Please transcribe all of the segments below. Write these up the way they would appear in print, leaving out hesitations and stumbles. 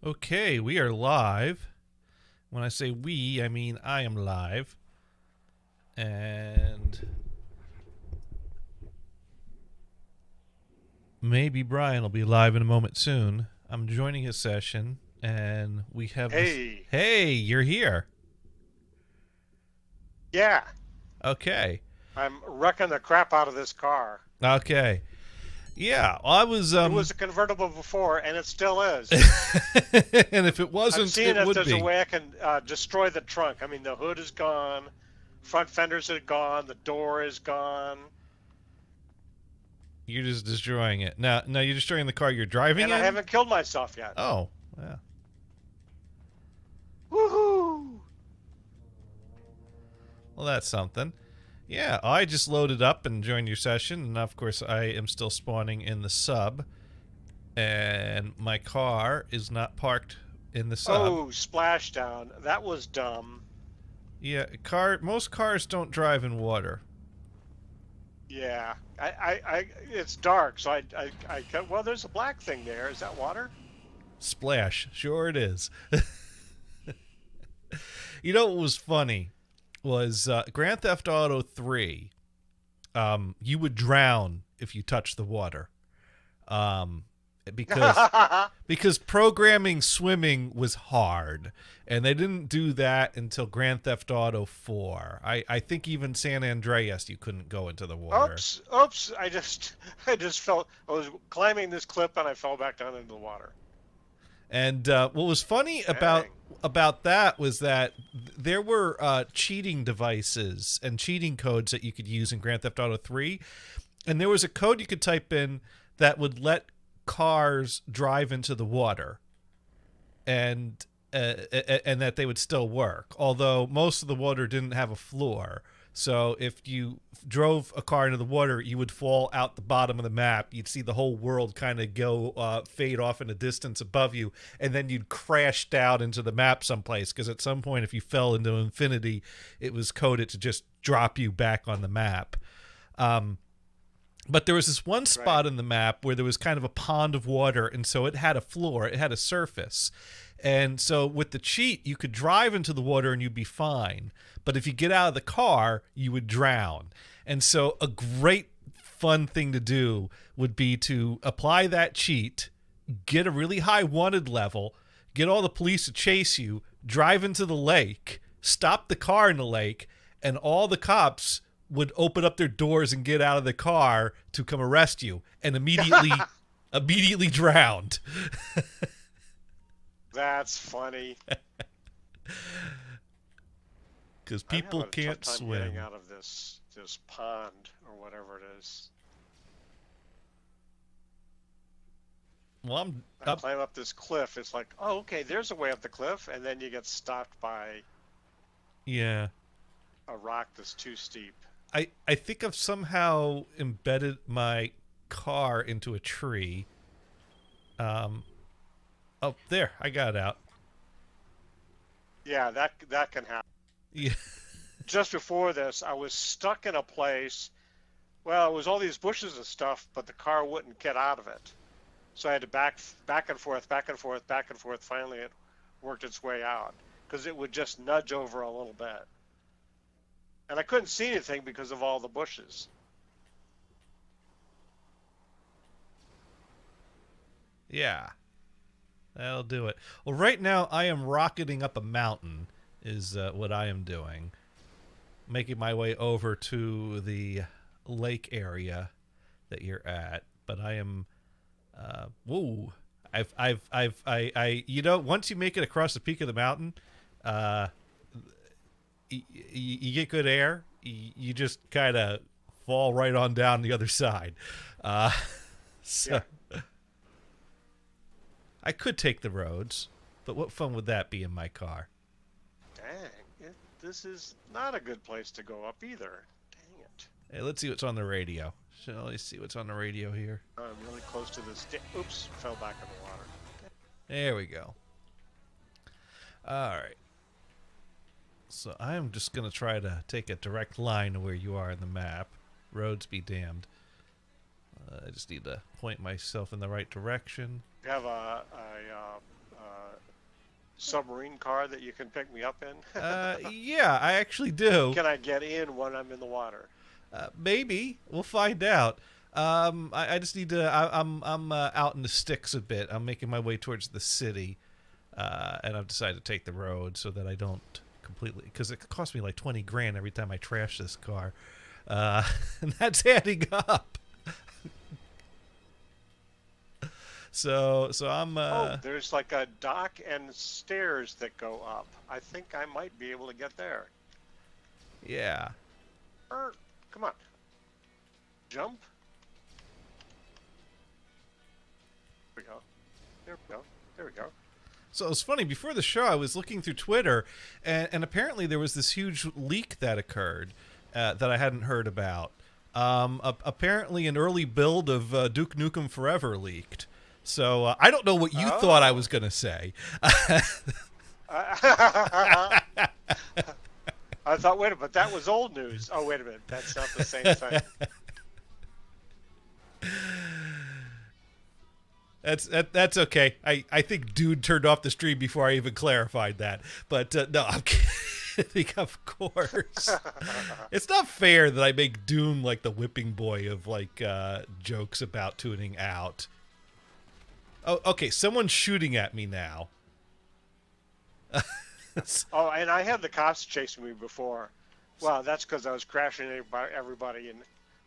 Okay, we are live. When I say we, I mean I am live. And maybe Brian will be live in a moment soon. I'm joining his session, and we have this. Hey, Hey, you're here. yeah, Okay. I'm wrecking the crap out of this car. Okay. Yeah, well, I was, It was a convertible before, and it still is. and if it I'm wasn't, seeing it if would there's a be. way I can destroy the trunk. I mean, the hood is gone, front fenders are gone, the door is gone, You're just destroying it. Now you're destroying the car you're driving and I in? haven't killed myself yet. Oh, yeah. Woohoo! Well, that's something. Yeah, I just loaded up and joined your session, and of course, I am still spawning in the sub, and my car is not parked in the sub. Oh, splashdown. That was dumb. Yeah, most cars don't drive in water. Yeah, it's dark, so well, there's a black thing there. Is that water? Splash, sure it is. You know what was funny was Grand Theft Auto 3. You would drown if you touched the water. Um, because programming swimming was hard, and they didn't do that until Grand Theft Auto 4. I think even San Andreas you couldn't go into the water. Oops, oops! I just fell. I was climbing this cliff and I fell back down into the water. And what was funny about Dang. that was that there were cheating devices and cheating codes that you could use in Grand Theft Auto 3, and there was a code you could type in that would let cars drive into the water, and and that they would still work, although most of the water didn't have a floor. So if you drove a car into the water, you would fall out the bottom of the map. You'd see the whole world kind of go fade off in a distance above you, and then you'd crash down into the map someplace, because at some point, if you fell into infinity, it was coded to just drop you back on the map. Um, but there was this one Right. spot in the map where there was kind of a pond of water, and so it had a floor, it had a surface. And so with the cheat, you could drive into the water and you'd be fine. But if you get out of the car, you would drown. And so a great fun thing to do would be to apply that cheat, get a really high wanted level, get all the police to chase you, drive into the lake, stop the car in the lake, and all the cops would open up their doors and get out of the car to come arrest you, and immediately drowned. That's funny. Because I'm people having a tough can't time getting swim. out of this pond or whatever it is. Well, I'm I up. climb up this cliff. It's like, oh, okay, there's a way up the cliff, and then you get stopped by Yeah. a rock that's too steep. I think I've somehow embedded my car into a tree. Um. Oh, there. I got out. Yeah, that can happen. Yeah. Just before this, I was stuck in a place. Well, it was all these bushes and stuff, but the car wouldn't get out of it. So I had to back and forth, back and forth, back and forth. Finally, it worked its way out because it would just nudge over a little bit, and I couldn't see anything because of all the bushes. Yeah. That'll do it. Well, right now I am rocketing up a mountain, is what I am doing. Making my way over to the lake area that you're at. But I am. Whoa. You know, once you make it across the peak of the mountain, uh, you get good air. You just kind of fall right on down the other side. Uh, Yeah, so I could take the roads, but what fun would that be in my car? dang, this is not a good place to go up either. Dang it. Hey, let's see what's on the radio. Shall I see what's on the radio here? I'm really close to this. Oops, fell back in the water. There we go. All right. So I'm just going to try to take a direct line to where you are in the map. Roads be damned. I just need to point myself in the right direction. You have submarine car that you can pick me up in? Yeah, I actually do. Can I get in when I'm in the water? Maybe we'll find out. I just need to. I'm out in the sticks a bit. I'm making my way towards the city, and I've decided to take the road so that I don't completely, because it costs me like 20 grand every time I trash this car, and that's adding up. So I'm. Oh, there's like a dock and stairs that go up. I think I might be able to get there. Yeah. Come on. Jump. There we go. There we go. There we go. So it was funny, before the show I was looking through Twitter, and apparently there was this huge leak that occurred that I hadn't heard about. Apparently an early build of Duke Nukem Forever leaked. So I don't know what you thought I was going to say. I thought, wait a minute, that was old news. Oh, wait a minute, that's not the same thing. That's okay. I think dude turned off the stream before I even clarified that. But no, I'm kidding, of course. It's not fair that I make Doom like the whipping boy of like jokes about tuning out. Oh, okay, someone's shooting at me now. Oh, and I had the cops chasing me before. Well, that's because I was crashing everybody, and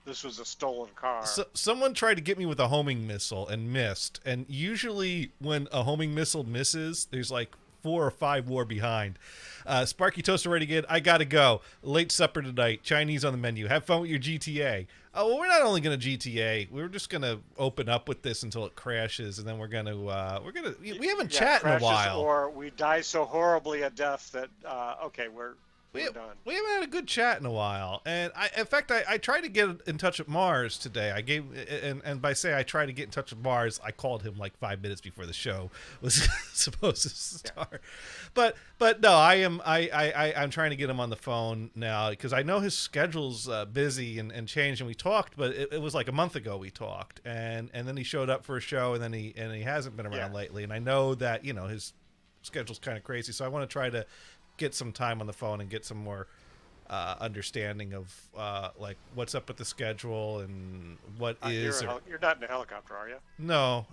this was a stolen car. So, someone tried to get me with a homing missile and missed. And usually when a homing missile misses, there's like 4 or 5 more behind. Sparky Toaster ready again. I gotta go. Late supper tonight. Chinese on the menu. Have fun with your GTA. Oh, well, we're not only gonna GTA. We're just gonna open up with this until it crashes, and then we haven't chatted in a while. Or we die so horribly at death that okay, we're done. We haven't had a good chat in a while, and in fact, I tried to get in touch with Mars today. I gave, and by say I tried to get in touch with Mars, I called him like 5 minutes before the show was supposed to start. Yeah. But no, I'm trying to get him on the phone now because I know his schedule's busy and changed. And we talked, but it was like a month ago we talked, and then he showed up for a show, and then he hasn't been around lately. And I know that his schedule's kind of crazy, so I want to try to get some time on the phone and get some more understanding of like what's up with the schedule and what is. You're not in a helicopter, are you? No.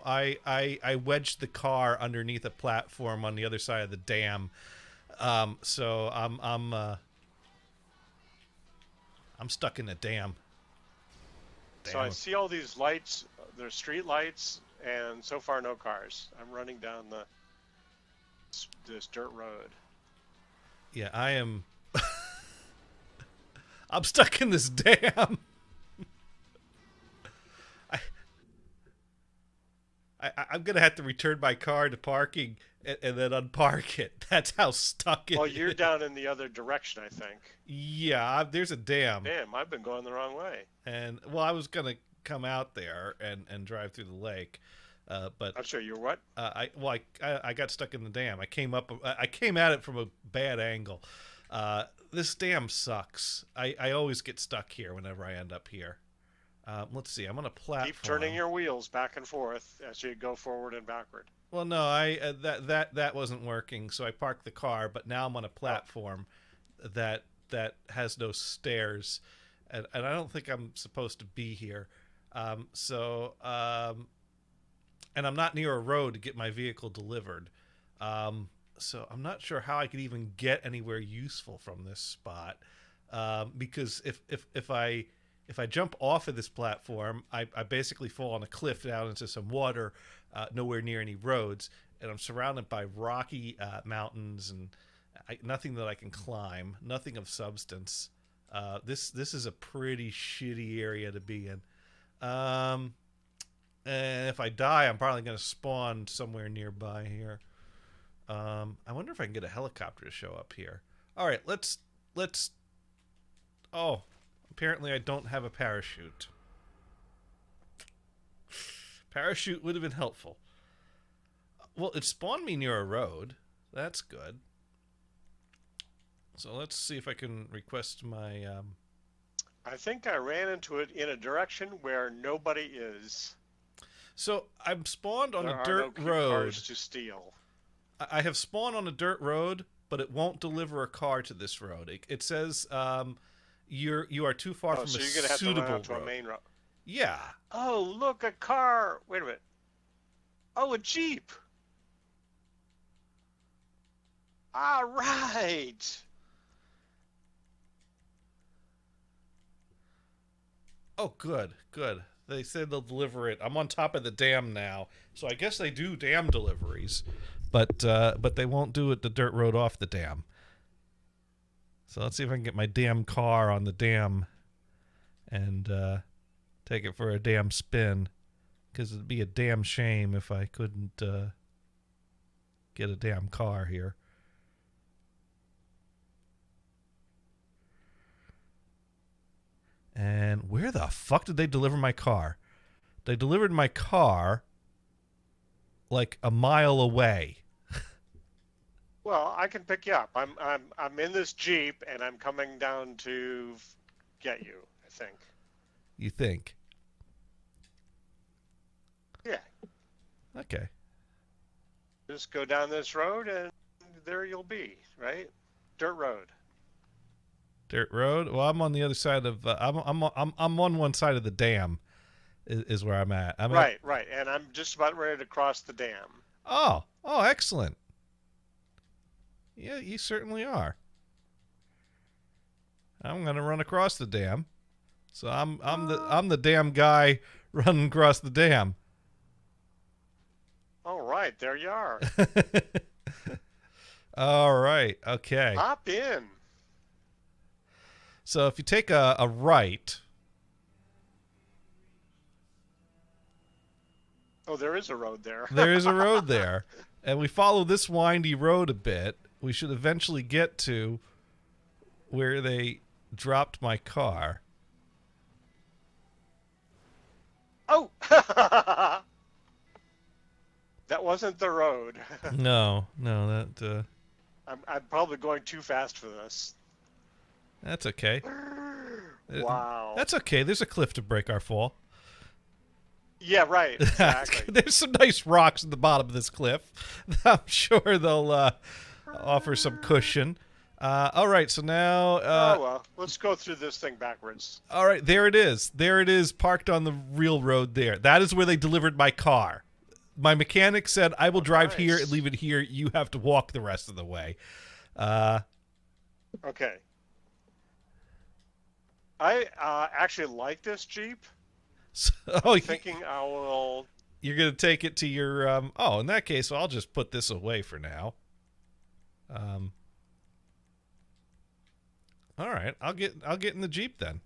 I wedged the car underneath a platform on the other side of the dam. So I'm stuck in the dam. So I see all these lights. There's street lights, and so far no cars. I'm running down this dirt road. Yeah, I am. I'm stuck in this dam. I'm gonna have to return my car to parking and then unpark it. That's how stuck it is. Well, you're down in the other direction, I think. Yeah, there's a dam. Damn, I've been going the wrong way. And well, I was gonna come out there and drive through the lake. But I'm sure you're what? I got stuck in the dam. I came at it from a bad angle. This dam sucks. I always get stuck here whenever I end up here. Let's see. I'm on a platform. Keep turning your wheels back and forth as you go forward and backward. Well, no, that wasn't working. So I parked the car, but now I'm on a platform that has no stairs, and I don't think I'm supposed to be here. And I'm not near a road to get my vehicle delivered. So I'm not sure how I could even get anywhere useful from this spot. Because if I jump off of this platform, I basically fall on a cliff down into some water, nowhere near any roads, and I'm surrounded by rocky mountains and nothing that I can climb, nothing of substance. This is a pretty shitty area to be in. And if I die, I'm probably going to spawn somewhere nearby here. I wonder if I can get a helicopter to show up here. All right, let's. Oh, apparently I don't have a parachute. Parachute would have been helpful. Well, it spawned me near a road. That's good. So let's see if I can request my. I think I ran into it in a direction where nobody is. So I'm spawned on a dirt road. There are no cars to steal. I have spawned on a dirt road, but it won't deliver a car to this road. It says you are too far Oh, from a so you're gonna have to run suitable out to a road. main road. Yeah. Oh, look, a car. Wait a minute. Oh, a Jeep. All right. Oh, good, good. They said they'll deliver it. I'm on top of the dam now, so I guess they do dam deliveries, but they won't do it the dirt road off the dam. So let's see if I can get my damn car on the dam and take it for a damn spin, because it'd be a damn shame if I couldn't get a damn car here. And where the fuck did they deliver my car? They delivered my car like a mile away. Well, I can pick you up. I'm in this Jeep and I'm coming down to get you, I think. You think? Yeah. Okay. Just go down this road and there you'll be, right? Dirt road. Dirt road. Well, I'm on the other side of. I'm on one side of the dam, is where I'm at. Right, right. And I'm just about ready to cross the dam. Oh, excellent. Yeah, you certainly are. I'm gonna run across the dam, so I'm the damn guy running across the dam. All right, there you are. All right. Okay. Hop in. So if you take a right. Oh, there is a road there. There is a road there. And we follow this windy road a bit, we should eventually get to where they dropped my car. Oh! That wasn't the road. No, that I'm probably going too fast for this. that's okay. Wow. That's okay. There's a cliff to break our fall. Yeah, right. Exactly. There's some nice rocks at the bottom of this cliff. I'm sure they'll offer some cushion. All right, so now... oh, well. Let's go through this thing backwards. All right, there it is. There it is, parked on the real road there. That is where they delivered my car. My mechanic said, I will drive here and leave it here. You have to walk the rest of the way. Okay. I actually like this Jeep. So, Thinking I will... You're going to take it to your... in that case, I'll just put this away for now. All right, I'll get in the Jeep then,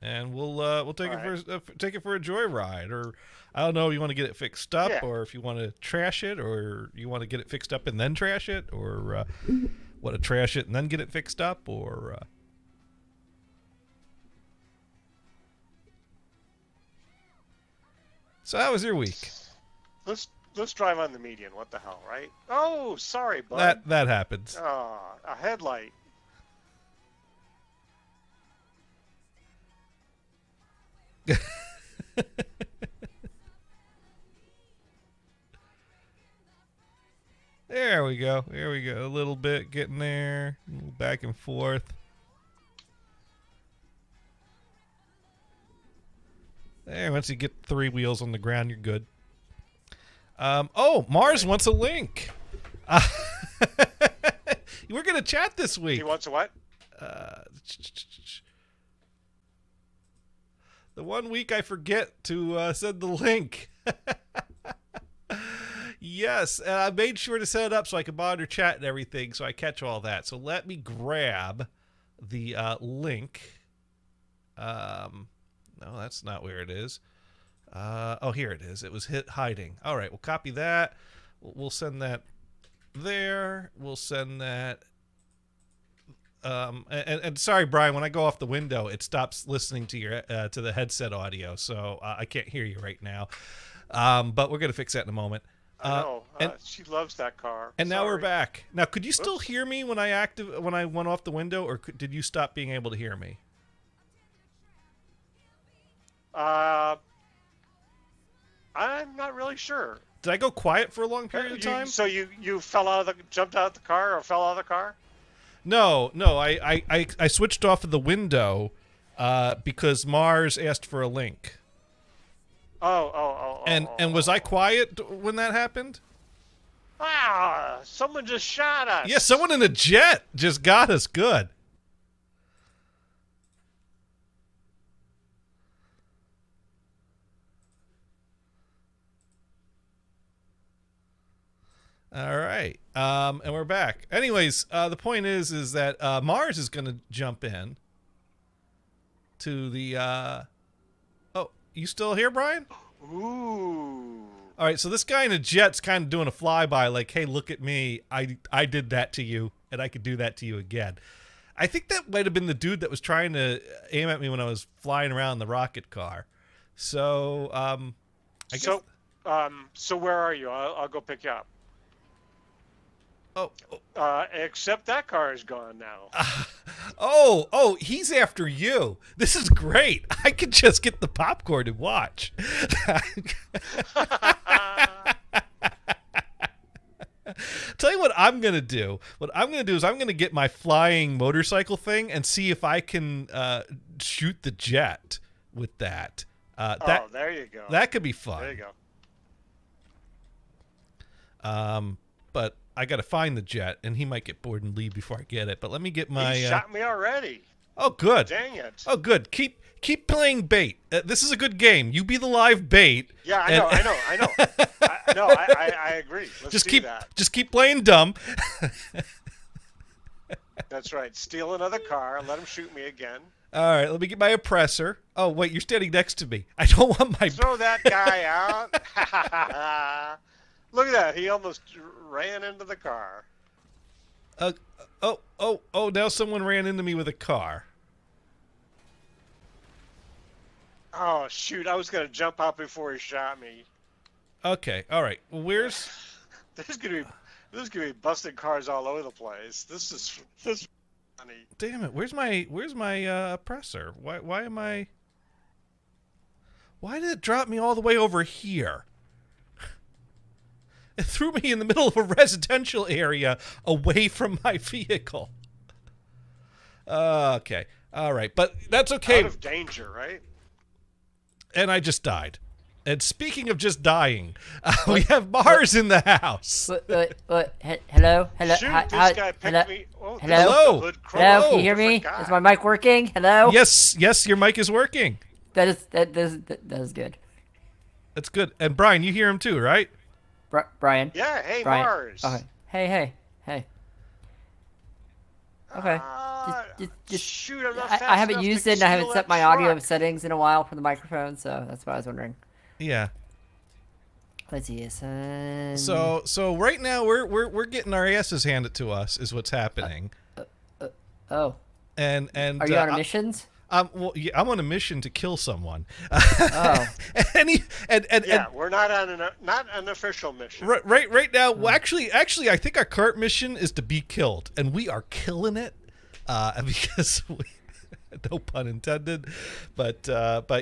and we'll take take it for a joyride, or I don't know, you want to get it fixed up, or if you want to trash it, or you want to get it fixed up and then trash it, or want to trash it and then get it fixed up, or So how was your week? Let's drive on the median. What the hell, right? Oh, sorry, bud. That happens. Oh, a headlight. There we go. There we go. A little bit getting there. A little back and forth. There, once you get 3 wheels on the ground, you're good. Mars wants a link. We're going to chat this week. He wants a what? The one week I forget to send the link. Yes, and I made sure to set it up so I can monitor chat and everything, so I catch all that. So let me grab the link. No, that's not where it is. Here it is. It was hiding. All right, we'll copy that. We'll send that there. We'll send that. And sorry, Brian, when I go off the window, it stops listening to your to the headset audio, so I can't hear you right now. But we're gonna fix that in a moment. I know. She loves that car. And now we're back. Now, could you still hear me when I went off the window, or did you stop being able to hear me? I'm not really sure. Did I go quiet for a long period of time? So you fell out of jumped out of the car or fell out of the car? No. I switched off of the window because Mars asked for a link. And was I quiet when that happened? Ah, someone just shot us. Yeah, someone in a jet just got us good. All right. And we're back. Anyways, the point is that Mars is going to jump in to the Oh, you still here, Brian? Ooh. All right, so this guy in a jet's kind of doing a flyby like, "Hey, look at me. I did that to you and I could do that to you again." I think that might have been the dude that was trying to aim at me when I was flying around the rocket car. So, I guess So where are you? I'll go pick you up. Oh. Except that car is gone now. Oh, he's after you. This is great. I could just get the popcorn and watch. Tell you what I'm going to do. What I'm going to do is I'm going to get my flying motorcycle thing and see if I can shoot the jet with that. There you go. That could be fun. There you go. But I got to find the jet, and he might get bored and leave before I get it. But let me get my... He shot me already. Oh, good. Dang it. Oh, good. Keep playing bait. This is a good game. You be the live bait. Yeah, I know. I agree. Let's do that. Just keep playing dumb. That's right. Steal another car. Let him shoot me again. All right, let me get my oppressor. Oh, wait, you're standing next to me. I don't want my... Throw that guy out. Look at that. He almost ran into the car. Now someone ran into me with a car. Oh, shoot. I was going to jump out before he shot me. Okay, all right. Well, where's... There's going to be busted cars all over the place. This is funny. Damn it. Where's my oppressor? Why am I... Why did it drop me all the way over here? It threw me in the middle of a residential area away from my vehicle. Okay. All right. But that's okay. Out of danger, right? And I just died. And speaking of just dying, we have Mars in the house. Hello? Shoot, this guy picked me. Oh, hello? Hello? Can you hear me? Is my mic working? Hello? Yes, your mic is working. That is good. That's good. And Brian, you hear him too, right? Brian. Yeah, hey, Brian. Mars. Okay. Hey. Okay. Just shoot, I'm not fast I haven't enough used to it and I haven't steal set that my audio truck. settings in a while for the microphone, so that's what I was wondering. Yeah. Let's see. So right now we're getting our asses handed to us is what's happening. Oh. And are you on missions? Well, yeah, I'm on a mission to kill someone. Oh. We're not on an official mission. Right now. Well, actually, I think our current mission is to be killed, and we are killing it because we. No pun intended, but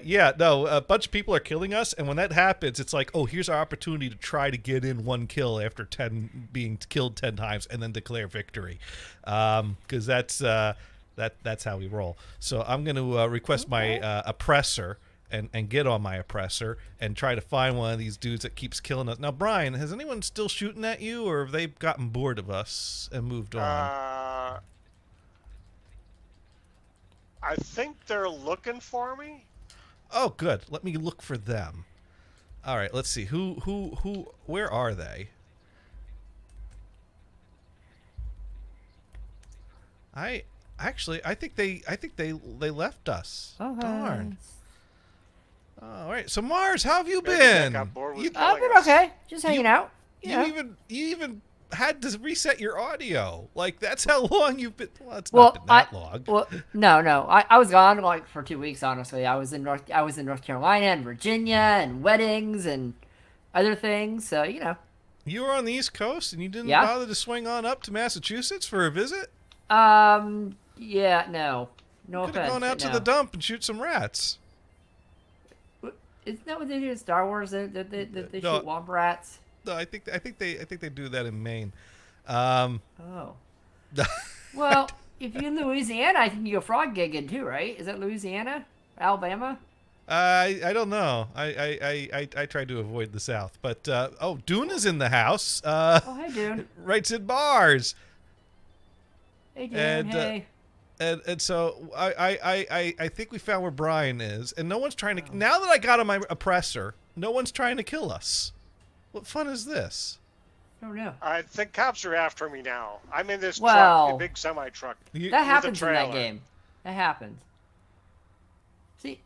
yeah, no. A bunch of people are killing us, and when that happens, it's like, oh, here's our opportunity to try to get in one kill after 10 being killed 10 times, and then declare victory, because that's how we roll. So I'm going to request my oppressor and get on my oppressor and try to find one of these dudes that keeps killing us. Now, Brian, has anyone still shooting at you, or have they gotten bored of us and moved on? I think they're looking for me. Oh, good. Let me look for them. All right, let's see. Who where are they? I think they left us. Oh, darn. All right. So Mars, how have you Maybe been? they got bored with I've killing been us. okay. Just hanging out. You even had to reset your audio. Like, that's how long you've been. Well, it's Well, not been that long. Well, no. I was gone like for 2 weeks. Honestly, I was in North Carolina and Virginia and weddings and other things. So You were on the East Coast and you didn't Yeah. bother to swing on up to Massachusetts for a visit? Yeah, no Could offense. have gone out to no. the dump and shoot some rats. Isn't that what they do in Star Wars? They No. shoot womp rats. No, I think they do that in Maine. Oh. Well, if you're in Louisiana, I think you go frog gigging too, right? Is that Louisiana? Alabama? I don't know. I tried to avoid the South, but Dune is in the house. Oh, hey, Dune. Writes in bars, Hey, Dune. and hey. and so I think we found where Brian is, and no one's trying to. Now that I got on my oppressor, no one's trying to kill us. What fun is this? Oh, no. I think cops are after me now. I'm in this Well, truck, a big semi truck. That happens in that trailer. game. That happens. See?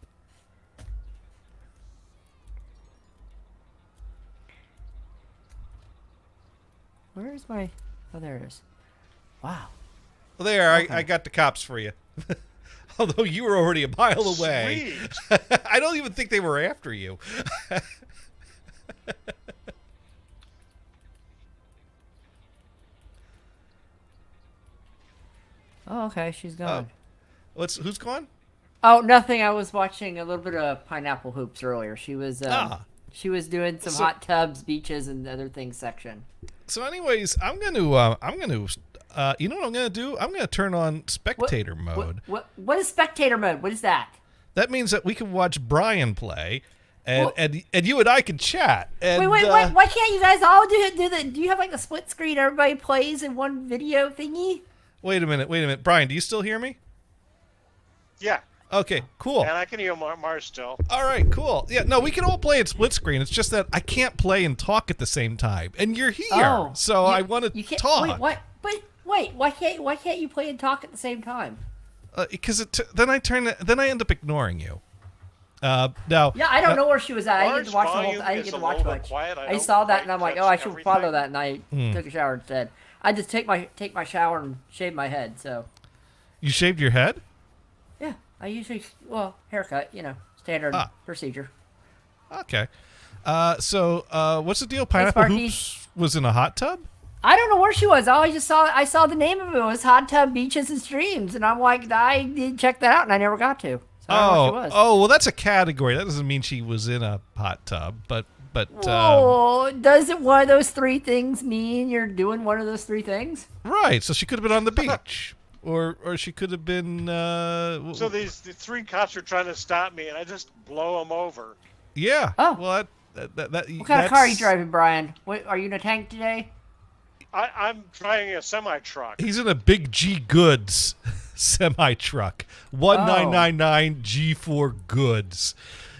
Where is my... Oh, there it is. Wow. Well, there, Okay. I got the cops for you. Although you were already a mile away. Sweet. I don't even think they were after you. Oh, okay. She's gone. Who's gone? Oh, nothing. I was watching a little bit of Pineapple Hoops earlier. She was she was doing some So- hot tubs, beaches, and other things section. So, anyways, I'm gonna, you know what I'm gonna do? I'm gonna turn on spectator mode. What is spectator mode? What is that? That means that we can watch Brian play, and Well- and you and I can chat. And, Wait, why can't you guys all do the? Do you have like a split screen? Everybody plays in one video thingy. Wait a minute, Brian. Do you still hear me? Yeah, Okay, cool. and I can hear Mars still. All right, cool. Yeah, no, we can all play at split screen. It's just that I can't play and talk at the same time, and you're here, so I want to talk. Wait, what? But wait, why can't you play and talk at the same time? Because then I end up ignoring you. Now, Yeah, I don't know where she was at. I didn't get to watch the whole. volume I didn't is get to a watch little bit much. quiet. I I don't saw that quite and I'm like, catch oh, I should everything. follow that, and I took a shower instead. I just take my shower and shave my head. So you shaved your head? yeah, I usually haircut, standard Ah. procedure. Okay. So what's the deal? Pineapple Sparky. Hoops was in a hot tub? I don't know where she was. I saw the name of it was Hot Tub Beaches and Streams, and I'm like, I did check that out, and I never got to. So I don't know where she was. Well, that's a category. That doesn't mean she was in a hot tub, but Oh, doesn't one of those three things mean you're doing one of those three things? right. So she could have been on the beach, or she could have been. So the three cops are trying to stop me, and I just blow them over. yeah. Oh. Well, that What kind of car are you driving, Brian? What, are you in a tank today? I'm driving a semi truck. He's in a big G Goods semi truck. 1999 G4 Goods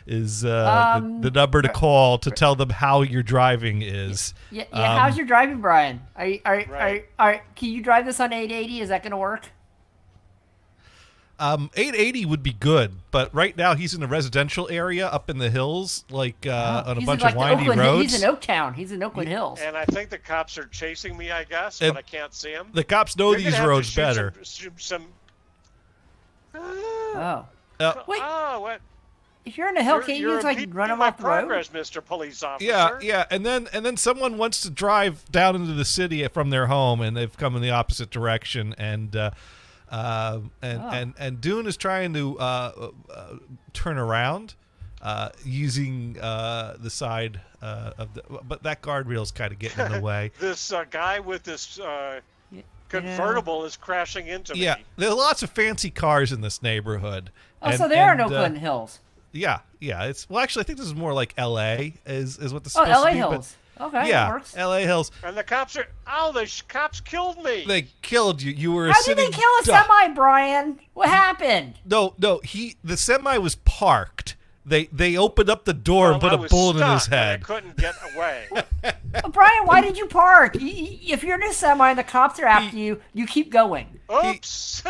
is the number to call to tell them how your driving is. Yeah. How's your driving, Brian? Right. Can you drive this on 880? Is that going to work? 880 would be good, but right now he's in a residential area up in the hills, like on a He's bunch in, of like, windy Oakland, roads. He's in Oaktown. He's in Oakland Hills. And I think the cops are chasing me, I guess, And but I can't see them. The cops know these roads better. Some Oh. Wait. Oh, what? If you're in a hill, can't you just like impeding run him my off the road? progress, Mr. Police Officer. Yeah, and then someone wants to drive down into the city from their home, and they've come in the opposite direction, and Dune is trying to turn around using the side of the, but that guardrail's kind of getting in the way. This guy with this convertible is crashing into Yeah, me. there are lots of fancy cars in this neighborhood. Oh, and- so they are in and, Oakland Hills. Yeah. It's actually I think this is more like L.A. is what this is Oh, supposed LA to be. but- Hills. Okay, yeah, that works. L.A. Hills. And the cops are. Oh, the cops killed me. They killed you. You were a How did they sitting kill a duck. semi, Brian? What happened? No. The semi was parked. They opened up the door and put I a was bullet in his stuck, and head. I couldn't get away. Brian, why did you park? If you're in a semi and the cops are after you, you keep going. Oops.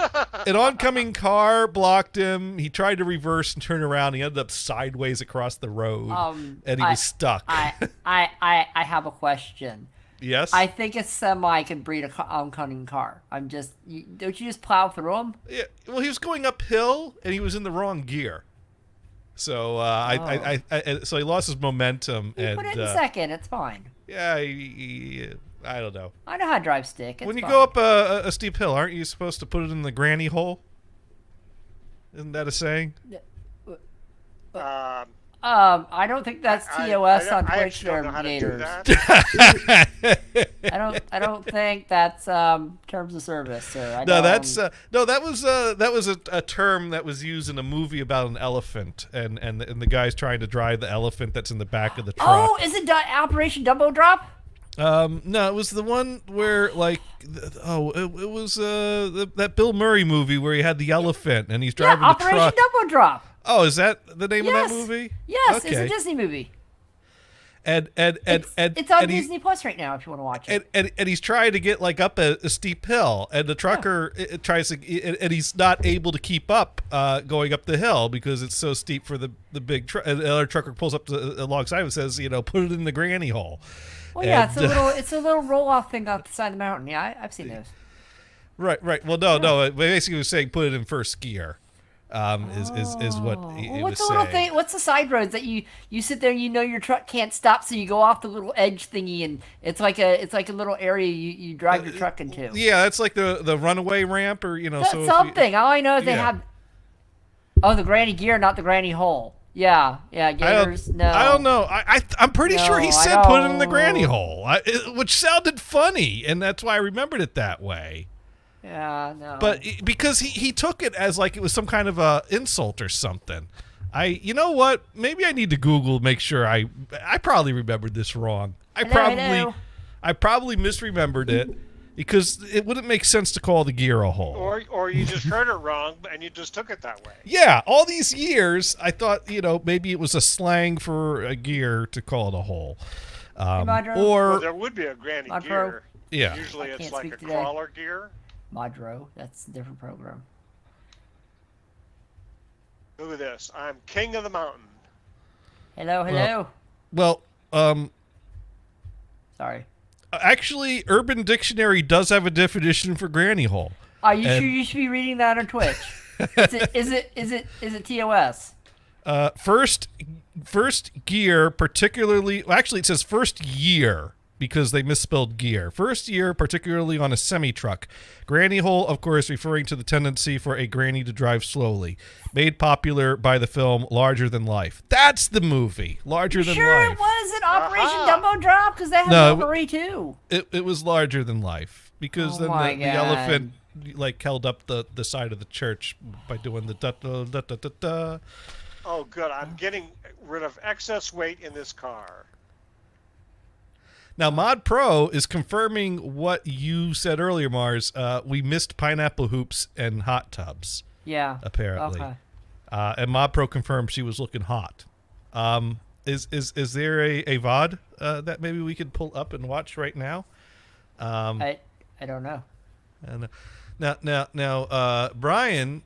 An oncoming car blocked him. He tried to reverse and turn around. He ended up sideways across the road, and he was stuck. I have a question. Yes. I think a semi can breed a oncoming car. Don't you just plow through them? Yeah, well, he was going uphill and he was in the wrong gear. So so he lost his momentum. You and put it in second. It's fine. yeah, I don't know. I know how to drive stick. It's When you fine. go up a steep hill, aren't you supposed to put it in the granny hole? Isn't that a saying? I don't think that's TOS on I Twitch actually or don't know how to do Gators. that. I don't think that's terms of service, sir. No, that's no. That was a term that was used in a movie about an elephant, and the guy's trying to drive the elephant that's in the back of the truck. Oh, is it Operation Dumbo Drop? No, it was the one where it was that Bill Murray movie where he had the elephant and he's driving the Operation truck. Dumbo Drop. Oh, is that the name Yes. of that movie? Yes, Okay. it's a Disney movie. And It's on and he- Disney Plus right now if you want to watch it. and he's trying to get up a steep hill, and the trucker it tries to, and he's not able to keep up going up the hill because it's so steep for the big truck. And the other trucker pulls up alongside him and says, put it in the granny hole. Well, yeah, And, it's a little roll off thing off the side of the mountain. Yeah, I've seen those. Right. Well, no. Basically, it was saying put it in first gear. Is what he Well, was what's the little saying. thing? What's the side roads that you sit there? Your truck can't stop, so you go off the little edge thingy, and it's like a little area you drive your truck into. Yeah, it's like the runaway ramp, or That's so if something. All I know is they Yeah. have. Oh, the granny gear, not the granny hole. Yeah, Gators. No, I don't know. I'm pretty sure he No, said I put it in the don't. granny hole, which sounded funny, and that's why I remembered it that way. Yeah, no. But because he took it as like it was some kind of a insult or something. You know what? Maybe I need to Google make sure I probably remembered this wrong. Hello. I probably misremembered it because it wouldn't make sense to call the gear a hole. Or you just heard it wrong and you just took it that way. Yeah, all these years I thought maybe it was a slang for a gear to call it a hole, Madro? Well, or there would be a granny Not gear. yeah. Usually I it's can't like a speak today. crawler gear. Madro, that's a different program. Look at this. I'm king of the mountain. Hello. Well, Sorry. actually, Urban Dictionary does have a definition for granny hole. Are you And- sure you should be reading that on Twitch? Is it TOS? First gear, particularly. Well, actually, it says first year because they misspelled gear. First year, particularly on a semi-truck. Granny hole, of course, referring to the tendency for a granny to drive slowly. Made popular by the film Larger Than Life. That's the movie, Larger Than Sure, Life. it was an Operation Aha. Dumbo Drop because that had No, Bill Murray too. It was Larger Than Life because Oh then my the God. elephant held up the side of the church by doing the da da da da da da. Oh, good. I'm getting rid of excess weight in this car. Now, Mod Pro is confirming what you said earlier, Mars. We missed pineapple hoops and hot tubs, Yeah. apparently. Okay. And Mod Pro confirmed she was looking hot. Is there a VOD that maybe we could pull up and watch right now? I don't know. And now, Brian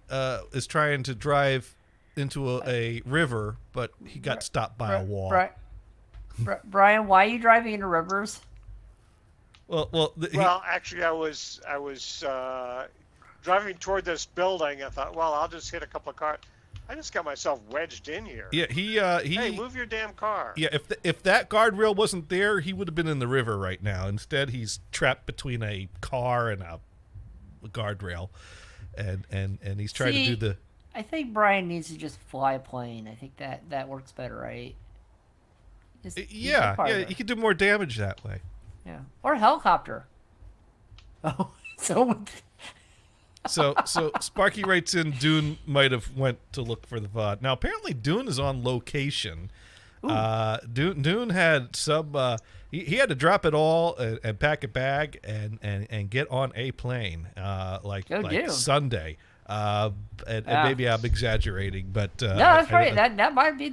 is trying to drive into a river, but he got stopped by a wall. Brian, why are you driving into rivers? Well, Actually, I was driving toward this building. I thought, well, I'll just hit a couple of cars. I just got myself wedged in here. yeah, he Hey, move your damn car. Yeah, if that guardrail wasn't there, he would have been in the river right now. Instead, he's trapped between a car and a guardrail, and he's trying to do the. I think Brian needs to just fly a plane. I think that works better, right? He's Yeah, farther. you could do more damage that way. Yeah. Or a helicopter. Oh, so So Sparky writes in Dune might have went to look for the VOD. Now apparently Dune is on location. Dune had some. He had to drop it all and pack a bag and get on a plane like Dune. Sunday. And maybe I'm exaggerating, but no, that's I right. don't know. That might be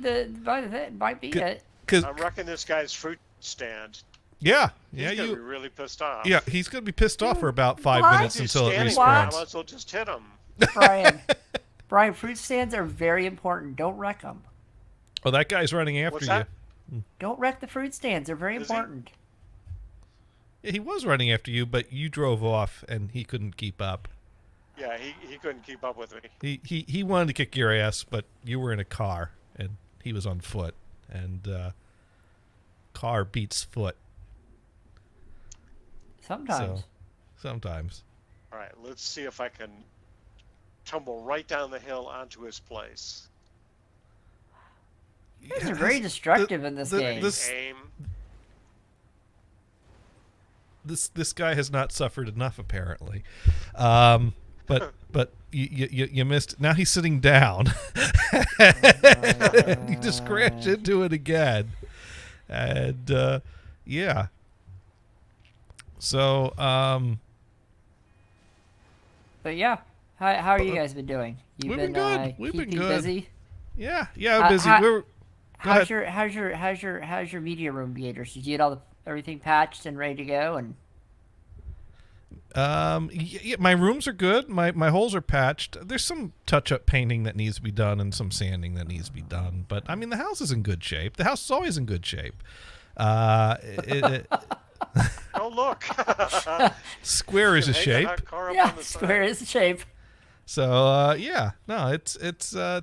might be it. I'm wrecking this guy's fruit stand. Yeah, He's gonna be really pissed off. Yeah, he's gonna be pissed off for about 5 What? minutes He's until it standing What? there. I respawns. might as well just hit him. Brian, fruit stands are very important. Don't wreck them. Oh, that guy's running after What's you. that? Don't wreck the fruit stands. They're very Is he? important. Yeah, he was running after you, but you drove off and he couldn't keep up. Yeah, he couldn't keep up with me. He wanted to kick your ass, but you were in a car and he was on foot, and car beats foot. Sometimes. So sometimes. All right, let's see if I can tumble right down the hill onto his place. You guys are very destructive in this game. Aim. This guy has not suffered enough, apparently. But you missed. Now he's sitting down. You just crash into it again, and yeah. So But yeah, how are you guys been doing? We've been good. We've been keeping good. busy. yeah, busy. Go How's ahead. your media room, Gators? Did you get everything patched and ready to go? And Yeah, my rooms are good. My holes are patched. There's some touch-up painting that needs to be done and some sanding that needs to be done. But I mean, the house is in good shape. The house is always in good shape. Oh, look. Square is a shape. square is a shape. So yeah, no, it's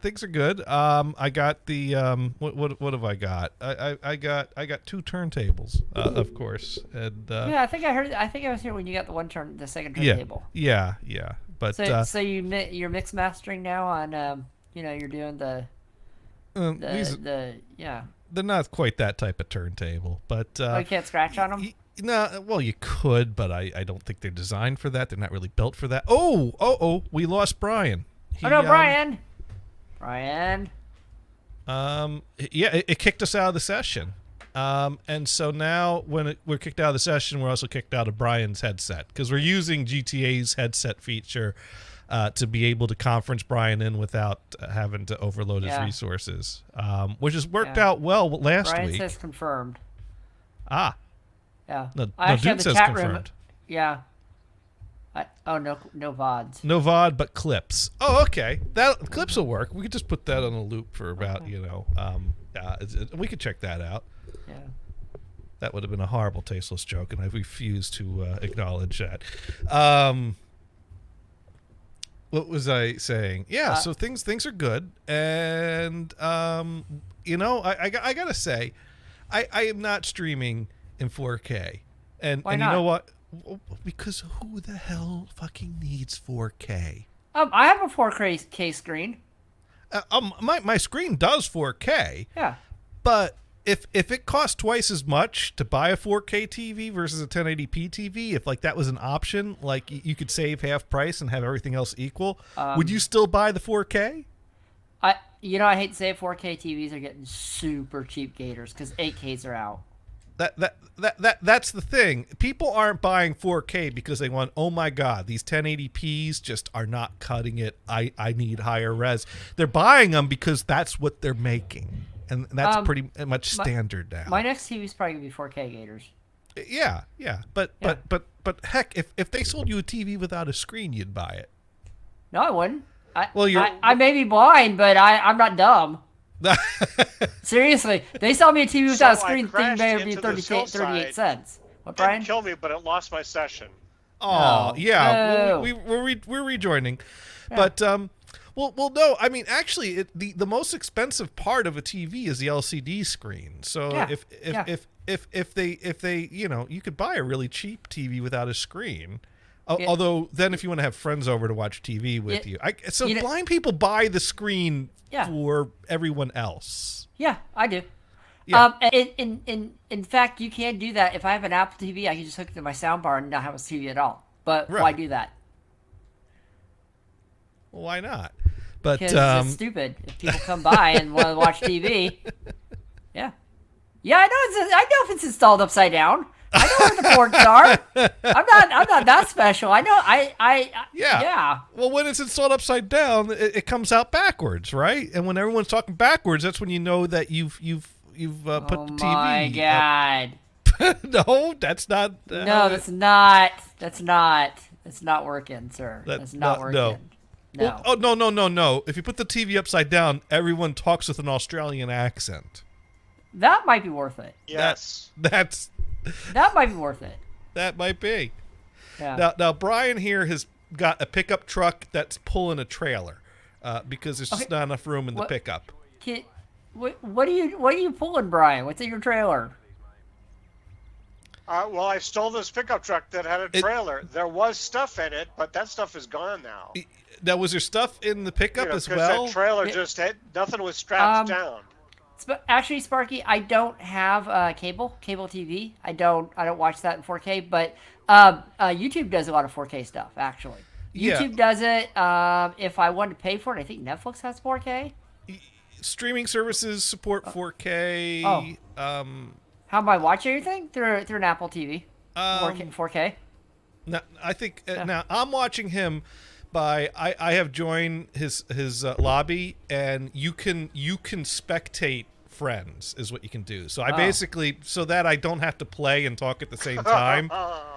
things are good. I got the what have I got? I got 2 turntables, of course, and Yeah, I think I was here when you got the second turntable. yeah. But So you're mix mastering now on you're doing yeah. they're not quite that type of turntable, but You can't scratch on them. No, well, you could, but I don't think they're designed for that. They're not really built for that. Oh, we lost Brian. Oh no, Brian. Brian. Yeah, it kicked us out of the session. And so now when we're kicked out of the session, we're also kicked out of Brian's headset because we're using GTA's headset feature to be able to conference Brian in without having to overload his resources, which has worked out well last Brian week. says confirmed. Ah. Yeah. No, I actually Duke have the says chat confirmed. room. Yeah. No VODs. No VOD, but clips. Oh, okay. That clips will work. We could just put that on a loop for about, we could check that out. Yeah. That would have been a horrible, tasteless joke, and I refuse to acknowledge that. What was I saying? Yeah, so things are good, and I gotta say, I am not streaming in 4K, and Why you not? know what? Because who the hell fucking needs 4K? I have a 4K screen. My screen does 4K. Yeah. But if it costs twice as much to buy a 4K TV versus a 1080p TV, if like that was an option, like you could save half price and have everything else equal, would you still buy the 4K? I hate to say it, 4K TVs are getting super cheap, Gators, because 8Ks are out. That's the thing. People aren't buying 4K because they want, oh my god, these 1080p's just are not cutting it. I need higher res. They're buying them because that's what they're making, and that's pretty much standard now. My next TV is probably gonna be 4K, Gators. Yeah. But heck, if they sold you a TV without a screen, you'd buy it. No, I wouldn't. Well, I may be blind, but I'm not dumb. Seriously, they sell me a TV without a screen. Thing may be 38 cents. What, Brian? Didn't kill me, but it lost my session. Oh, yeah. No. We're rejoining, Yeah. but well, no. I mean, actually, the most expensive part of a TV is the LCD screen. So Yeah. if they you could buy a really cheap TV without a screen. Yeah. Although then if you want to have friends over to watch TV with you, You know- blind people buy the screen Yeah. for everyone else. Yeah, I do. Yeah. In fact, you can do that. If I have an Apple TV, I can just hook it to my soundbar and not have a TV at all. But why Right. do that? Well, why not? But Because it's stupid. If people come by and want to watch TV, yeah, I know if it's installed upside down. I know where the ports are. I'm not that special. I know. Yeah. Well, when it's installed upside down, it comes out backwards, right? And when everyone's talking backwards, that's when you know that you've put the TV. Oh my god. No, that's not. No, that's not. It's not working, sir. That's not working. No. No. Oh no! If you put the TV upside down, everyone talks with an Australian accent. That might be worth it. Yes. That might be worth it. That might be. Yeah. Now Brian here has got a pickup truck that's pulling a trailer because there's just not enough room in the pickup. What are you pulling, Brian? What's in your trailer? Well, I stole this pickup truck that had a trailer. There was stuff in it, but that stuff is gone now. Now, was there stuff in the pickup as well? Because that trailer just had nothing was strapped down. Actually, Sparky, I don't have cable TV. I don't watch that in 4K, but YouTube does a lot of 4K stuff. Actually, Yeah. YouTube does it. If I wanted to pay for it, I think Netflix has 4K. Streaming services support 4K. How am I watching everything through an Apple TV? 4K. No, I think now I'm watching him by I have joined his lobby, and you can spectate friends is what you can do. So I basically, so that I don't have to play and talk at the same time,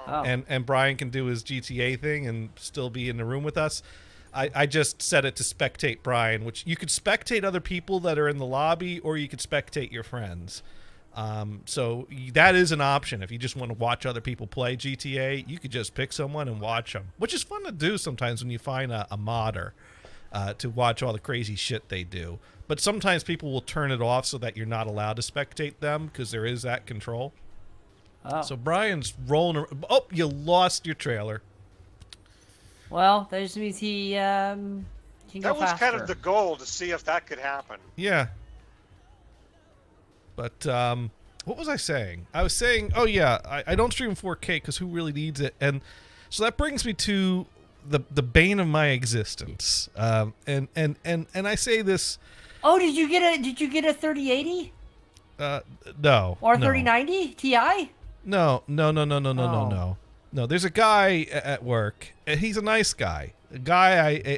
and Brian can do his GTA thing and still be in the room with us. I just set it to spectate Brian, which you could spectate other people that are in the lobby, or you could spectate your friends. So that is an option. If you just want to watch other people play GTA, you could just pick someone and watch them, which is fun to do sometimes when you find a modder to watch all the crazy shit they do. But sometimes people will turn it off so that you're not allowed to spectate them because there is that control. So Brian's rolling around. Oh, you lost your trailer. Well, that just means he can go That was faster. kind of the goal, to see if that could happen. Yeah. But what was I saying? I was saying, oh yeah, I don't stream in 4K because who really needs it? And so that brings me to the bane of my existence. And I say this. Oh, did you get a 3080 No. or no. 3090 Ti? No. Oh. No, there's a guy at work, and he's a nice guy. A guy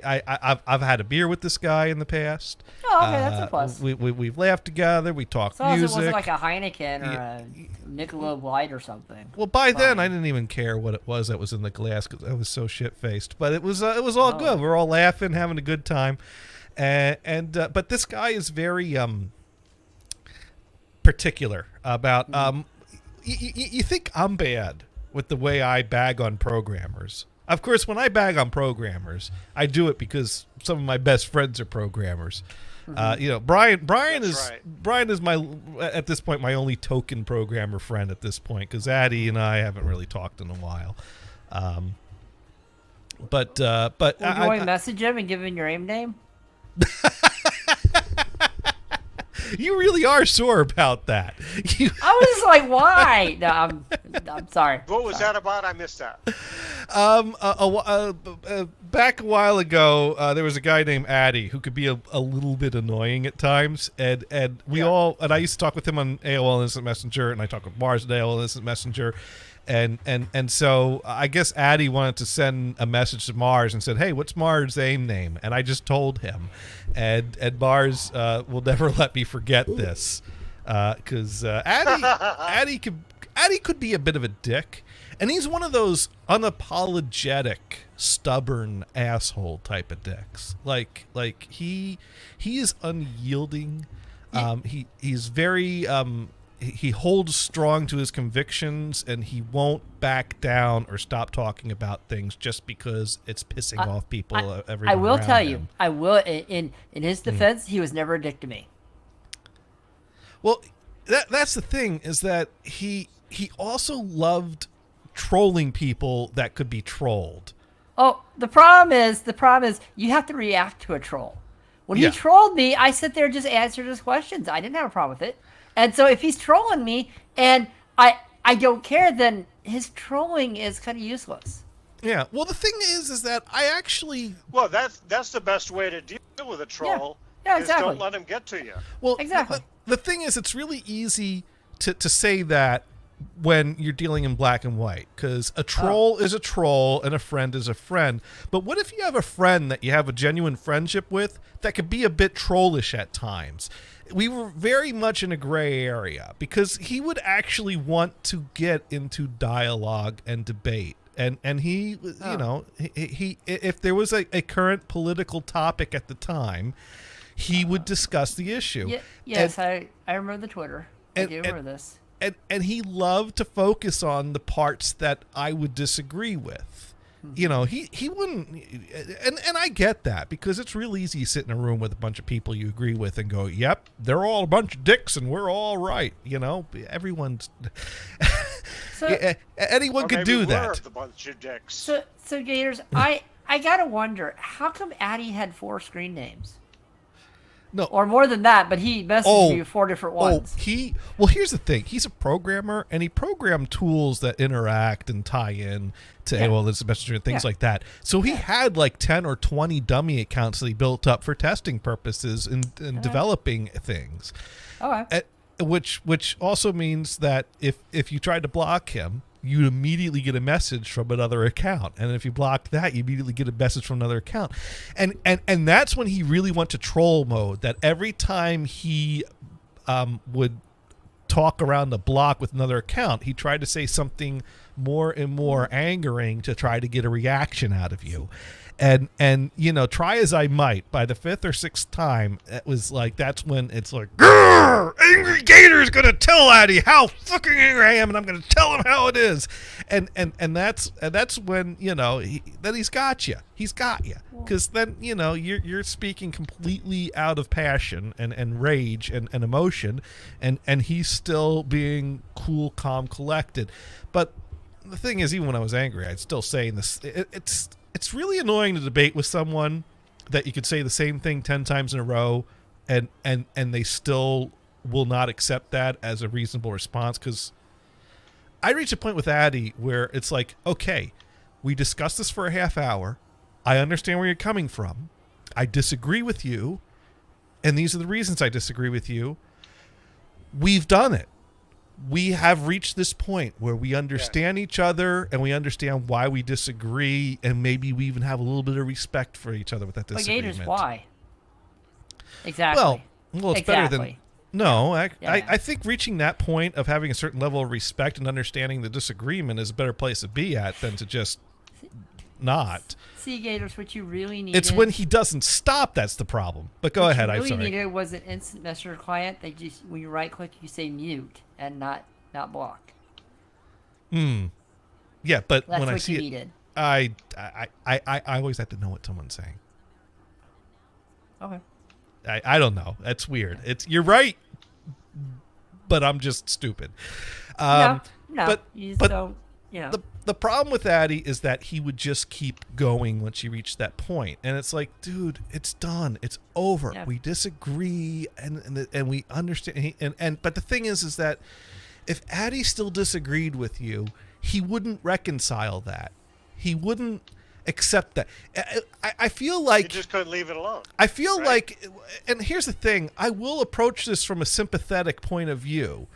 I've had a beer with this guy in the past. Oh, okay, that's a plus. We've laughed together. We talked As long as it music. wasn't like a Heineken or a Michelob Light or something. Well, by then I didn't even care what it was that was in the glass because I was so shit faced. But it was all good. We're all laughing, having a good time, but this guy is very particular about. You think I'm bad with the way I bag on programmers? Of course, when I bag on programmers, I do it because some of my best friends are programmers. Brian is my, at this point, my only token programmer friend at this point, because Addy and I haven't really talked in a while. But Well, you want to message him and give him your AIM name? You really are sore about that. I was like, why? No, I'm sorry. What was that about? I missed that. Back a while ago, there was a guy named Addy who could be a little bit annoying at times, and I used to talk with him on AOL Instant Messenger, and I talked with Mars on AOL Instant Messenger, and so I guess Addy wanted to send a message to Mars and said, "Hey, what's Mars' AIM name?" And I just told him, and Mars will never let me forget this, because Addy could be a bit of a dick. And he's one of those unapologetic, stubborn asshole type of dicks. Like he is unyielding. He's very he holds strong to his convictions, and he won't back down or stop talking about things just because it's pissing off people. I will tell you, I will. In his defense, he was never a dick to me. Well, that's the thing, is that he also loved trolling people that could be trolled. Oh, the problem is you have to react to a troll. When he trolled me, I sit there and just answered his questions. I didn't have a problem with it. And so if he's trolling me and I don't care, then his trolling is kind of useless. Yeah. Well, the thing is that I actually... Well, that's the best way to deal with a troll. Yeah, exactly. Is don't let him get to you. Well, exactly. The thing is, it's really easy to say that when you're dealing in black and white, because a troll is a troll and a friend is a friend. But what if you have a friend that you have a genuine friendship with that could be a bit trollish at times? We were very much in a gray area, because he would actually want to get into dialogue and debate. And he, he if there was a current political topic at the time, he would discuss the issue. Yes, I remember the Twitter. I do remember this. And he loved to focus on the parts that I would disagree with. He wouldn't, and I get that, because it's real easy to sit in a room with a bunch of people you agree with and go, yep, they're all a bunch of dicks and we're all right. Everyone's anyone could do that. A bunch of dicks. So Gators, I gotta wonder, how come Addy had 4 screen names? No. Or more than that, but he messaged you 4 different ones. Well, here's the thing. He's a programmer, and he programmed tools that interact and tie in to AOL Instant Messenger and things like that. So he had like 10 or 20 dummy accounts that he built up for testing purposes and developing things. Okay. Which also means that if you tried to block him, you immediately get a message from another account, and if you block that, you immediately get a message from another account, and that's when he really went to troll mode. That every time he would talk around the block with another account, he tried to say something more and more angering to try to get a reaction out of you. And you know, try as I might, by the 5th or 6th time, it was like, that's when it's like, grrr, Angry Gator's gonna tell Addy how fucking angry I am, and I'm gonna tell him how it is. And that's when, you know, then he's got you. He's got you. Because then, you know, you're speaking completely out of passion and rage and emotion, and he's still being cool, calm, collected. But the thing is, even when I was angry, I'd still say this. It's really annoying to debate with someone that you could say the same thing 10 times in a row, and they still will not accept that as a reasonable response. Because I reached a point with Addy where it's like, okay, we discussed this for a half hour. I understand where you're coming from. I disagree with you, and these are the reasons I disagree with you. We've done it. We have reached this point where we understand each other, and we understand why we disagree, and maybe we even have a little bit of respect for each other with that disagreement. But Gators, why? Exactly. Well, it's better than... No, I think reaching that point of having a certain level of respect and understanding the disagreement is a better place to be at than to just not. See, Gators, what you really need. It's when he doesn't stop that's the problem. But go ahead, I'm sorry. What you really needed was an instant messenger client. They just, when you right click, you say mute and not block. Yeah, but that's when I what see you it, needed. I always have to know what someone's saying. Okay. I don't know. That's weird. You're right, but I'm just stupid. No, but you just don't. You know. The problem with Addy is that he would just keep going once you reach that point, and it's like, dude, it's done, it's over. Yeah. We disagree, and we understand. But the thing is that if Addy still disagreed with you, he wouldn't reconcile that. He wouldn't accept that. I feel like you just couldn't leave it alone. I feel like, and here's the thing: I will approach this from a sympathetic point of view.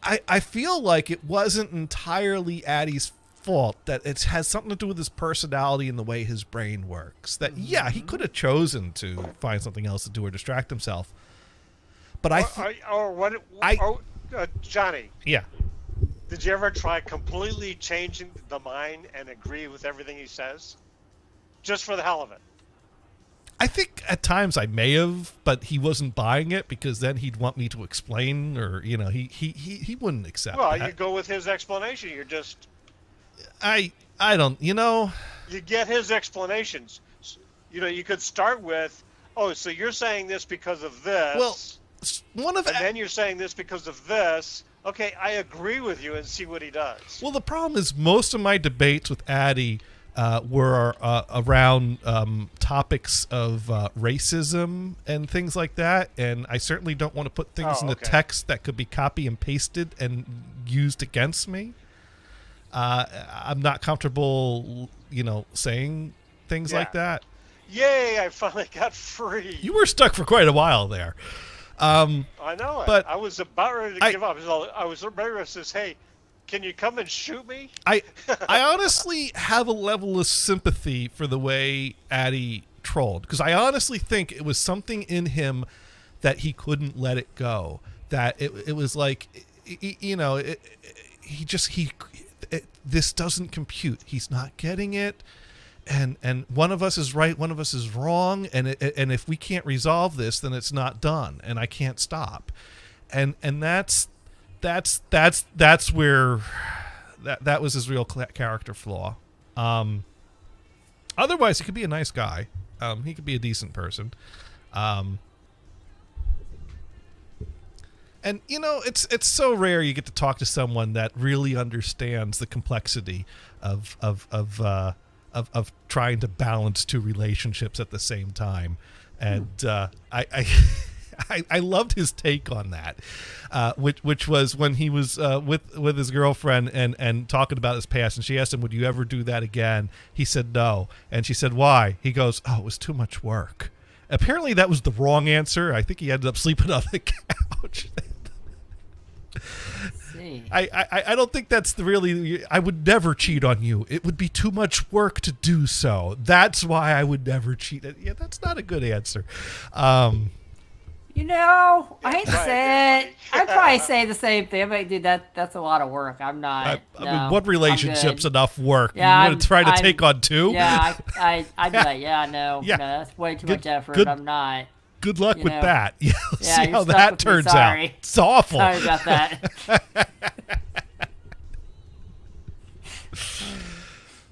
I feel like it wasn't entirely Addy's fault, that it has something to do with his personality and the way his brain works. That he could have chosen to find something else to do or distract himself. But Johnny. Yeah. Did you ever try completely changing the mind and agree with everything he says, just for the hell of it? I think at times I may have, but he wasn't buying it, because then he'd want me to explain, or he wouldn't accept. Well, that. you go with his explanation. You're just. I don't. You get his explanations. You could start with, oh, so you're saying this because of this. Well, then you're saying this because of this. Okay, I agree with you, and see what he does. Well, the problem is most of my debates with Addy were around topics of racism and things like that, and I certainly don't want to put things in the text that could be copy and pasted and used against me. I'm not comfortable, saying things like that. Yay, I finally got free. You were stuck for quite a while there. I know, but I was about ready to give up. I was ready to say, hey, can you come and shoot me? I honestly have a level of sympathy for the way Addy trolled, because I honestly think it was something in him that he couldn't let it go. That it was like, this doesn't compute. He's not getting it. And one of us is right, one of us is wrong, and if we can't resolve this, then it's not done, and I can't stop. And that's where that was his real character flaw. Otherwise, he could be a nice guy. He could be a decent person. And it's so rare you get to talk to someone that really understands the complexity of trying to balance two relationships at the same time. And I I loved his take on that, which was when he was with his girlfriend and talking about his past, and she asked him, "Would you ever do that again?" He said no, and she said, "Why?" He goes, "Oh, it was too much work." Apparently, that was the wrong answer. I think he ended up sleeping on the couch. I don't think that's the really. I would never cheat on you. It would be too much work to do so. That's why I would never cheat. Yeah, that's not a good answer. You know, I hate to say it. I'd probably say the same thing. I'm like, dude, that's a lot of work. I'm not. I mean, what relationship's enough work? Yeah, you want to try to take on two? Yeah, I'd be like, no, that's way too much effort. I'm not. Good luck with that. Yeah, yeah, see how that turns out. It's awful. Sorry about that.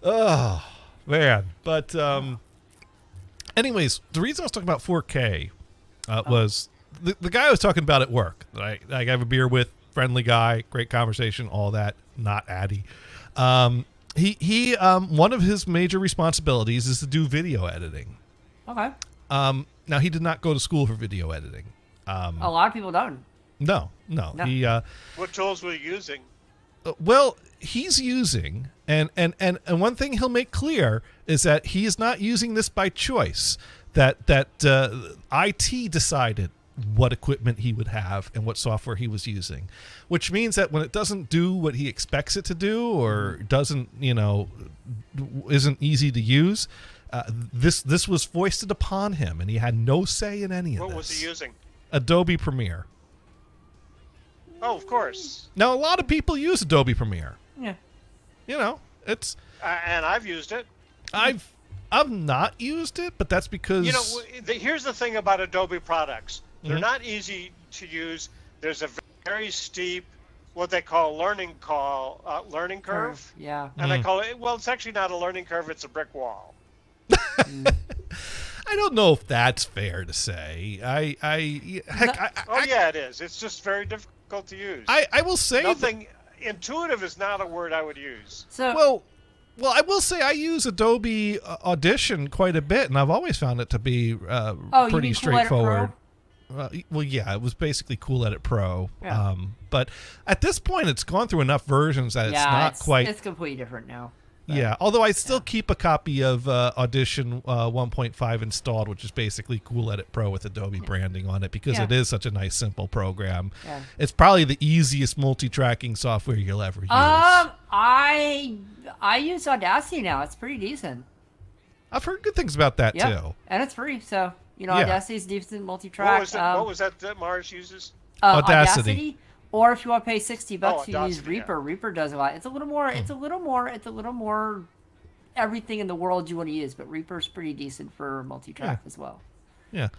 Oh, man. But anyways, the reason I was talking about 4K was the guy I was talking about at work. I have a beer with, friendly guy, great conversation, all that, not Addy. He one of his major responsibilities is to do video editing. Okay. Now, he did not go to school for video editing. A lot of people don't. No. He what tools were you using? Well, he's using, and one thing he'll make clear is that he is not using this by choice. That IT decided what equipment he would have and what software he was using, which means that when it doesn't do what he expects it to do, or doesn't, isn't easy to use, this was foisted upon him, and he had no say in any of this. What was he using? Adobe Premiere. Oh, of course. Now, a lot of people use Adobe Premiere. Yeah. It's. And I've used it. I've not used it, but that's because here's the thing about Adobe products. They're Mm-hmm. not easy to use. There's a very steep, what they call learning curve. Yeah. And I call it, well, it's actually not a learning curve, it's a brick wall. I don't know if that's fair to say. Yeah, it is. It's just very difficult to use. I will say nothing intuitive is not a word I would use. So well, I will say I use Adobe Audition quite a bit, and I've always found it to be pretty straightforward. Well, yeah, it was basically Cool Edit Pro. Yeah. But at this point, it's gone through enough versions that it's completely different now. Yeah, although I still keep a copy of Audition 1.5 installed, which is basically Cool Edit Pro with Adobe branding on it, because it is such a nice, simple program. Yeah. It's probably the easiest multi-tracking software you'll ever use. I use Audacity now. It's pretty decent. I've heard good things about that too. And it's free, so Audacity's decent multi-track. What was that Mars uses? Audacity. Or if you want to pay $60, you use Audacity, Reaper. Yeah. Reaper does a lot. It's a little more. It's a little more everything in the world you want to use. But Reaper's pretty decent for multi-track as well. Yeah,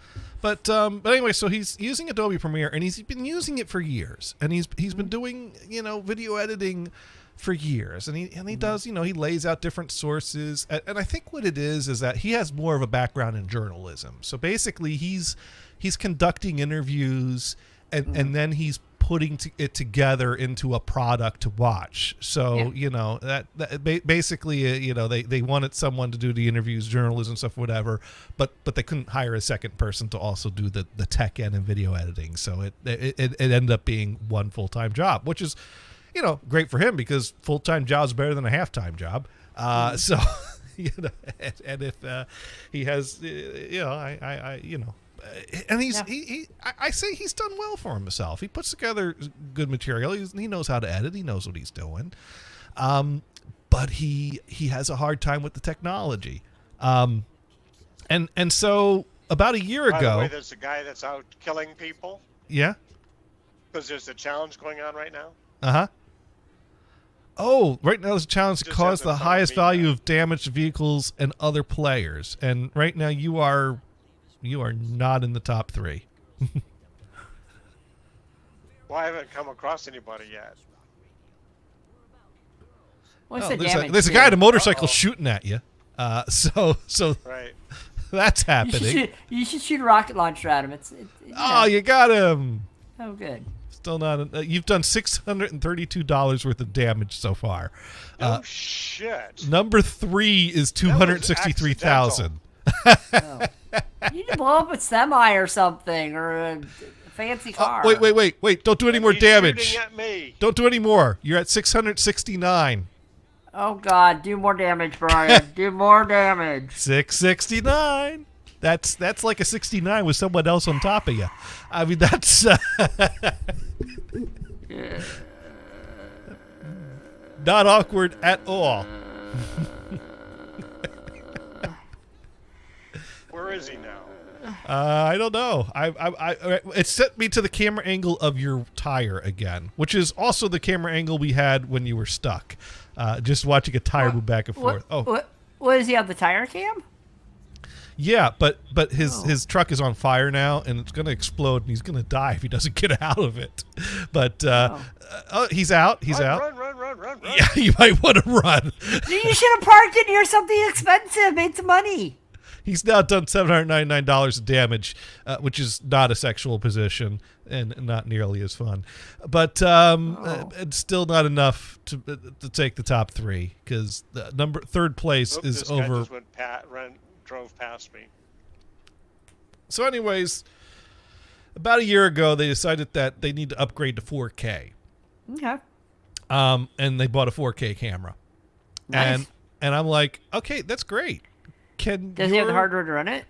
but anyway, so he's using Adobe Premiere, and he's been using it for years, and he's been doing video editing for years, and he does he lays out different sources, and I think what it is that he has more of a background in journalism. So basically, he's conducting interviews, and then he's putting it together into a product to watch. So basically they wanted someone to do the interviews, journalism stuff, whatever, but they couldn't hire a second person to also do the tech end and video editing. So it ended up being one full-time job, which is great for him, because full-time job is better than a half-time job. So and if he has and I say he's done well for himself. He puts together good material. He knows how to edit. He knows what he's doing. But he has a hard time with the technology. And so about a year ago. By the way, there's a guy that's out killing people. Yeah. Because there's a challenge going on right now. Uh-huh. Oh, right now there's a challenge to cause the highest value of damaged vehicles and other players. And right now you are not in the top 3. Well, I haven't come across anybody yet. There's a guy on a motorcycle shooting at you. So right. That's happening. You should shoot a rocket launcher at him. You got him. Oh, good. Still not. You've done $632 worth of damage so far. Oh shit. Number 3 is 263,000. Oh. You need to blow up a semi or something, or a fancy car. Wait! Don't do any more He's damage. shooting at me. Don't do any more. You're at 669. Oh God, do more damage, Brian. Do more damage. 669. That's like a 69 with someone else on top of you. I mean, that's not awkward at all. Where is he now? I don't know. It sent me to the camera angle of your tire again, which is also the camera angle we had when you were stuck. Just watching a tire move back and forth. What does he have, the tire cam? Yeah, but his truck is on fire now, and it's going to explode, and he's going to die if he doesn't get out of it. But he's out. He's out. Run. Yeah, you might want to run. You should have parked it near something expensive. Made some money. He's now done $799 of damage, which is not a sexual position and not nearly as fun. But it's still not enough to take the top three, because the third place is this over. Guy just drove past me. So anyways, about a year ago, they decided that they need to upgrade to 4K. Okay. And they bought a 4K camera. Nice. And I'm like, okay, that's great. Does he have the hardware to run it?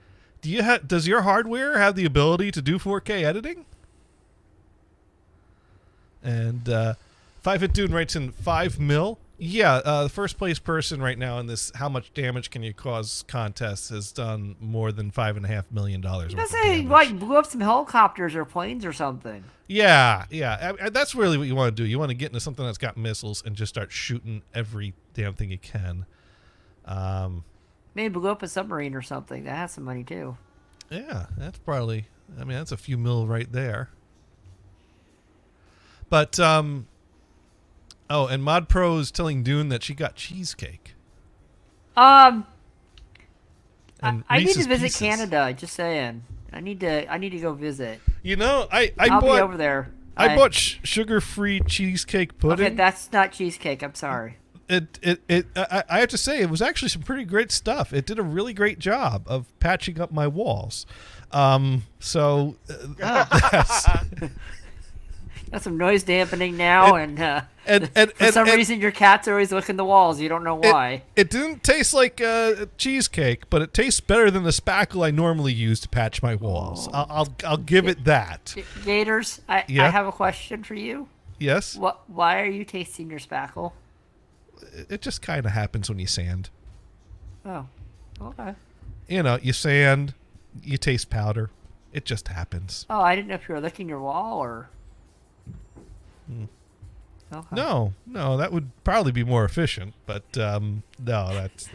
Does your hardware have the ability to do 4K editing? And 5-Hit Dune writes in 5 mil. Yeah, the first place person right now in this "How much damage can you cause" contest has done more than $5.5 million. Let's say like blew up some helicopters or planes or something. Yeah. That's really what you want to do. You want to get into something that's got missiles and just start shooting every damn thing you can. Maybe blew up a submarine or something. That has some money too. Yeah, that's probably. I mean, that's a few mil right there. But and Mod Pro is telling Dune that she got cheesecake. I And need to Reese's visit Pieces. Canada. Just saying. I need to go visit. You know, I'll be over there. I bought sugar-free cheesecake pudding. Okay, that's not cheesecake. I'm sorry. I have to say, it was actually some pretty great stuff. It did a really great job of patching up my walls. So that's, Got some noise dampening now, and for some reason your cats are always licking the walls. You don't know why. It didn't taste like cheesecake, but it tastes better than the spackle I normally use to patch my walls. I'll give it that. Gators, I have a question for you. Yes? Why are you tasting your spackle? It just kind of happens when you sand. Oh, okay. You know, you sand, you taste powder. It just happens. Oh, I didn't know if you were licking your wall or... Okay. No, that would probably be more efficient. But no, that's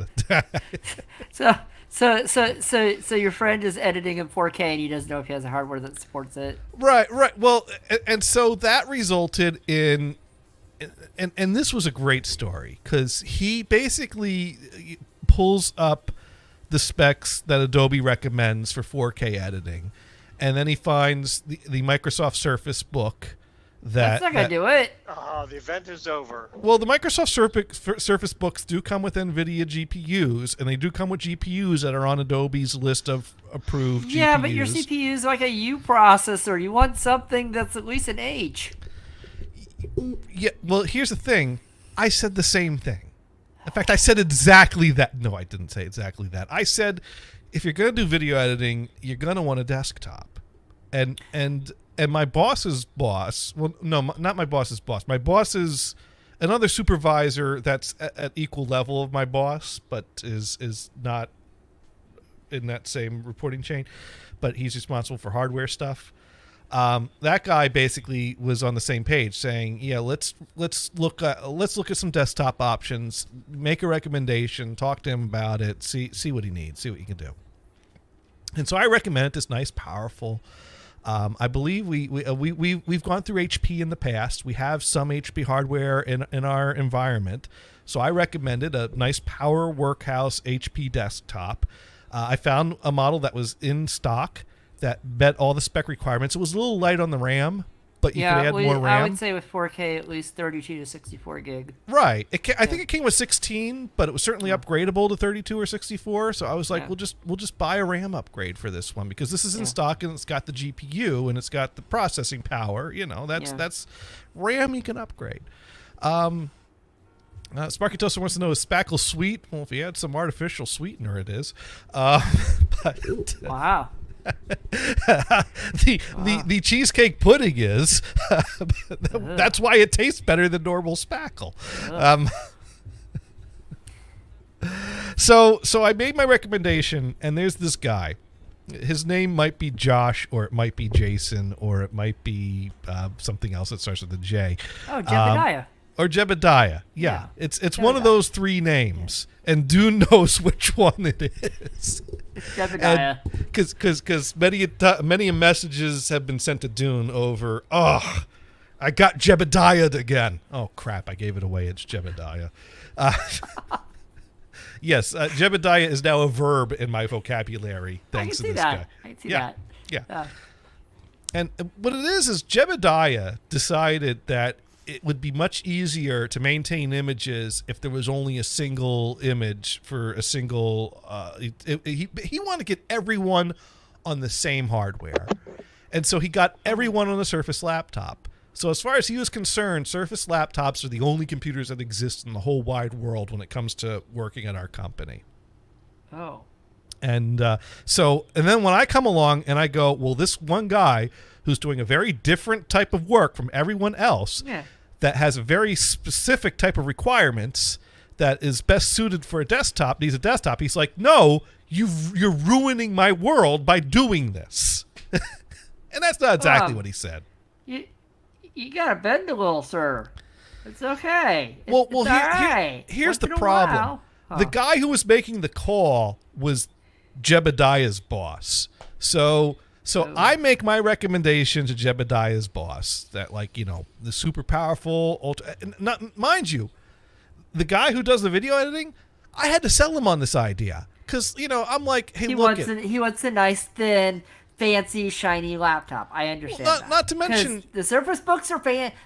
So your friend is editing in 4K and he doesn't know if he has a hardware that supports it. right. Well, and so that resulted in, and this was a great story because he basically pulls up the specs that Adobe recommends for 4K editing, and then he finds the Microsoft Surface book. That's not gonna do it. The event is over. Well, the Microsoft Surface books do come with NVIDIA GPUs, and they do come with GPUs that are on Adobe's list of approved GPUs. Yeah, but your CPU is like a U processor. You want something that's at least an H. Yeah, well, here's the thing. I said the same thing. In fact, I said exactly that. No, I didn't say exactly that. I said, if you're going to do video editing, you're going to want a desktop. And my boss's boss, well, no, not my boss's boss. My boss is another supervisor that's at equal level of my boss, but is not in that same reporting chain. But he's responsible for hardware stuff. That guy basically was on the same page, saying, "Yeah, let's look at some desktop options, make a recommendation, talk to him about it, see what he needs, see what he can do." And so I recommended this nice, powerful. I believe we've gone through HP in the past. We have some HP hardware in our environment, so I recommended a nice Power Workhouse HP desktop. I found a model that was in stock that met all the spec requirements. It was a little light on the RAM, but you could add more RAM. I would say with 4K at least 32 to 64 gig. Right. I think it came with 16, but it was certainly upgradable to 32 or 64. So I was like, we'll just buy a RAM upgrade for this one because this is in stock and it's got the GPU and it's got the processing power. You know, that's RAM you can upgrade. Sparky Toaster wants to know, is Spackle sweet? Well, if you add some artificial sweetener, it is. But Wow. the cheesecake pudding is. That's why it tastes better than normal Spackle. So I made my recommendation, and there's this guy. His name might be Josh, or it might be Jason, or it might be something else that starts with a J. Oh, Jebediah. Or Jebediah. Yeah. It's one of those three names. And Dune knows which one it is. It's Jebediah. Because many messages have been sent to Dune over, I got Jebediah again. Oh, crap. I gave it away. It's Jebediah. Yes, Jebediah is now a verb in my vocabulary thanks to this guy. I can see that. Yeah. And what it is Jebediah decided that it would be much easier to maintain images if there was only a single image for a single. He wanted to get everyone on the same hardware, and so he got everyone on a Surface laptop. So as far as he was concerned, Surface laptops are the only computers that exist in the whole wide world when it comes to working at our company. Oh. And then when I come along and I go, well, this one guy who's doing a very different type of work from everyone else. Yeah. That has a very specific type of requirements that is best suited for a desktop, needs a desktop. He's like, no, you're ruining my world by doing this. And that's not exactly what he said. You gotta bend a little, sir. It's okay. It's Well, all right. here's Once the in a problem. while. The guy who was making the call was Jebediah's boss. So I make my recommendation to Jebediah's boss that, like, you know, the super powerful, mind you, the guy who does the video editing, I had to sell him on this idea because, you know, I'm like, hey, he wants a nice, thin, fancy, shiny laptop. I understand. Well, that. not to mention the Surface Books are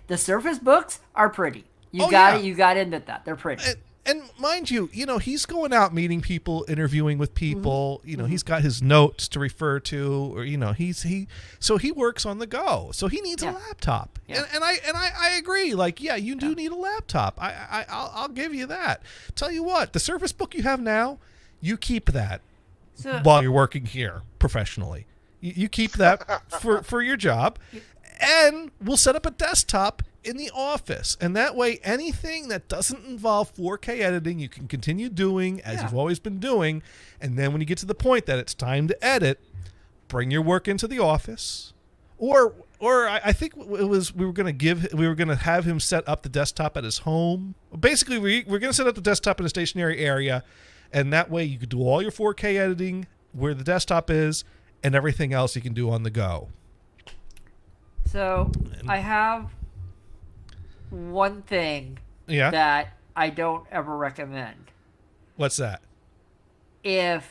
The Surface Books are pretty. You got to admit that they're pretty. And mind you, you know, he's going out meeting people, interviewing with people. Mm-hmm. You know, he's got his notes to refer to, or, you know, so he works on the go. So he needs a laptop. Yeah. And I agree. Like, yeah, you do need a laptop. I'll give you that. Tell you what, the Surface Book you have now, you keep that while you're working here professionally. You keep that for your job, and we'll set up a desktop in the office, and that way anything that doesn't involve 4K editing you can continue doing as you've always been doing, and then when you get to the point that it's time to edit, bring your work into the office, or I think it was we were going to have him set up the desktop at his home. Basically, we're going to set up the desktop in a stationary area, and that way you could do all your 4K editing where the desktop is, and everything else you can do on the go. So I have one thing that I don't ever recommend. What's that? I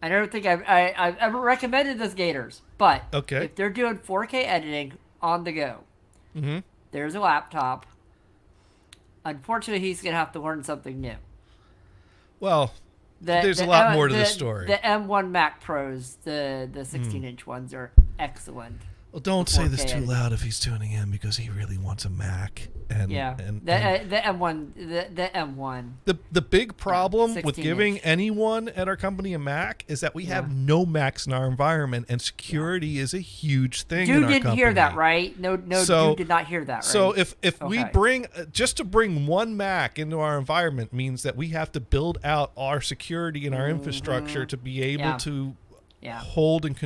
don't think I've ever recommended this Gators, but if they're doing 4K editing on the go, there's a laptop. Unfortunately, he's going to have to learn something new. Well, there's a lot more to the story. The M1 Mac Pros, the 16-inch ones, are excellent. Well, don't say this too loud if he's tuning in, because he really wants a Mac. The M1. The big problem with giving anyone at our company a Mac is that we have no Macs in our environment, and security is a huge thing in our company. You didn't hear that, right? No, you did not hear that, right? So if we bring one Mac into our environment means that we have to build out our security and our infrastructure to be able to hold and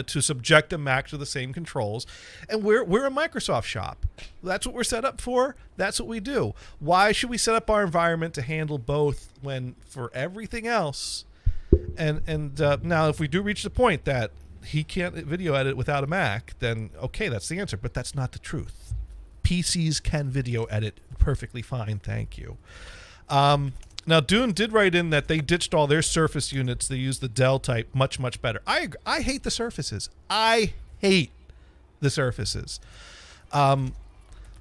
to subject a Mac to the same controls. And we're a Microsoft shop. That's what we're set up for. That's what we do. Why should we set up our environment to handle both when for everything else? And now if we do reach the point that he can't video edit without a Mac, then okay, that's the answer. But that's not the truth. PCs can video edit perfectly fine. Thank you. Now, Dune did write in that they ditched all their Surface units. They use the Dell type much, much better. I hate the Surfaces. I hate the Surfaces.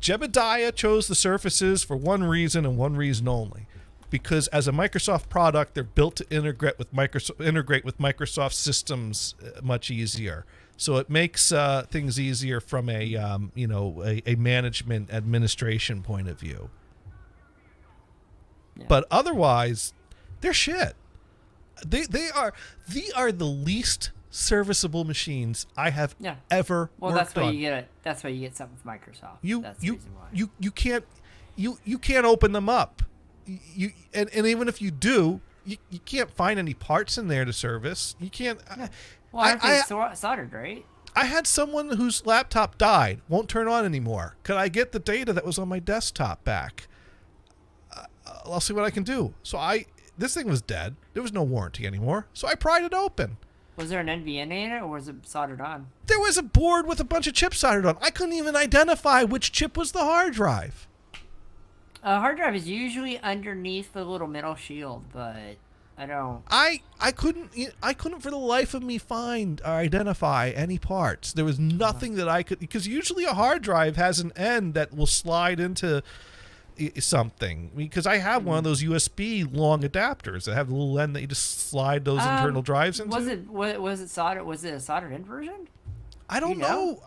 Jebediah chose the Surfaces for one reason and one reason only. Because as a Microsoft product, they're built to integrate with Microsoft systems much easier. So it makes things easier from a management administration point of view. Yeah. But otherwise, they're shit. They are the least serviceable machines I have ever Well, worked that's why on. you get it. That's why you get something with Microsoft. That's the reason why. You can't open them up. And even if you do, you can't find any parts in there to service. You can't. Yeah. Well, everything's soldered, right? I had someone whose laptop died, won't turn on anymore. Could I get the data that was on my desktop back? I'll see what I can do. So this thing was dead. There was no warranty anymore. So I pried it open. Was there an NVMe in it, or was it soldered on? There was a board with a bunch of chips soldered on. I couldn't even identify which chip was the hard drive. A hard drive is usually underneath the little metal shield, but I don't. I couldn't for the life of me find or identify any parts. There was nothing that I could, because usually a hard drive has an end that will slide into something. Because I have one of those USB long adapters that have the little end that you just slide those internal drives into. Was it soldered? Was it a soldered in version? I don't know.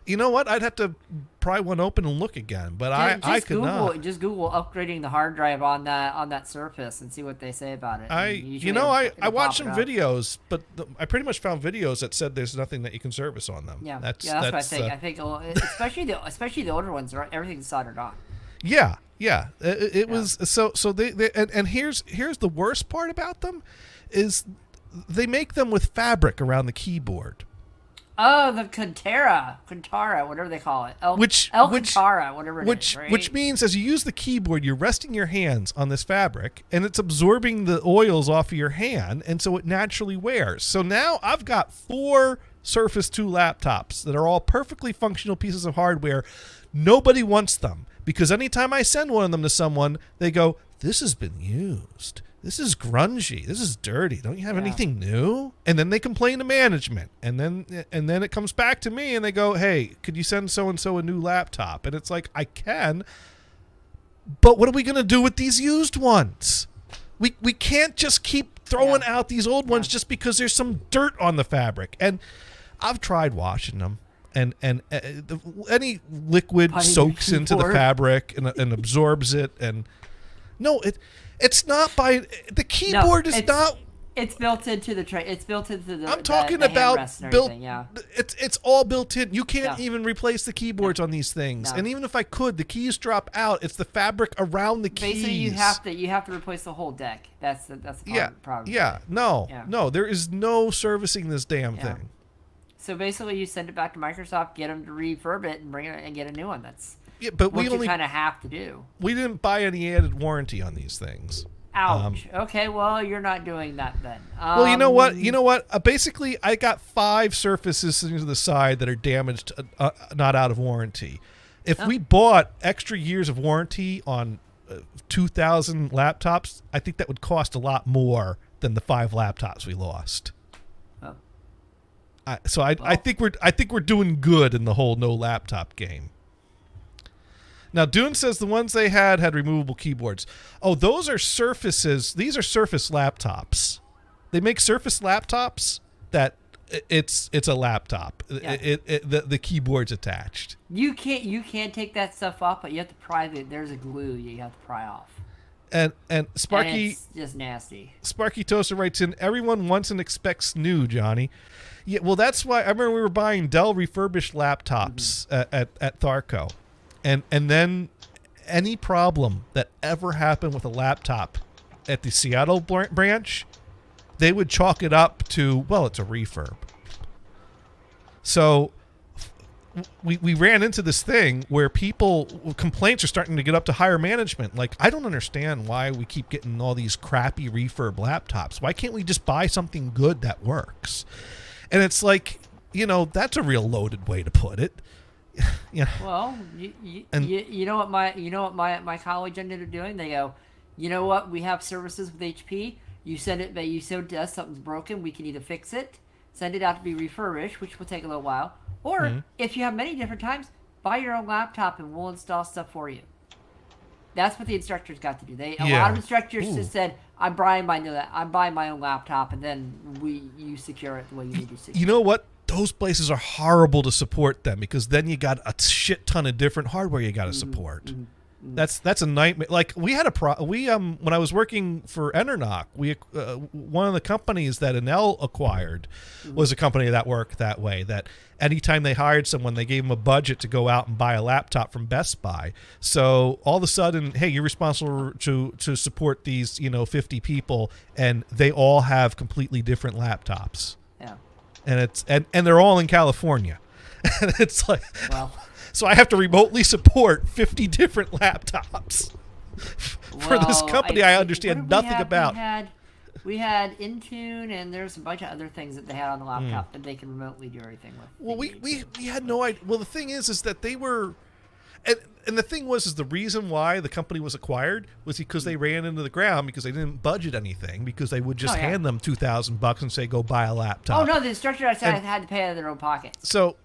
You know what? I'd have to pry one open and look again, but I could not. Just Google upgrading the hard drive on that Surface and see what they say about it. I watched some videos, but I pretty much found videos that said there's nothing that you can service on them. Yeah, that's what I think. I think especially the older ones, everything's soldered on. Yeah. It was so they and here's the worst part about them is they make them with fabric around the keyboard. Oh, the Kantara, whatever they call it. Kantara, whatever it is, right? Which means as you use the keyboard, you're resting your hands on this fabric, and it's absorbing the oils off of your hand, and so it naturally wears. So now I've got 4 Surface 2 laptops that are all perfectly functional pieces of hardware. Nobody wants them, because anytime I send one of them to someone, they go, "This has been used. This is grungy. This is dirty. Don't you have anything new?" And then they complain to management. And then it comes back to me and they go, "Hey, could you send so-and-so a new laptop?" And it's like, I can, but what are we going to do with these used ones? We can't just keep throwing out these old ones just because there's some dirt on the fabric. And I've tried washing them. And any liquid soaks into the fabric and absorbs it. And no, it's not by the keyboard. Is not. It's built into the tray. It's built into the. I'm talking the about built. Yeah. It's all built in. You can't even replace the keyboards on these things. No. And even if I could, the keys drop out. It's the fabric around the keys. Basically, you have to replace the whole deck. That's the problem. Yeah. No. There is no servicing this damn thing. So basically, you send it back to Microsoft, get them to refurb it, and bring it and get a new one. That's but what we you kind of have to do. We didn't buy any added warranty on these things. Ouch. Okay, well, you're not doing that then. Well, you know what? Basically, I got 5 Surfaces to the side that are damaged, not out of warranty. If we bought extra years of warranty on 2,000 laptops, I think that would cost a lot more than the 5 laptops we lost. Oh. I think we're doing good in the whole no laptop game. Now, Dune says the ones they had removable keyboards. Oh, those are Surfaces. These are Surface laptops. They make Surface laptops that it's a laptop. Yeah. The keyboard's attached. You can't take that stuff off, but you have to pry it. There's a glue you have to pry off. And Sparky, and it's just nasty. Sparky Toaster writes in, everyone wants and expects new, Johnny. Yeah, well, that's why I remember we were buying Dell refurbished laptops at Tharco. And then any problem that ever happened with a laptop at the Seattle branch, they would chalk it up to, well, it's a refurb. So we ran into this thing where complaints are starting to get up to higher management. Like, I don't understand why we keep getting all these crappy refurb laptops. Why can't we just buy something good that works? And it's like, that's a real loaded way to put it. Yeah. Well, you know what my college ended up doing? They go, you know what? We have services with HP. You send to us something's broken. We can either fix it, send it out to be refurbished, which will take a little while, Or if you have many different times, buy your own laptop and we'll install stuff for you. That's what the instructors got to do. A lot of instructors just said, I'm buying my own laptop, and then you secure it the way you need to secure it. You know what? Those places are horrible to support them, because then you got a shit ton of different hardware you got to support. That's a nightmare. Like we had when I was working for Enernoc, one of the companies that Enel acquired was a company that worked that way. That anytime they hired someone, they gave them a budget to go out and buy a laptop from Best Buy. So all of a sudden, hey, you're responsible to support these 50 people, and they all have completely different laptops. Yeah. And they're all in California. And it's like, well. So I have to remotely support 50 different laptops for this company I understand nothing about. We had Intune, and there's a bunch of other things that they had on the laptop that they can remotely do everything with. Well, we had no idea. Well, the thing is that they were, and the thing was the reason why the company was acquired was because they ran into the ground because they didn't budget anything, because they would just hand them $2,000 and say, go buy a laptop. Oh no, the instructor had to pay out of their own pocket. So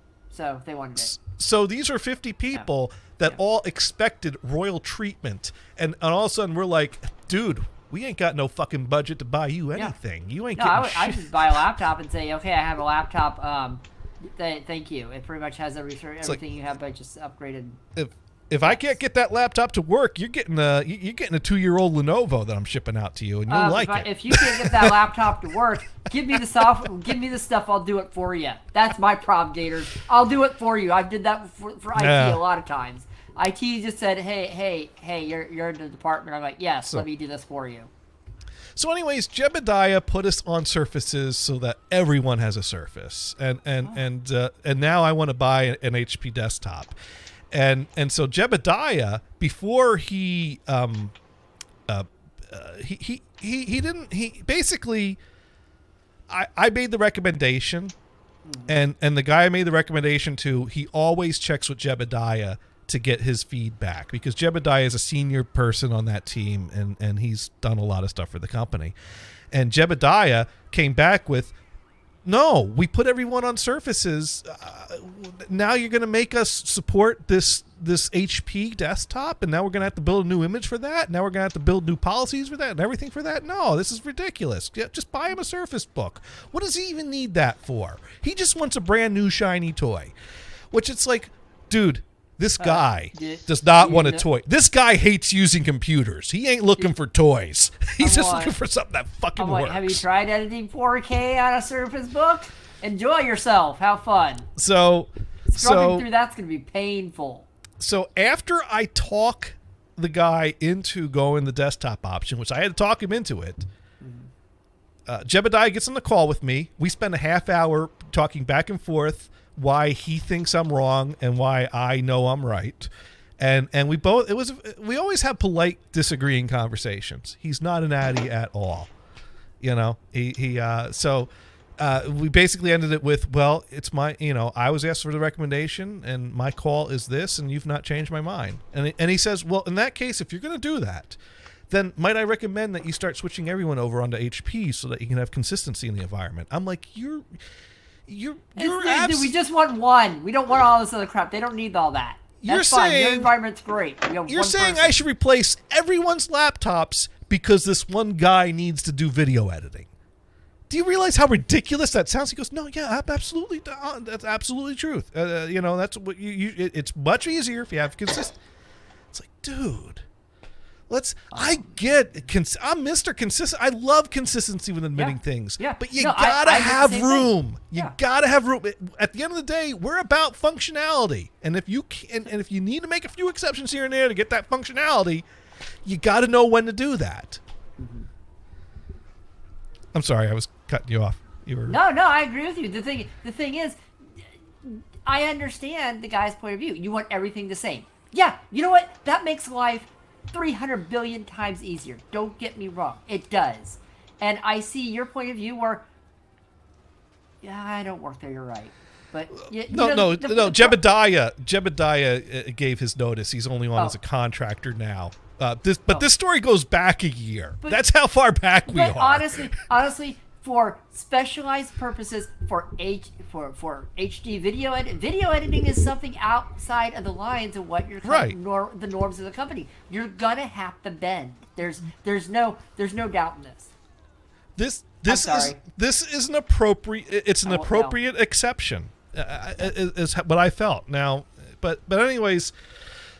they wanted it. So these are 50 people that all expected royal treatment, and all of a sudden we're like, dude, we ain't got no fucking budget to buy you anything. You ain't getting shit. I just buy a laptop and say, okay, I have a laptop. Thank you. It pretty much has everything you have, but just upgraded. If I can't get that laptop to work, you're getting a 2-year-old Lenovo that I'm shipping out to you, and you'll like it. If you can't get that laptop to work, give me the software, give me the stuff. I'll do it for you. That's my problem, Gators. I'll do it for you. I did that for IT a lot of times. IT just said, hey, you're in the department. I'm like, yes, let me do this for you. So, anyways, Jebediah put us on Surfaces so that everyone has a Surface, and now I want to buy an HP desktop. And so Jebediah, before he basically I made the recommendation, and the guy I made the recommendation to, he always checks with Jebediah to get his feedback, because Jebediah is a senior person on that team, and he's done a lot of stuff for the company. And Jebediah came back with, no, we put everyone on Surfaces. Now you're going to make us support this HP desktop, and now we're going to have to build a new image for that. Now we're going to have to build new policies for that and everything for that. No, this is ridiculous. Yeah, just buy him a Surface Book. What does he even need that for? He just wants a brand new shiny toy, which it's like, dude, this guy does not want a toy. This guy hates using computers. He ain't looking for toys. He's just looking for something that fucking works. Have you tried editing 4K on a Surface Book? Enjoy yourself. Have fun. Scrubbing through that's going to be painful. So after I talk the guy into going the desktop option, which I had to talk him into it, Jebediah gets on the call with me. We spend a half hour talking back and forth why he thinks I'm wrong and why I know I'm right. And we we always have polite disagreeing conversations. He's not an addy at all. We basically ended it with, well, it's my, I was asked for the recommendation and my call is this, and you've not changed my mind. And he says, well, in that case, if you're going to do that, then might I recommend that you start switching everyone over onto HP so that you can have consistency in the environment. I'm like, we just want one. We don't want all this other crap. They don't need all that. That's fine. Your environment's great. You're saying I should replace everyone's laptops because this one guy needs to do video editing. Do you realize how ridiculous that sounds? He goes, no, yeah, absolutely. That's absolutely truth. That's what it's much easier if you have consistency. It's like, dude. I get I'm Mr. Consistent. I love consistency when admitting things. Yeah. But you gotta have room. You gotta have room. At the end of the day, we're about functionality. And if you if you need to make a few exceptions here and there to get that functionality, you gotta know when to do that. Mm-hmm. I'm sorry, I was cutting you off. No, I agree with you. The thing is, I understand the guy's point of view. You want everything the same. Yeah, you know what? That makes life 300 billion times easier. Don't get me wrong. It does. And I see your point of view where, I don't work there, you're right. But Jebediah gave his notice. He's only on as a contractor now. This story goes back a year. That's how far back we are. Honestly, for specialized purposes for HD video video editing is something outside of the lines of what you're Right. the norms of the company. You're gonna have to bend. There's no doubt in this. This is an appropriate. It's an I won't appropriate exception. Is what I felt. Now, but anyways,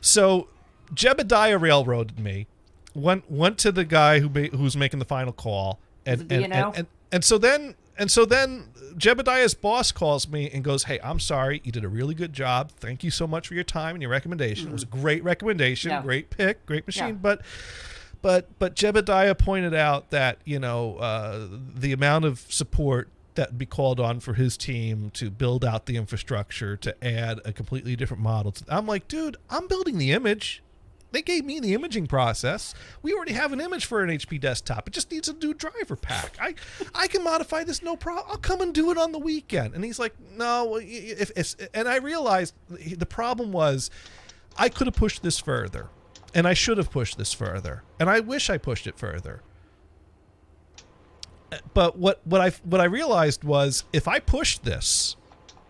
so Jebediah railroaded me. Went to the guy who's making the final call, and so then Jebediah's boss calls me and goes, "Hey, I'm sorry. You did a really good job. Thank you so much for your time and your recommendation. It was a great recommendation, Yeah. great pick, great machine, Yeah. But Jebediah pointed out that the amount of support that would be called on for his team to build out the infrastructure to add a completely different model. I'm like, dude, I'm building the image. They gave me the imaging process. We already have an image for an HP desktop. It just needs a new driver pack. I can modify this, no problem. I'll come and do it on the weekend. And he's like, no. And I realized the problem was I could have pushed this further. And I should have pushed this further. And I wish I pushed it further. But what I realized was if I pushed this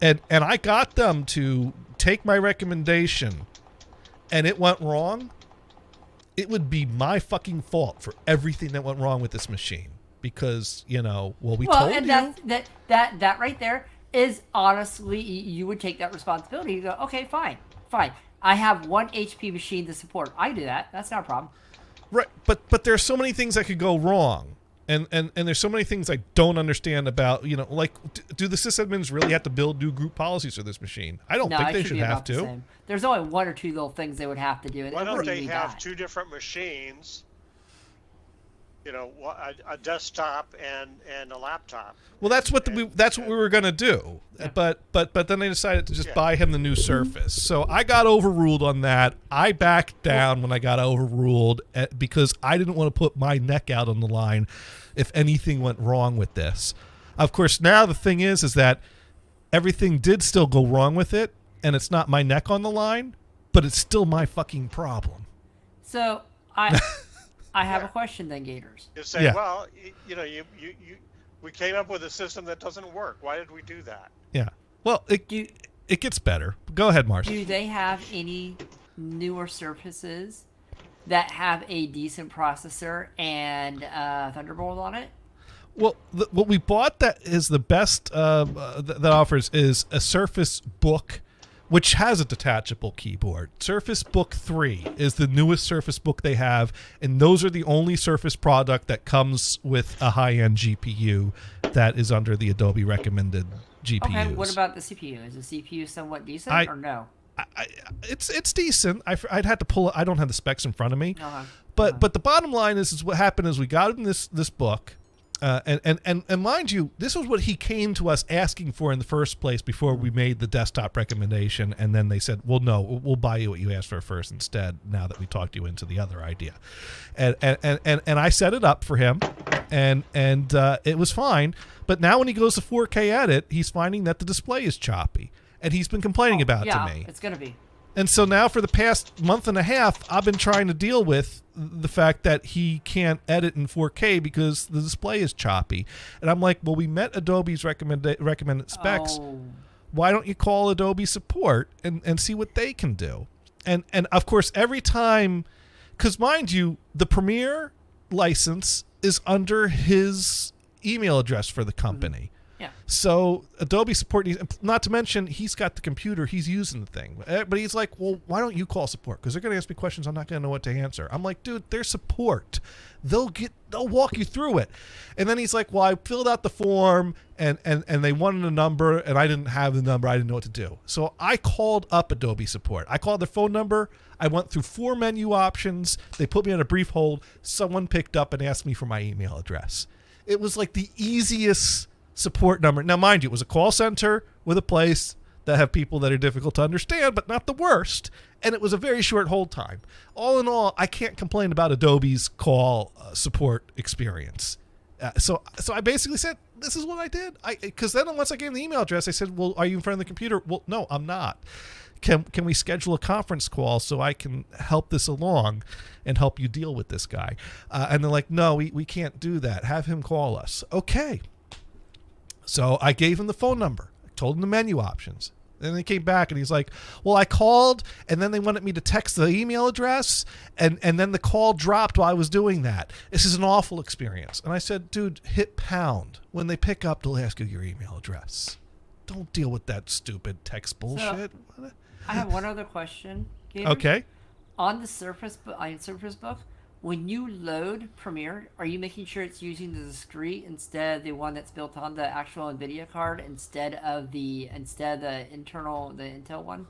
and I got them to take my recommendation and it went wrong, it would be my fucking fault for everything that went wrong with this machine. Because, we told and you. that right there is honestly, you would take that responsibility. You go, okay, fine. I have one HP machine to support. I can do that. That's not a problem. Right, but there's so many things that could go wrong. And there's so many things I don't understand about, like, do the sysadmins really have to build new group policies for this machine? I don't think they should have to. Same. There's only one or two little things they would have to do. Why don't they have two different machines? A desktop and a laptop. Well, that's what we were gonna do, Yeah. but then they decided to just buy him the new Surface. So I got overruled on that. I backed down when I got overruled because I didn't want to put my neck out on the line if anything went wrong with this. Of course, now the thing is that everything did still go wrong with it, and it's not my neck on the line, but it's still my fucking problem. So I have a question then, Gators. You say, well, we came up with a system that doesn't work. Why did we do that? Yeah. Well, it gets better. Go ahead, Marcy. Do they have any newer Surfaces that have a decent processor and Thunderbolt on it? Well, what we bought that is the best that offers is a Surface Book, which has a detachable keyboard. Surface Book 3 is the newest Surface Book they have, and those are the only Surface product that comes with a high-end GPU that is under the Adobe recommended GPUs. Okay, what about the CPU? Is the CPU somewhat decent or no? It's decent. I'd have to pull it. I don't have the specs in front of me. Uh-huh. But the bottom line is what happened is we got him this book. And mind you, this was what he came to us asking for in the first place before we made the desktop recommendation, and then they said, well, no, we'll buy you what you asked for first instead, now that we talked you into the other idea. And I set it up for him, and it was fine, but now when he goes to 4K edit, he's finding that the display is choppy, and he's been complaining about it to me. It's going to be. And so now for the past month and a half, I've been trying to deal with the fact that he can't edit in 4K because the display is choppy. And I'm like, well, we met Adobe's recommended specs. Oh. Why don't you call Adobe support and see what they can do? And of course, every time, because mind you, the Premiere license is under his email address for the company. Yeah. So Adobe support, not to mention he's got the computer, he's using the thing, but he's like, well, why don't you call support? Because they're going to ask me questions I'm not going to know what to answer. I'm like, dude, they're support. They'll walk you through it. And then he's like, well, I filled out the form and they wanted a number and I didn't have the number. I didn't know what to do. So I called up Adobe support. I called their phone number. I went through 4 menu options. They put me on a brief hold. Someone picked up and asked me for my email address. It was like the easiest support number. Now, mind you, it was a call center with a place that have people that are difficult to understand, but not the worst. And it was a very short hold time. All in all, I can't complain about Adobe's call support experience. So I basically said, this is what I did. Because then once I gave them the email address, I said, well, are you in front of the computer? Well, no, I'm not. Can we schedule a conference call so I can help this along and help you deal with this guy? And they're like, no, we can't do that. Have him call us. Okay. So I gave him the phone number. I told him the menu options. Then he came back and he's like, well, I called and then they wanted me to text the email address and then the call dropped while I was doing that. This is an awful experience. And I said, dude, hit pound. When they pick up, they'll ask you your email address. Don't deal with that stupid text bullshit. So, I have one other question, Gator. Okay. On the Surface Book, when you load Premiere, are you making sure it's using the discrete instead of the one that's built on the actual NVIDIA card instead of the internal, the Intel one?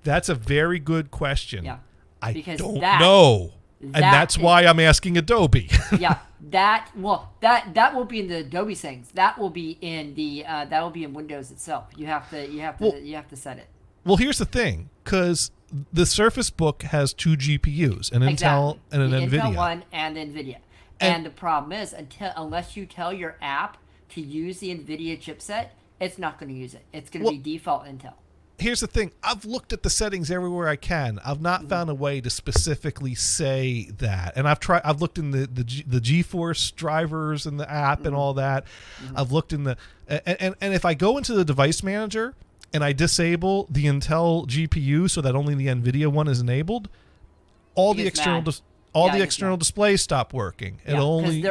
That's a very good question. Yeah. I Because don't that- know. And that that's is- why I'm asking Adobe. Yeah, that will be in the Adobe settings. That will be in Windows itself. You have to set it. Well, here's the thing, because the Surface Book has 2 GPUs, an Intel and an the NVIDIA. Intel one and NVIDIA. And the problem is, unless you tell your app to use the NVIDIA chipset, it's not going to use it. It's going to be default Intel. Here's the thing. I've looked at the settings everywhere I can. I've not found a way to specifically say that. And I've looked in the GeForce drivers and the app and all that. I've looked in the and if I go into the device manager and I disable the Intel GPU so that only the NVIDIA one is enabled, all the external displays stop working. Yeah, because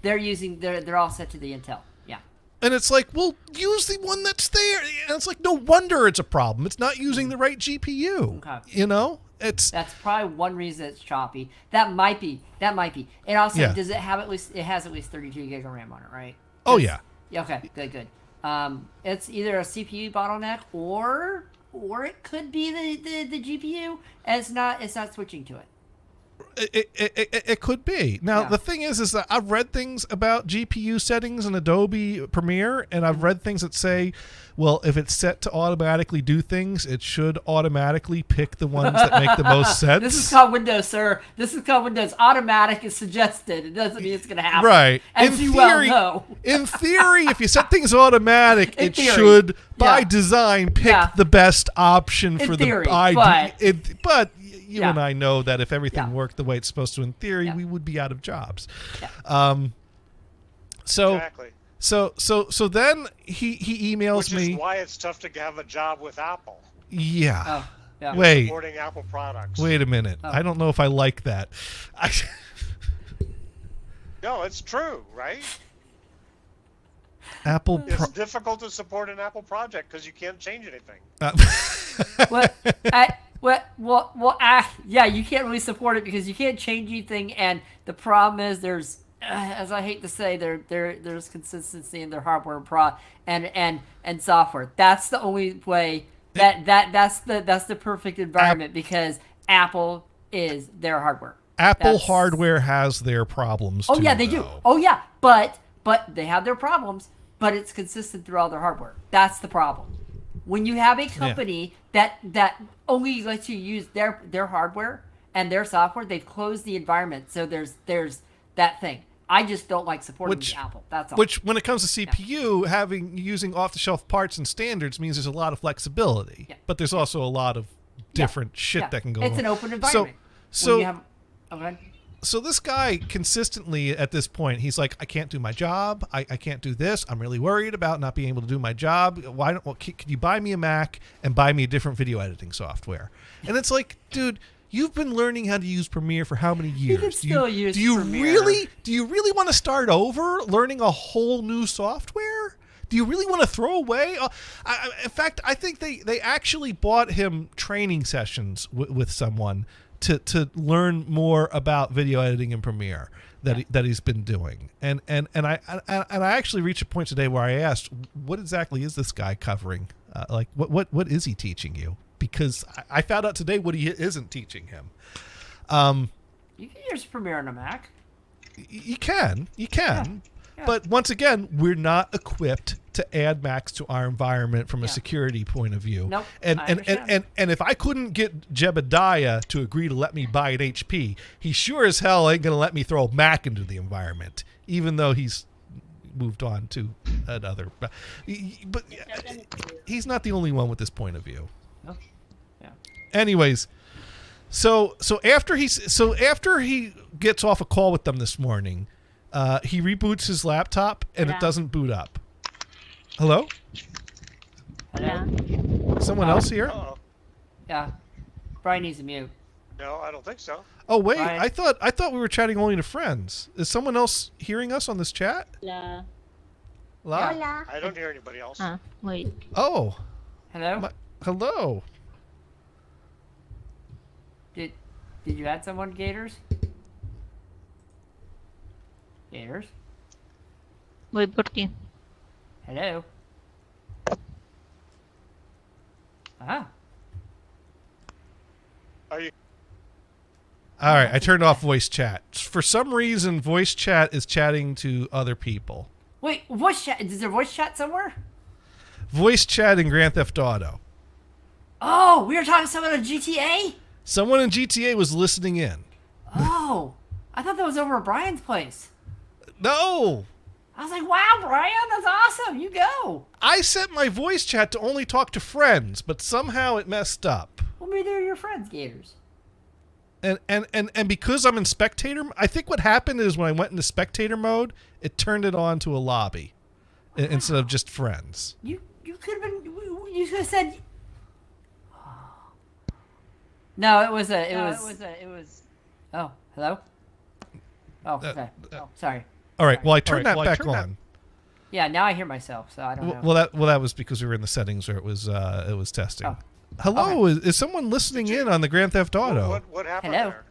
they're all set to the Intel. Yeah. And it's like, well, use the one that's there. And it's like, no wonder it's a problem. It's not using the right GPU. Okay. You know, that's probably one reason it's choppy. That might be. And also, Yeah. does it have at least 32 gig of RAM on it, right? Oh yeah. Yeah. Okay. Good. It's either a CPU bottleneck or it could be the GPU, and it's not switching to it. It could be. Now, Yeah. the thing is that I've read things about GPU settings in Adobe Premiere, and I've read things that say, well, if it's set to automatically do things, it should automatically pick the ones that make the most sense. This is called Windows, sir. This is called Windows. Automatic is suggested. It doesn't mean it's going to happen. Right. As you well know. In theory, if you set things automatic, In it theory. should, by Yeah. design, pick Yeah. the best option In for theory, the ID. But you Yeah. and I know that if everything Yeah. worked the way it's supposed to in theory, Yeah. we would be out of jobs. Yeah. Exactly. So then he emails Which me. is why it's tough to have a job with Apple. Yeah. Oh, yeah. Wait. Supporting Apple products. Wait a minute. Oh. I don't know if I like that. No, it's true, right? Apple It's difficult to support an Apple project because you can't change anything. Yeah, you can't really support it because you can't change anything, and the problem is there's, as I hate to say, there's consistency in their hardware and software. That's the only way that's the perfect environment because Apple is their hardware. Apple hardware has their problems Oh too, yeah, they do. though. Oh yeah, but they have their problems, but it's consistent through all their hardware. That's the problem. When you have a company that only lets you use their hardware and their software, they've closed the environment. So there's that thing. I just don't like supporting Apple. That's all. Which, when it comes to CPU, using off-the-shelf parts and standards means there's a lot of flexibility, but there's also a lot of different shit that can go on. It's an open environment. So this guy consistently at this point, he's like, I can't do my job. I can't do this. I'm really worried about not being able to do my job. Could you buy me a Mac and buy me a different video editing software? And it's like, dude, you've been learning how to use Premiere for how many years? can still use Premiere. Do you really want to start over learning a whole new software? Do you really want to throw away? In fact, I think they actually bought him training sessions with someone to learn more about video editing in Premiere that he's been doing. And I actually reached a point today where I asked, what exactly is this guy covering? What is he teaching you? Because I found out today what he isn't teaching him. You can use Premiere on a Mac. You can. Yeah. But once again, we're not equipped to add Macs to our environment from a security point of view. Nope, And I understand. and if I couldn't get Jebediah to agree to let me buy an HP, he sure as hell ain't gonna let me throw a Mac into the environment, even though he's moved on to another. But he's not the only one with this point of view. Nope. Yeah. Anyways, so after he gets off a call with them this morning, he reboots his laptop and it doesn't boot up. Hello? Hello? Someone else here? Uh-oh. Yeah. Brian needs to mute. No, I don't think so. Oh wait, Brian? I thought we were chatting only to friends. Is someone else hearing us on this chat? Hola. La? Yeah. Hola. I don't hear anybody else. Ah, wait. Oh, Hello? hello. Did you add someone, Gators? Gators? Voy por ti. Hello? Ah. Are you? All right, I turned off voice chat. For some reason, voice chat is chatting to other people. Wait, voice chat. Is there voice chat somewhere? Voice chat in Grand Theft Auto. Oh, we were talking to someone on GTA? Someone in GTA was listening in. Oh. I thought that was over at Brian's place. No, I was like, wow, Brian, that's awesome. You go. I set my voice chat to only talk to friends, but somehow it messed up. Well, maybe they're your friends, Gators. And because I'm in spectator, I think what happened is when I went into spectator mode, it turned it on to a lobby instead of just friends. You could have been. You could have said. No, it was. Oh, hello. Oh, okay. Oh, sorry. All right, well I turned that back on. Yeah, now I hear myself, so I don't know. Well, that was because we were in the settings where it was testing. Oh. Hello, is someone listening in on the Grand Theft Auto? What happened Hello? there?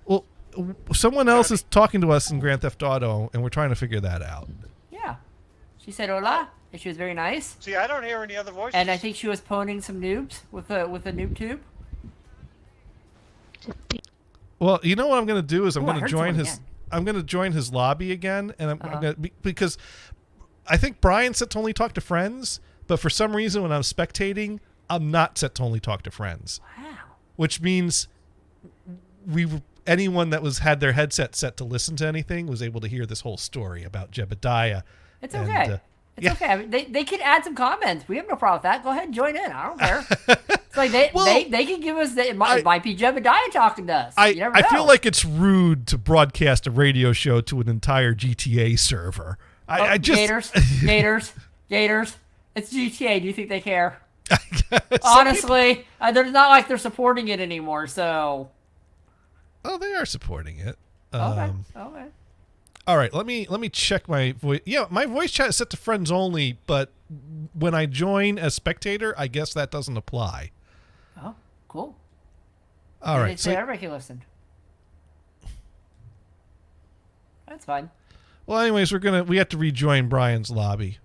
Well, someone else is talking to us in Grand Theft Auto, and we're trying to figure that out. Yeah, she said hola, and she was very nice. See, I don't hear any other voices. And I think she was poning some noobs with a noob tube. Well, you know what I'm going to do is I'm Ooh, I going to heard join someone his. again. I'm going to join his lobby again, and I'm Uh-huh. going to because I think Brian set to only talk to friends, but for some reason when I'm spectating, I'm not set to only talk to friends, Wow. which means anyone that had their headset set to listen to anything was able to hear this whole story about Jebediah. It's And, okay. It's yeah. okay. I mean, they can add some comments. We have no problem with that. Go ahead and join in. I don't care. It's like they can give us it might be Jebediah talking to us. You never I know. feel like it's rude to broadcast a radio show to an entire GTA server. I just Gators. It's GTA. Do you think they care? Some Honestly, there's not like they're supporting it anymore. So Oh, they are supporting it. okay. All right, let me check my voice. Yeah, my voice chat is set to friends only, but when I join as spectator, I guess that doesn't apply. Oh, cool. All right, So so everybody can listen. That's fine. well, anyways, we have to rejoin Brian's lobby.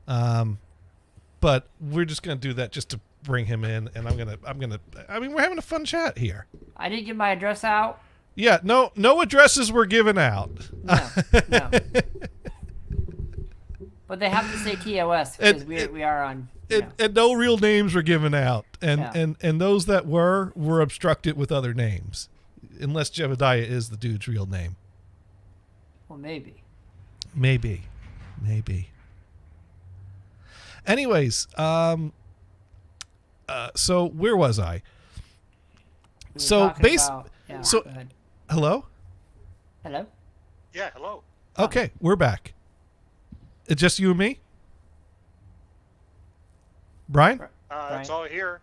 But we're just gonna do that just to bring him in, and I mean, we're having a fun chat here. I didn't give my address out. Yeah, no addresses were given out. No. But they have to say TOS because we are on. And no real names were given out, and Yeah. and those that were obstructed with other names, unless Jebediah is the dude's real name. Well, maybe. Maybe. Anyways, so where was I? We were So talking about- yeah, so- go ahead. Hello? Hello. Yeah, hello. Okay, we're back. It's just you and me? Brian? It's all here.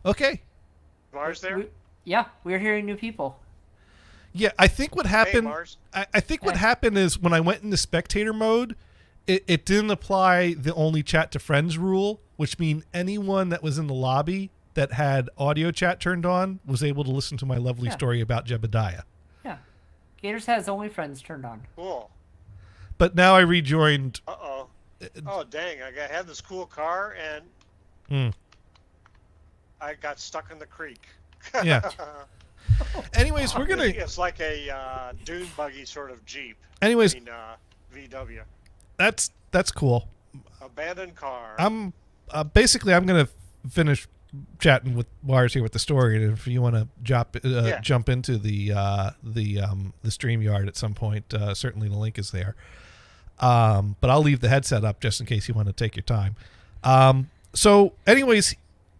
Okay. Mars there? We're hearing new people. Yeah, I think what Hey, happened Mars. I think what Hey. happened is when I went into spectator mode, it didn't apply the only chat to friends rule, which means anyone that was in the lobby that had audio chat turned on was able to listen to my lovely Yeah. story about Jebediah. Yeah. Gators has only friends turned on. Cool. But now I rejoined. Uh-oh. Oh, dang. I had this cool car, and Hmm. I got stuck in the creek. Yeah. Anyways, we're gonna. It's like a dune buggy sort of Jeep. Anyways, I mean, VW. that's cool. Abandoned car. I'm basically I'm gonna finish chatting with Lars here with the story, and if you want to jump into the StreamYard at some point, certainly the link is there. But I'll leave the headset up just in case you want to take your time. So, anyways,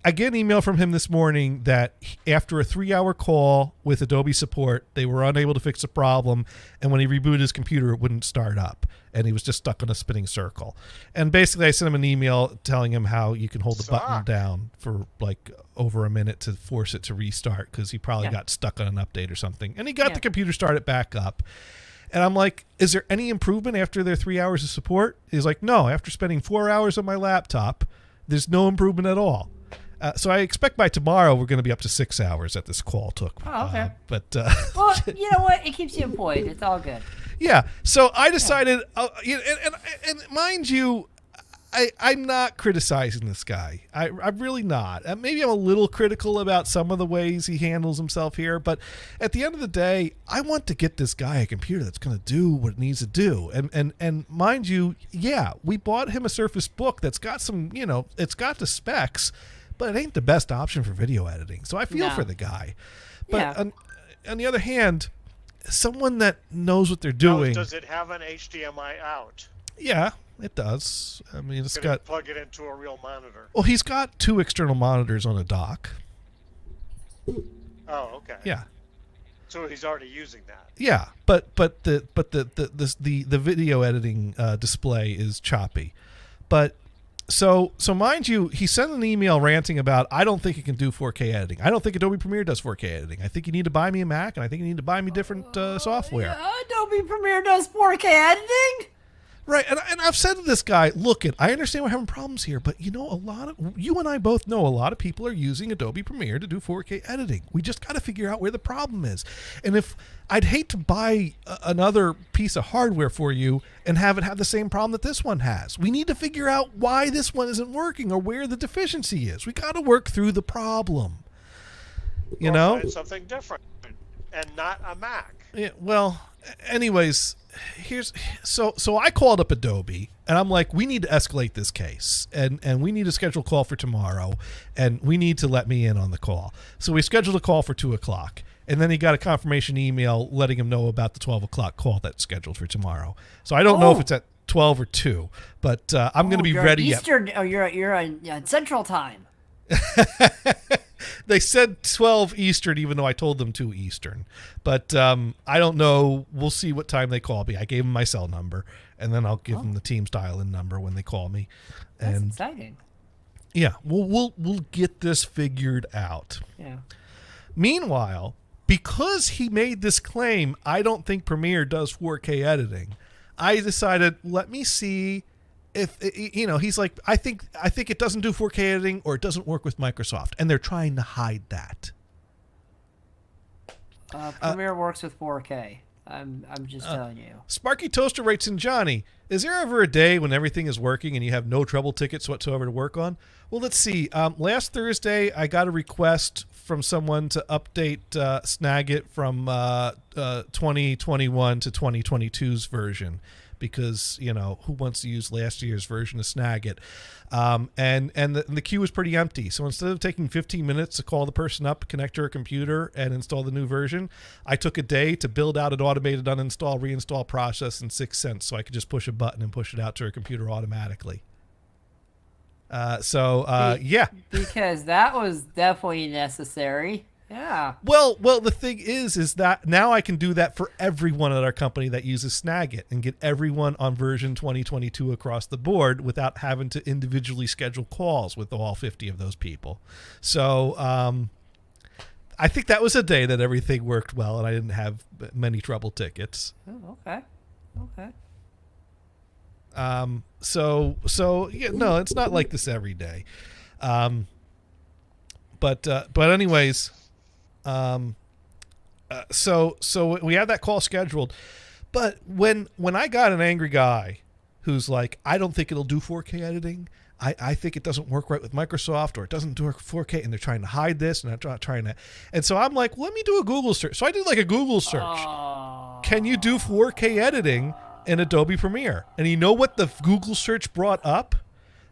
I get an email from him this morning that after a 3-hour call with Adobe support, they were unable to fix the problem, and when he rebooted his computer, it wouldn't start up, and he was just stuck on a spinning circle. And basically, I sent him an email telling him how you can hold the button down for like over a minute to force it to restart because he probably got stuck on an update or something. And he got the computer started back up. And I'm like, is there any improvement after their 3 hours of support? He's like, no, after spending 4 hours on my laptop, there's no improvement at all. So I expect by tomorrow we're going to be up to 6 hours that this call took. Oh, okay. Well, you know what? It keeps you employed. It's all good. Yeah. So I decided, and mind you, I'm not criticizing this guy. I'm really not. Maybe I'm a little critical about some of the ways he handles himself here, but at the end of the day, I want to get this guy a computer that's going to do what it needs to do. And mind you, we bought him a Surface Book that's got some, it's got the specs, but it ain't the best option for video editing. So I feel for the guy. But on the other hand, someone that knows what they're doing. Does it have an HDMI out? Yeah. It does. I mean, it's got... plug it into a real monitor. Well, he's got 2 external monitors on a dock. Oh, okay. Yeah. So he's already using that. Yeah, but the video editing display is choppy. But so mind you, he sent an email ranting about I don't think it can do 4K editing. I don't think Adobe Premiere does 4K editing. I think you need to buy me a Mac, and I think you need to buy me different software. Adobe Premiere does 4K editing? Right, and I've said to this guy, look, I understand we're having problems here, but you and I both know a lot of people are using Adobe Premiere to do 4K editing. We just got to figure out where the problem is. And if I'd hate to buy another piece of hardware for you and have it have the same problem that this one has. We need to figure out why this one isn't working or where the deficiency is. We got to work through the problem. You know? Find something different and not a Mac. Yeah, well, anyways, so I called up Adobe and I'm like, we need to escalate this case and we need to schedule a call for tomorrow and we need to let me in on the call. So we scheduled a call for 2:00 and then he got a confirmation email letting him know about the 12:00 call that's scheduled for tomorrow. So I don't know if it's at 12 or 2, but I'm going to be ready. Eastern, you're on Central Time. They said 12 Eastern, even though I told them 2 Eastern. But I don't know. We'll see what time they call me. I gave them my cell number, and then I'll give them the Teams dial-in number when they call me. That's exciting. Yeah, we'll get this figured out. Yeah. Meanwhile, because he made this claim, I don't think Premiere does 4K editing. I decided, let me see if he's like, I think it doesn't do 4K editing or it doesn't work with Microsoft, and they're trying to hide that. Premiere works with 4K. I'm just telling you. Sparky Toaster writes in, Johnny, is there ever a day when everything is working and you have no trouble tickets whatsoever to work on? Well, let's see. Last Thursday, I got a request from someone to update Snagit from 2021 to 2022's version. Because, who wants to use last year's version of Snagit? And the queue was pretty empty. So instead of taking 15 minutes to call the person up, connect to her computer, and install the new version, I took a day to build out an automated uninstall, reinstall process in 6 cents so I could just push a button and push it out to her computer automatically. Yeah. Because that was definitely necessary. Yeah. Well, the thing is that now I can do that for everyone at our company that uses Snagit and get everyone on version 2022 across the board without having to individually schedule calls with all 50 of those people. So I think that was a day that everything worked well and I didn't have many trouble tickets. Oh, okay. So yeah, no, it's not like this every day. But anyways. So we have that call scheduled, but when I got an angry guy who's like, I don't think it'll do 4K editing. I think it doesn't work right with Microsoft or it doesn't do 4K and they're trying to hide this and they're trying to. And so I'm like, let me do a Google search. So I did like a Google search. Can you do 4K editing in Adobe Premiere? And you know what the Google search brought up?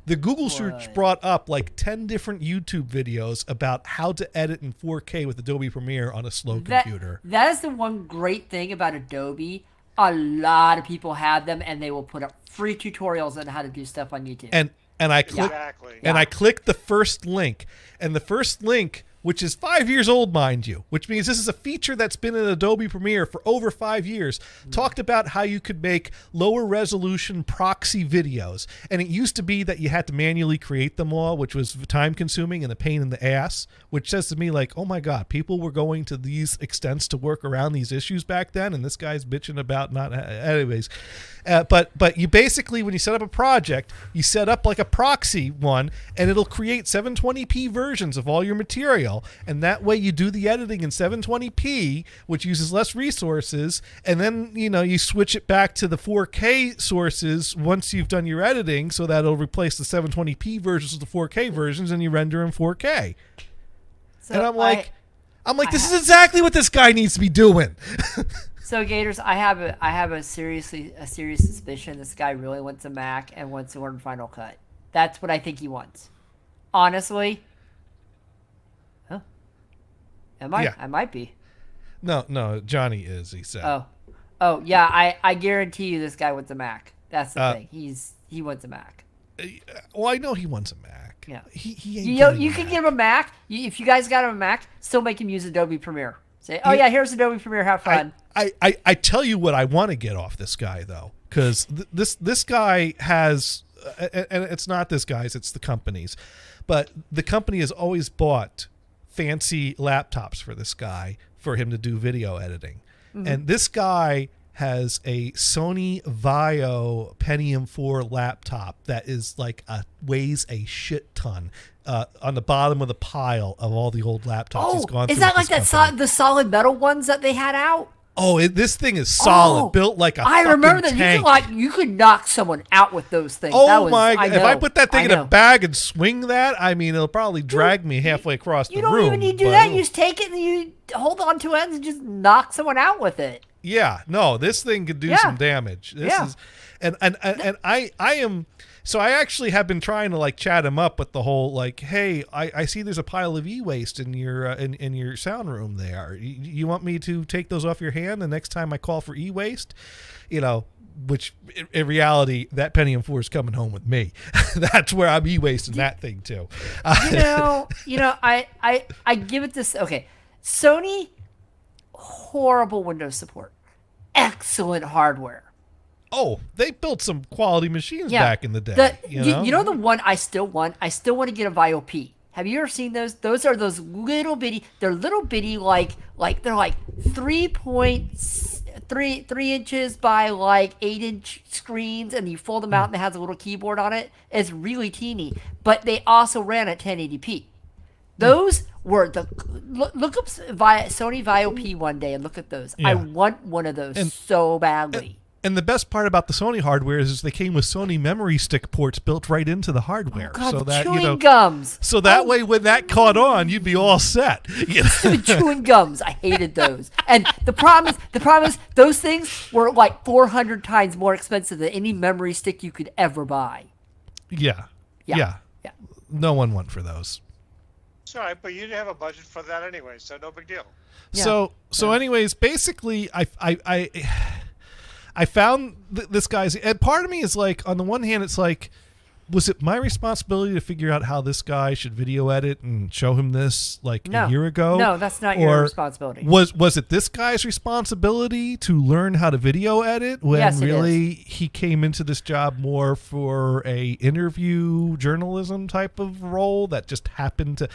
The Google search brought up like 10 different YouTube videos about how to edit in 4K with Adobe Premiere on a slow computer. That is the one great thing about Adobe. A lot of people have them, and they will put up free tutorials on how to do stuff on YouTube. and I click Exactly. and I clicked the first link, and the first link, which is 5 years old, mind you, which means this is a feature that's been in Adobe Premiere for over 5 years, talked about how you could make lower resolution proxy videos. And it used to be that you had to manually create them all, which was time consuming and a pain in the ass, which says to me like, oh my God, people were going to these extents to work around these issues back then. And this guy's bitching about not, anyways. But you basically, when you set up a project, you set up like a proxy one, and it'll create 720p versions of all your material. And that way you do the editing in 720p, which uses less resources. And then, you switch it back to the 4K sources once you've done your editing, so that it'll replace the 720p versions with the 4K versions, and you render in 4K. So And I'm like, this is exactly what this guy needs to be doing. So Gators, I have a serious suspicion this guy really wants a Mac and wants to learn Final Cut. That's what I think he wants. Honestly. Huh? Am I? Yeah. I might be. No, Johnny is, he said. Oh yeah, I guarantee you this guy wants a Mac. That's the thing. He wants a Mac. Well, I know he wants a Mac. Yeah. He ain't You can give him a Mac. If you guys got him a Mac, still make him use Adobe Premiere. Say, oh yeah, here's Adobe Premiere. Have fun. I tell you what I want to get off this guy though, because this guy has, and it's not this guy's, it's the company's, but the company has always bought fancy laptops for this guy for him to do video editing, and this guy has a Sony Vaio Pentium 4 laptop that is like weighs a shit ton. On the bottom of the pile of all the old laptops he's gone through. Is that like company. the solid metal ones that they had out? Oh, this thing is solid, built like a I fucking remember that tank. you could knock someone out with those things. Oh my! If I know, put that thing in know. a bag and swing that, I mean, it'll probably drag me halfway across the You room. don't even need to do that. You just take it and you hold on to it and just knock someone out with it. Yeah, no, this thing could do some damage. This is, and I am. So I actually have been trying to like chat him up with the whole like, hey, I see there's a pile of e-waste in your in your sound room there. You want me to take those off your hand the next time I call for e-waste? Which in reality, that Pentium 4 is coming home with me. That's where I'm e-wasting that thing too. I give it this. Okay, Sony, horrible Windows support, excellent hardware. Oh, they built some quality machines back in the day. You know the one I still want? I still want to get a Vaio P. Have you ever seen those? Those are those little bitty. They're little bitty, like they're like 3.3 inches by like 8-inch screens, and you fold them out, and it has a little keyboard on it. It's really teeny, but they also ran at 1080p. Those were look up Sony Vaio P one day and look at those. Yeah. I want one of those so badly. And the best part about the Sony hardware is they came with Sony memory stick ports built right into the hardware, God, so the that chewing gums. So that way, when that caught on, you'd be all set. Stupid chewing gums. I hated those. And the problem is, those things were like 400 times more expensive than any memory stick you could ever buy. Yeah. No one went for those. It's all right, but you didn't have a budget for that anyway, so no big deal. Yeah. So, anyways, basically, I found this guy's, and part of me is like, on the one hand, it's like, was it my responsibility to figure out how this guy should video edit and show him this a year ago? No, that's not your responsibility. Was it this guy's responsibility to learn how to video edit when Yes, really he came into this job more for a interview journalism type of role that just happened to,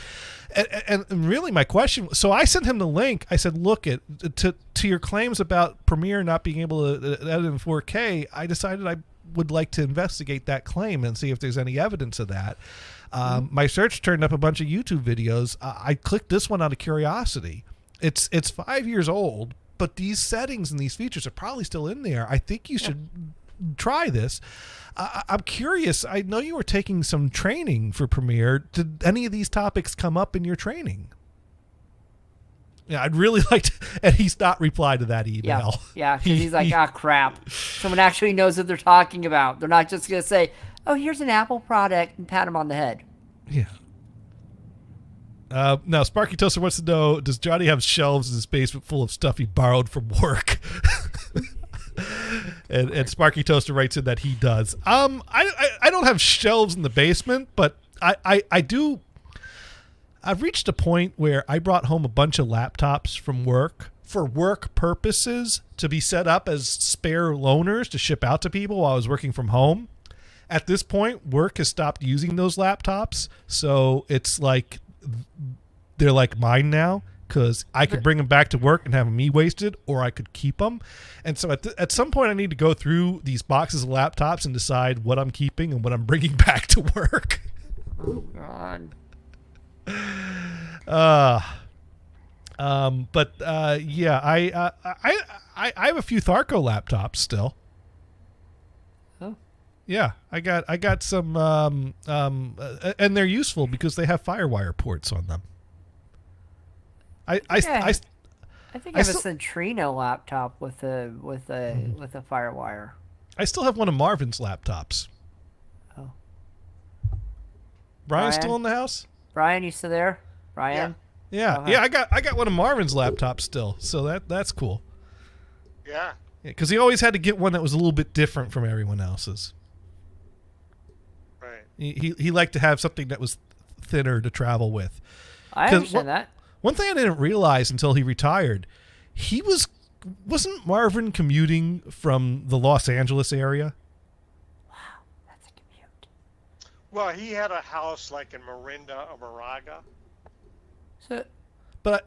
and really my question, so I sent him the link. I said, look, to your claims about Premiere not being able to edit in 4K, I decided I would like to investigate that claim and see if there's any evidence of that. My search turned up a bunch of YouTube videos. I clicked this one out of curiosity. It's 5 years old, but these settings and these features are probably still in there. I think you should try this. I'm curious. I know you were taking some training for Premiere. Did any of these topics come up in your training? Yeah, I'd really like to, and he's not replied to that email. Yeah, because he's like, crap. Someone actually knows what they're talking about. They're not just going to say, oh, here's an Apple product and pat him on the head. Yeah. Now, Sparky Toaster wants to know, does Johnny have shelves in his basement full of stuff he borrowed from work? and Sparky Toaster writes in that he does. I don't don't have shelves in the basement, but I do. I've reached a point where I brought home a bunch of laptops from work for work purposes to be set up as spare loaners to ship out to people while I was working from home. At this point, work has stopped using those laptops, so it's like they're like mine now because I could bring them back to work and have them e-wasted, or I could keep them. And so at some point, I need to go through these boxes of laptops and decide what I'm keeping and what I'm bringing back to work. Oh God. Yeah, I have a few Tharco laptops still. Oh. Yeah, I got some and they're useful because they have FireWire ports on them. I think I have a still- Centrino laptop with a FireWire. I still have one of Marvin's laptops. Oh. Brian's Brian? still in the house? Brian, you still there? Brian? Yeah. Okay. Yeah, I got one of Marvin's laptops still. So that's cool. Yeah. Because he always had to get one that was a little bit different from everyone else's. Right. He liked to have something that was thinner to travel with. I 'Cause understand that. One thing I didn't realize until he retired, wasn't Marvin commuting from the Los Angeles area? That's a commute. Well, he had a house like in Marinda or Moraga. So, But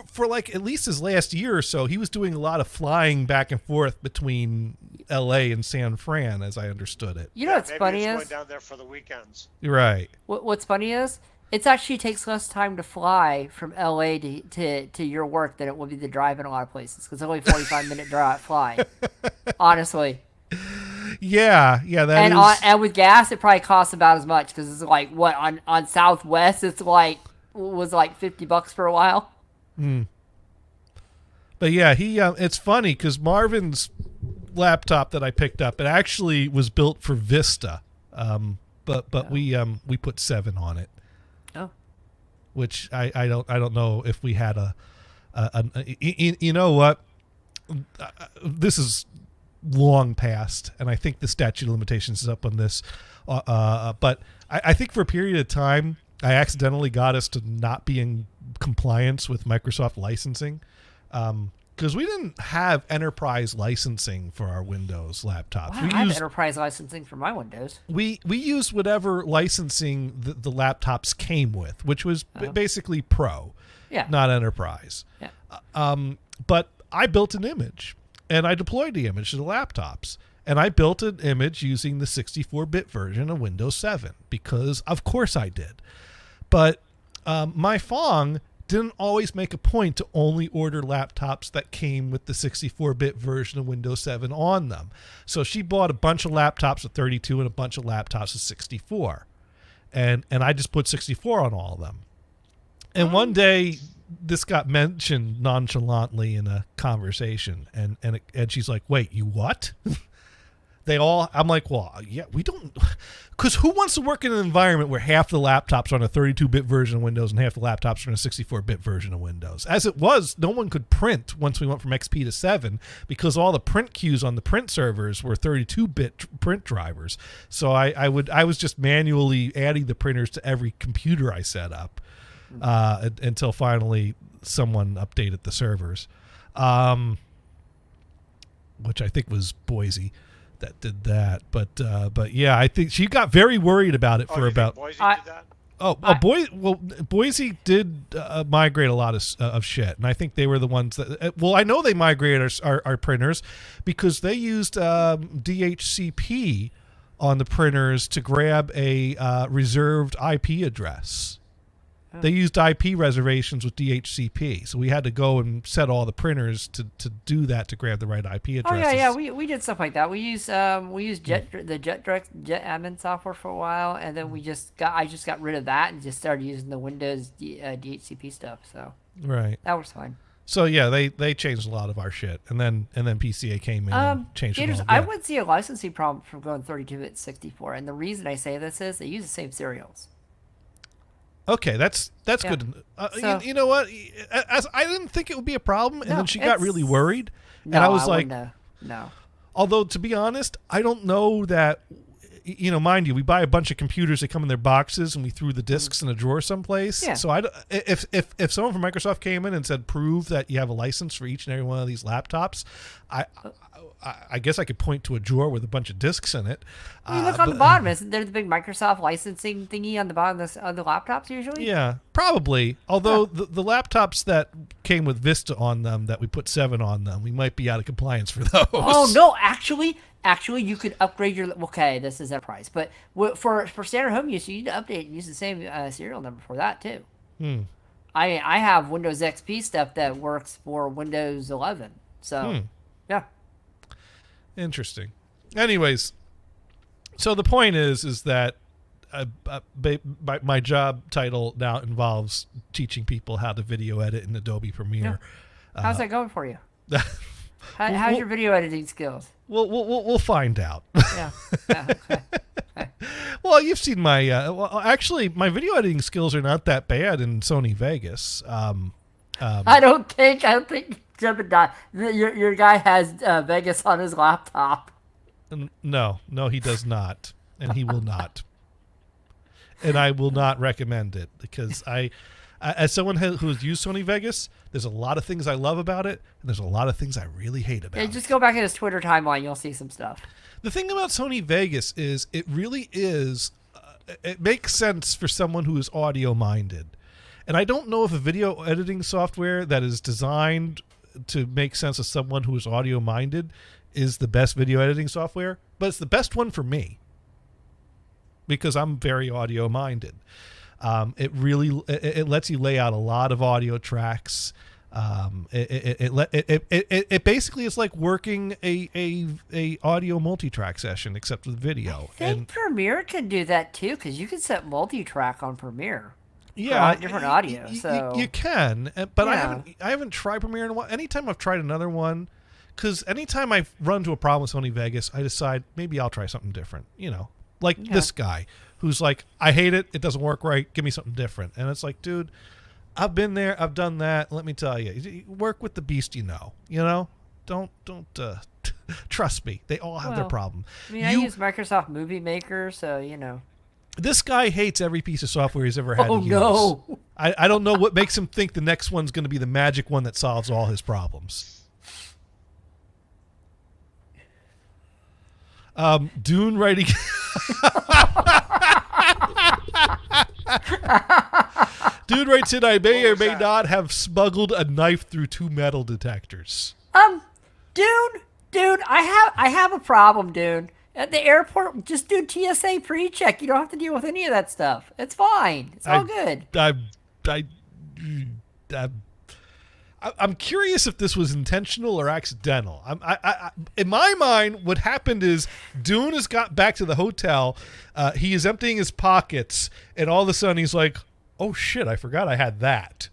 for like at least his last year or so, he was doing a lot of flying back and forth between L.A. and San Fran, as I understood it. you know what's Maybe funny he's is going down there for the weekends. Right. what's funny is it actually takes less time to fly from LA to your work than it would be to drive in a lot of places because it's only 45-minute drive fly. Honestly. Yeah, that And is. and with gas, it probably costs about as much because it's like what on Southwest, it's like was like $50 for a while. But yeah, it's funny because Marvin's laptop that I picked up, it actually was built for Vista, but we put 7 on it, Oh, which I don't know if we had you know what, this is long past, and I think the statute of limitations is up on this, but I think for a period of time I accidentally got us to not be in compliance with Microsoft licensing, because we didn't have enterprise licensing for our Windows laptops. wow, I have enterprise licensing for my Windows. We used whatever licensing the laptops came with, which was basically Pro, Yeah. not Enterprise. Yeah. But I built an image, and I deployed the image to the laptops. And I built an image using the 64-bit version of Windows 7, because of course I did. But my Fong didn't always make a point to only order laptops that came with the 64-bit version of Windows 7 on them. So she bought a bunch of laptops with 32 and a bunch of laptops with 64. And I just put 64 on all of them. And one day this got mentioned nonchalantly in a conversation, and she's like, "Wait, you what?" I'm like, well, yeah, we don't, because who wants to work in an environment where half the laptops are on a 32-bit version of Windows and half the laptops are on a 64-bit version of Windows? As it was, no one could print once we went from XP to 7 because all the print queues on the print servers were 32-bit print drivers. So I was just manually adding the printers to every computer I set up until finally someone updated the servers, which I think was Boise that did that, but yeah, I think she got very worried about it for about. Boise did that? Boise did migrate a lot of shit, and I think they were the ones that. Well, I know they migrated our printers because they used DHCP on the printers to grab a reserved IP address. They used IP reservations with DHCP, so we had to go and set all the printers to do that to grab the right IP addresses. Oh yeah, we did stuff like that. We used the JetAdmin software for a while, and then I just got rid of that and just started using the Windows DHCP stuff. So right, that was fine. So yeah, they changed a lot of our shit, and then PCA came in and changed it all again. I would see a licensing problem from going 32-bit 64, and the reason I say this is they use the same serials. Okay, that's Yeah. good. So- you know what? As I didn't think it would be a problem, and No, then she got really worried, No, and I was like, wouldn't, no. although to be honest, I don't know that mind you, we buy a bunch of computers that come in their boxes, and we threw the discs in a drawer someplace. Yeah. So if someone from Microsoft came in and said, prove that you have a license for each and every one of these laptops, I guess I could point to a drawer with a bunch of discs in it. You look on the bottom. Isn't there the big Microsoft licensing thingy on the bottom of the laptops usually? Yeah, probably. Although the laptops that came with Vista on them, that we put 7 on them, we might be out of compliance for those. Oh no, actually, you could upgrade your. Okay, this is enterprise, but for standard home use, you need to update and use the same serial number for that too. I have Windows XP stuff that works for Windows 11. So, yeah. Interesting. Anyways, so the point is that my job title now involves teaching people how to video edit in Adobe Premiere. Yeah. How's that going for you? How's your video editing skills? We'll find out. Yeah. Okay. Well, you've seen my. Actually, my video editing skills are not that bad in Sony Vegas. I don't think your guy has Vegas on his laptop. No, he does not, and he will not. And I will not recommend it because as someone who has used Sony Vegas, there's a lot of things I love about it, and there's a lot of things I really hate about it. Just go back in his Twitter timeline, you'll see some stuff. The thing about Sony Vegas is it really is, it makes sense for someone who is audio-minded. And I don't know if a video editing software that is designed to make sense of someone who is audio-minded is the best video editing software, but it's the best one for me because I'm very audio-minded. It lets you lay out a lot of audio tracks. It basically is like working a audio multi-track session except with video. I think Premiere can do that too because you can set multi-track on Premiere. Yeah, different audio. So you can, but Yeah. I haven't tried Premiere in a while. Anytime I've tried another one, because anytime I run into a problem with Sony Vegas, I decide maybe I'll try something different. Like this guy who's like, I hate it. It doesn't work right. Give me something different. And it's like, dude, I've been there. I've done that. Let me tell you, work with the beast. Don't trust me. They all have their problem. I mean, I use Microsoft Movie Maker, so This guy hates every piece of software he's ever had to use. No. I don't know what makes him think the next one's going to be the magic one that solves all his problems. Dune writing. Dude writes in, I may or may not have smuggled a knife through 2 metal detectors. Dude, I have a problem, dude. At the airport, just do TSA pre-check. You don't have to deal with any of that stuff. It's fine. It's all good. I'm curious if this was intentional or accidental. In my mind, what happened is Dune has got back to the hotel. He is emptying his pockets, and all of a sudden he's like, "Oh shit! I forgot I had that."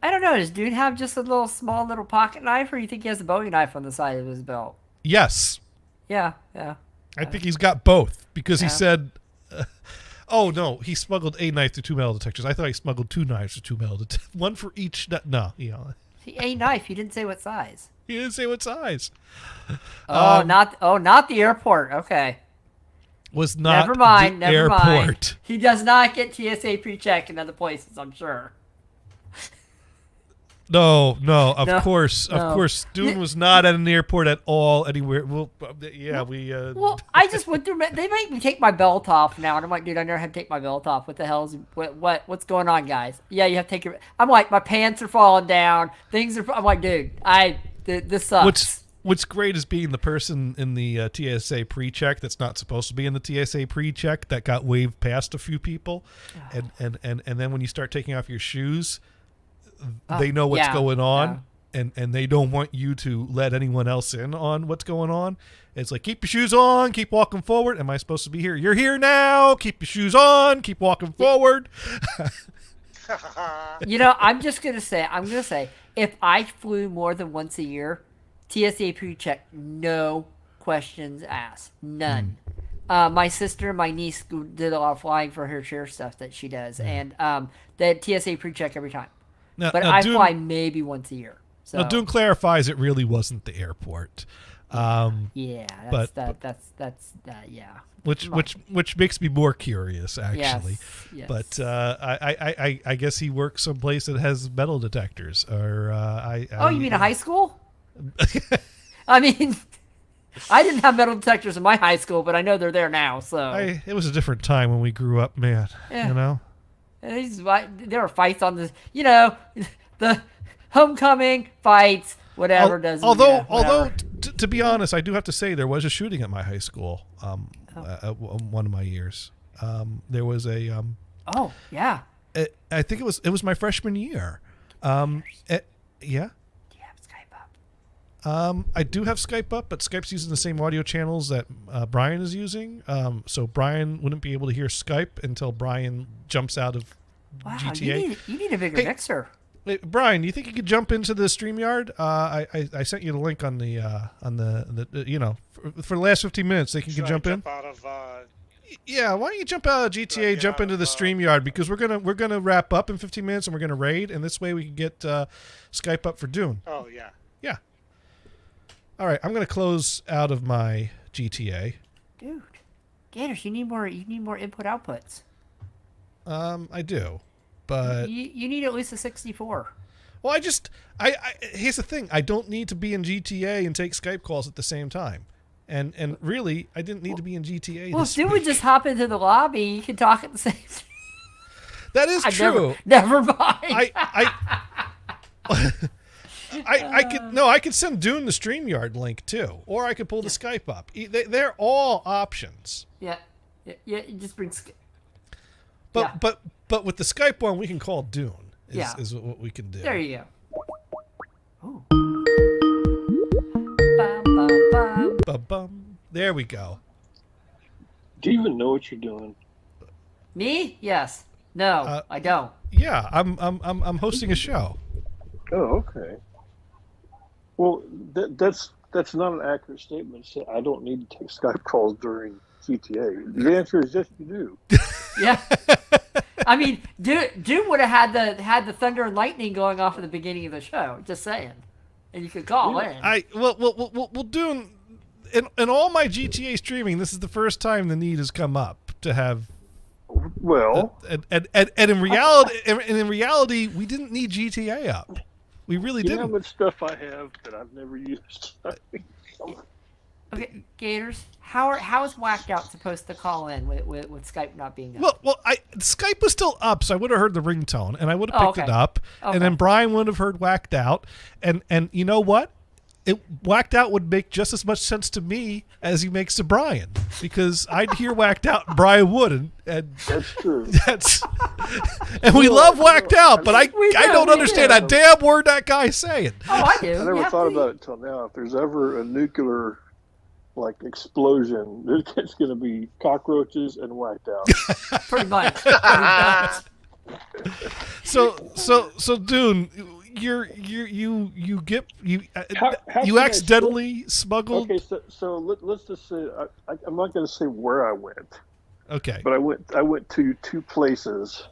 I don't know. Does Dude have just a small little pocket knife, or you think he has a Bowie knife on the side of his belt? Yes. Yeah. I think he's got both because he said, "Oh no, he smuggled a knife through 2 metal detectors." I thought he smuggled 2 knives through 2 metal detectors, one for each. No, A knife. He didn't say what size. He didn't say what size. Not the airport. Okay. Was not. Never mind. The airport. He does not get TSA pre-check in other places, I'm sure. No, of course, Dune was not at an airport at all anywhere. Well, I just went through. They make me take my belt off now, and I'm like, dude, I never had to take my belt off. What the hell's what's going on, guys? Yeah, you have to take your. I'm like, my pants are falling down. Things are. I'm like, dude, this sucks. What's great is being the person in the TSA pre-check that's not supposed to be in the TSA pre-check that got waved past a few people, and then when you start taking off your shoes. They know what's going on, and they don't want you to let anyone else in on what's going on. It's like, keep your shoes on, keep walking forward. Am I supposed to be here? You're here now. Keep your shoes on, keep walking forward. I'm going to say, if I flew more than once a year, TSA pre-check, no questions asked. None. My sister and my niece did a lot of flying for her chair stuff that she does, and they had TSA pre-check every time. But I fly maybe once a year. So. Now, Dune clarifies it really wasn't the airport. Yeah, yeah. which makes me more curious actually. Yes. But I guess he works someplace that has metal detectors. Or Oh, you mean a high school? I mean, I didn't have metal detectors in my high school, but I know they're there now. So it was a different time when we grew up, man. Yeah. You know. There were fights on this, the homecoming fights, whatever. Although to be honest, I do have to say there was a shooting at my high school. One of my years, there was a. Oh yeah. I think it was my freshman year. Yeah. Do you have Skype up? I do have Skype up, but Skype's using the same audio channels that Brian is using. So Brian wouldn't be able to hear Skype until Brian jumps out of Wow, GTA. you need a bigger mixer. Hey, Brian, do you think you could jump into the StreamYard? I sent you the link on the for the last 15 minutes. They can jump in. Out of, Yeah, why don't you jump out of GTA, jump into the StreamYard, because we're gonna wrap up in 15 minutes and we're gonna raid, and this way we can get Skype up for Dune. oh yeah. Yeah. All right, I'm gonna close out of my GTA. Dude, Gators, you need more input outputs. I do, but You need at least a 64. well, I here's the thing: I don't need to be in GTA and take Skype calls at the same time, and really, I didn't need to be in GTA. Well, this if you week. would just hop into the lobby, you can talk at the same time. That is true. Never mind. I could send Dune the StreamYard link too, or I could pull the Skype up. They're all options. Yeah, you just bring. But with the Skype one, we can call Dune. Is what we can do. There you go. Ooh. Bum, bum, bum. Ba-bum. There we go. Do you even know what you're doing? Me? Yes. No, I don't. Yeah, I'm hosting a show. Oh, okay. Well, that's not an accurate statement. So I don't need to take Skype calls during GTA. The answer is yes, you do. Yeah. I mean, Doom would have had the thunder and lightning going off at the beginning of the show. Just saying, and you could call in. Well, Dune. In all my GTA streaming, this is the first time the need has come up to have. Well, and in reality, we didn't need GTA up. We really you know how didn't. much stuff I have that I've never used. Okay, Gators, how is Whacked Out supposed to call in with Skype not being up? Well, Skype was still up, so I would have heard the ringtone, and I would have picked it up, Okay. and then Brian would have heard Whacked Out, and you know what? Whacked Out would make just as much sense to me as he makes to Brian, because I'd hear Whacked Out and Brian wouldn't, and That's true. and we love Whacked Out, but I don't we understand do. a damn word that guy's saying. Oh, I do. I never thought about it till now. If there's ever a nuclear explosion, it's going to be cockroaches and Whacked Out. Pretty much. So Dune, you How can I accidentally smuggled. Okay, so let's just say I'm not going to say where I went, Okay. but I went to two places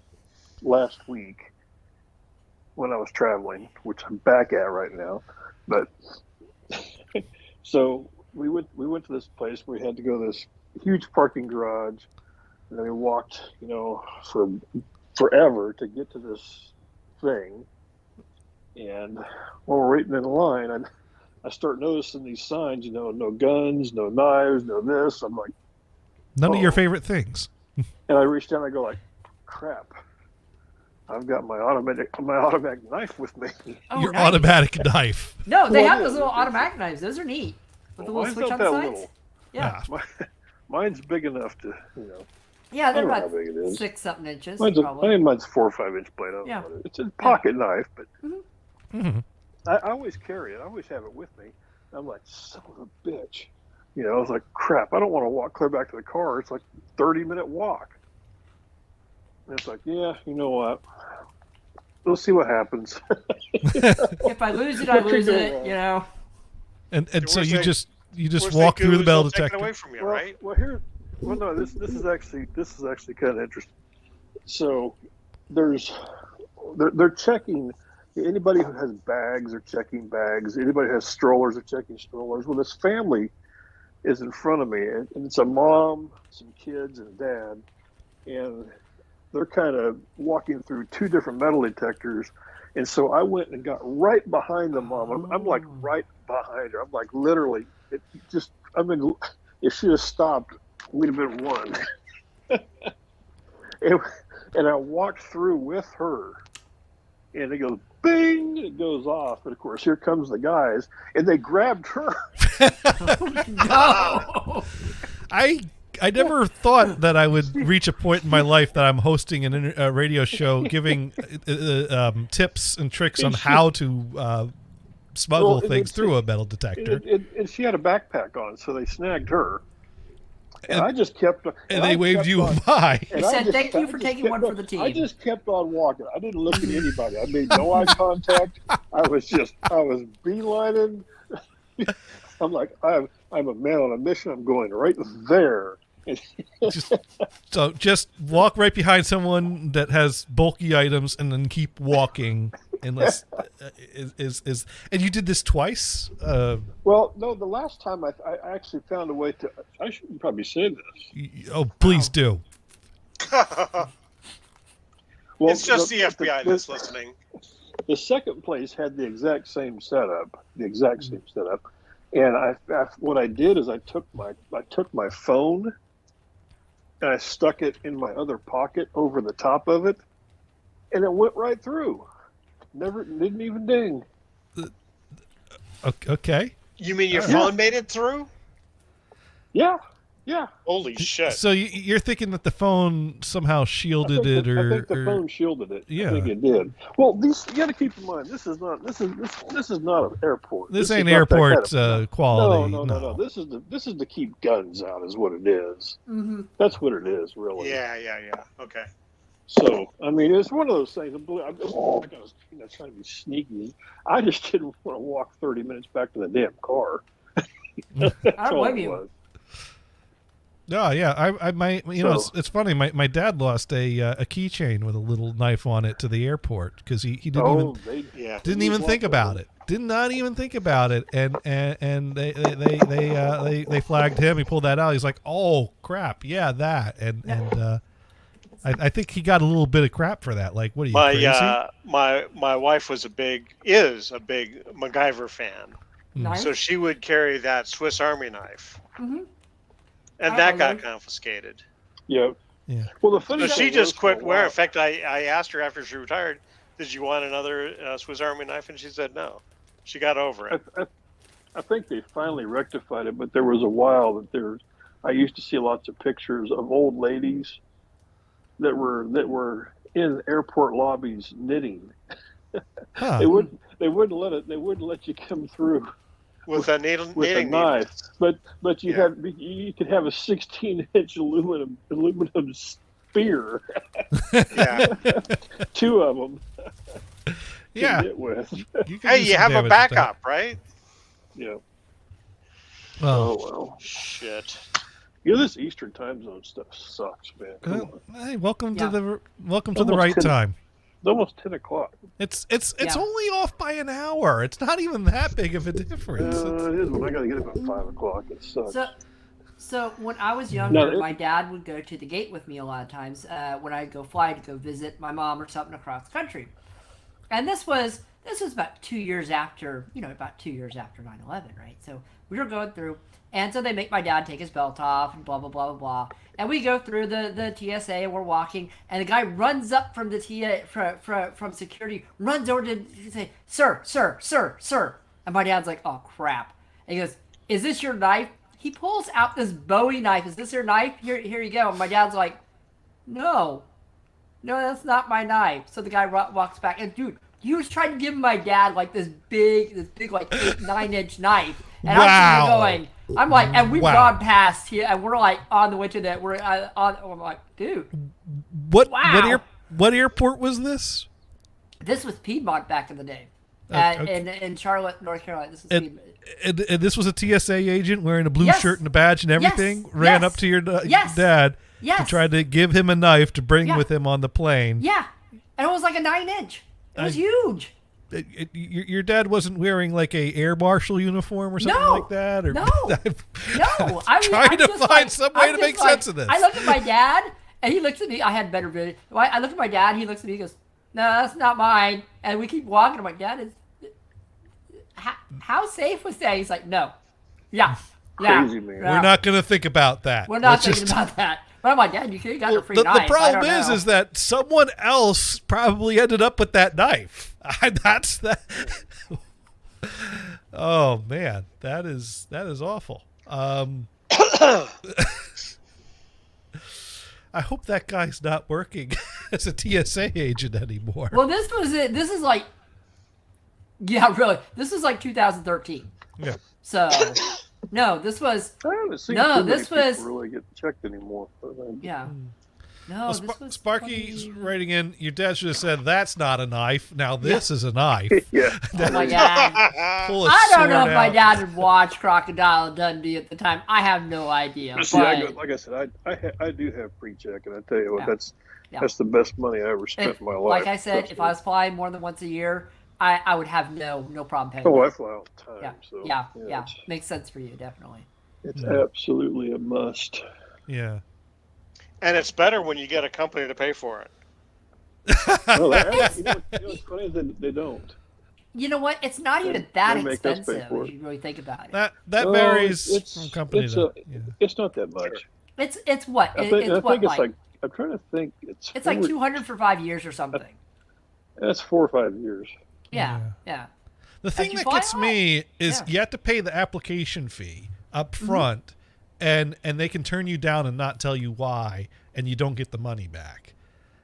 last week when I was traveling, which I'm back at right now. But so we went to this place. We had to go to this huge parking garage, and then we walked, for forever to get to this thing. And while we're waiting in line, I start noticing these signs, no guns, no knives, no this. I'm like, None of your favorite things. and I reach down and I go like, crap, I've got my automatic knife with me. Oh, Your nice. automatic knife. No, they Well, have yeah, those little it's- automatic knives. Those are neat. With the little Mine's switch not on the that sides. little. Yeah. Mine's big enough to, Yeah, I they're don't know about how big it is. 6-something inches. I Probably. think mine's 4 or 5 inch blade. I don't Yeah. know. It's a pocket knife, but Mm-hmm. I always carry it. I always have it with me. I'm like, son of a bitch. I was like, crap, I don't want to walk clear back to the car. It's like 30-minute walk. And it's like, yeah, you know what? We'll see what happens. If I lose it, I What could lose go it. wrong? And so Worst you thing- just worst walk thing through the is metal they'll take it detector. away from you, Well, right? no, this is actually kind of interesting. So they're checking Anybody who has bags are checking bags. Anybody who has strollers are checking strollers. Well, this family is in front of me, and it's a mom, some kids, and a dad, and they're kind of walking through two different metal detectors. And so I went and got right behind the mom. I'm like right behind her. I'm like literally, if she had stopped, we'd have been one. and I walked through with her, and it goes bing, it goes off. And of course, here comes the guys, and they grabbed her. No. I never thought that I would reach a point in my life that I'm hosting a radio show giving tips and tricks on how to smuggle things through a metal detector. And she had a backpack on, so they snagged her. And I just kept. And they waved you by. He said, "Thank you for taking one for the team." I just kept on walking. I didn't look at anybody. I made no eye contact. I was beelining. I'm like, I'm a man on a mission. I'm going right there. Just walk right behind someone that has bulky items, and then keep walking. Unless and you did this twice. Well, no, the last time I actually found a way to. I shouldn't probably say this. Oh, please do. Well, It's just the FBI that's listening. The second place had the exact same setup, and what I did is I took my phone and I stuck it in my other pocket over the top of it, and it went right through. Didn't even ding. Okay. You mean your phone made it through? Yeah. Holy shit! So you're thinking that the phone somehow shielded it, or I think the phone shielded it. Yeah. I think it did. Well, you got to keep in mind this is not an airport. This is ain't not that airport kind of- quality. No. This is to keep guns out, is what it is. Mm-hmm. That's what it is, really. Yeah. Okay. So, I mean, it's one of those things. I was trying to be sneaky. I just didn't want to walk 30 minutes back to the damn car. That's I don't all blame it you. was. Oh yeah, it's funny. My dad lost a keychain with a little knife on it to the airport because he didn't even think about it. Did not even think about it, and they flagged him. He pulled that out. He's like, oh crap, yeah, that, and I think he got a little bit of crap for that. Like, what are you crazy? My wife is a big MacGyver fan, Nice. so she would carry that Swiss Army knife, Mhm. and I that don't got know. confiscated. Yeah. Yeah. Well, the funny So thing she just was, quit for a wearing. while- In fact, I asked her after she retired, "Did you want another Swiss Army knife?" And she said no. She got over it. I think they finally rectified it, but there was a while that I used to see lots of pictures of old ladies that were in airport lobbies knitting. Huh. They wouldn't let you come through With a needle, with a knitting knife, needle. but you could have a 16-inch aluminum spear, Yeah. two of them. Yeah. To knit with. You can Hey, do you some have a damage with that. backup, right? Yeah. Well, Oh well. Shit. This Eastern time zone stuff sucks, man. Come on. hey, welcome Yeah. to the Almost right 10. time. It's almost 10 o'clock. It's Yeah. only off by an hour. It's not even that big of a difference. It is when I got to get up at 5 o'clock. It sucks. So when I was younger, No, my dad would go to the gate with me a lot of times when I'd go fly to go visit my mom or something across the country. And this was about 2 years after, about 2 years after 9/11, right? So we were going through, and so they make my dad take his belt off and blah, blah, blah, blah, blah. And we go through the TSA, and we're walking, and the guy runs up from the from security, runs over to say, sir, sir, sir, sir. And my dad's like, oh, crap. And he goes, is this your knife? He pulls out this Bowie knife. Is this your knife? Here you go. And my dad's like, no, that's not my knife. So the guy walks back, and dude, he was trying to give my dad like this big like 8-9 inch knife, and Wow. I'm like, and we've Wow. gone past here, and we're like on the way to that. We're on. I'm like, dude, What airport was this? this was Piedmont back in the day, Okay. in Charlotte, North Carolina. This is And- Piedmont. And this was a TSA agent wearing a blue Yes. shirt and a badge and everything. Yes. Ran Yes. up to your Yes. dad Yes. to try to give him a knife to bring Yeah. with him on the plane. Yeah, and it was like a 9 inch. It was huge. your dad wasn't wearing like a air marshal uniform or something No. like that, or No. No. I mean, trying I'm to just find like- some way I'm to make just like- sense of this. I look at my dad, and he looks at me. I had better vision. I look at my dad. He looks at me. He goes, "No, that's not mine." And we keep walking. I'm like, "Dad, how safe was that?" He's like, "No, yeah, Crazy, man. yeah. We're not going to think about that. We're not Let's thinking just- about that." But I'm like, "Dad, you could have gotten a free the knife." problem I don't know. is that someone else probably ended up with that knife. That's that. Oh man, that is awful. I hope that guy's not working as a TSA agent anymore. Well, this was it. This is like, yeah, really. This was like 2013. Yeah. So, no, this was, I haven't seen No, too many this was- people really get checked anymore. yeah. No, Well, this was Sparky's 20 writing in. Your dad should have said, "That's not a knife. Now this is a knife." Yeah. Oh my God. Pull a I don't know sword if my out. dad would watch Crocodile Dundee at the time. I have no idea. See, But like I said, I do have pre-check, and I tell you what, Yeah. that's the best money I ever spent if, in my life. like I said, Trust if me. I was flying more than once a year, I would have no problem paying. Oh, I that. fly all the time. yeah, So, yeah. Makes sense for you, definitely. It's Yeah. absolutely a must. Yeah. And it's better when you get a company to pay for it. Well, you know what's funny is that they don't. You know what? It's not even that They make us pay expensive for if it. you really think about it. That Well, varies it's- from company it's to. a- Yeah. It's not that much. It's what? I think It's what it's like I'm trying to think. it's like 200 for 5 years or something. That's 4 or 5 years. Yeah, yeah. The thing you that fly gets high. me is Yeah. you have to pay the application fee up front, and they can turn you down and not tell you why, and you don't get the money back.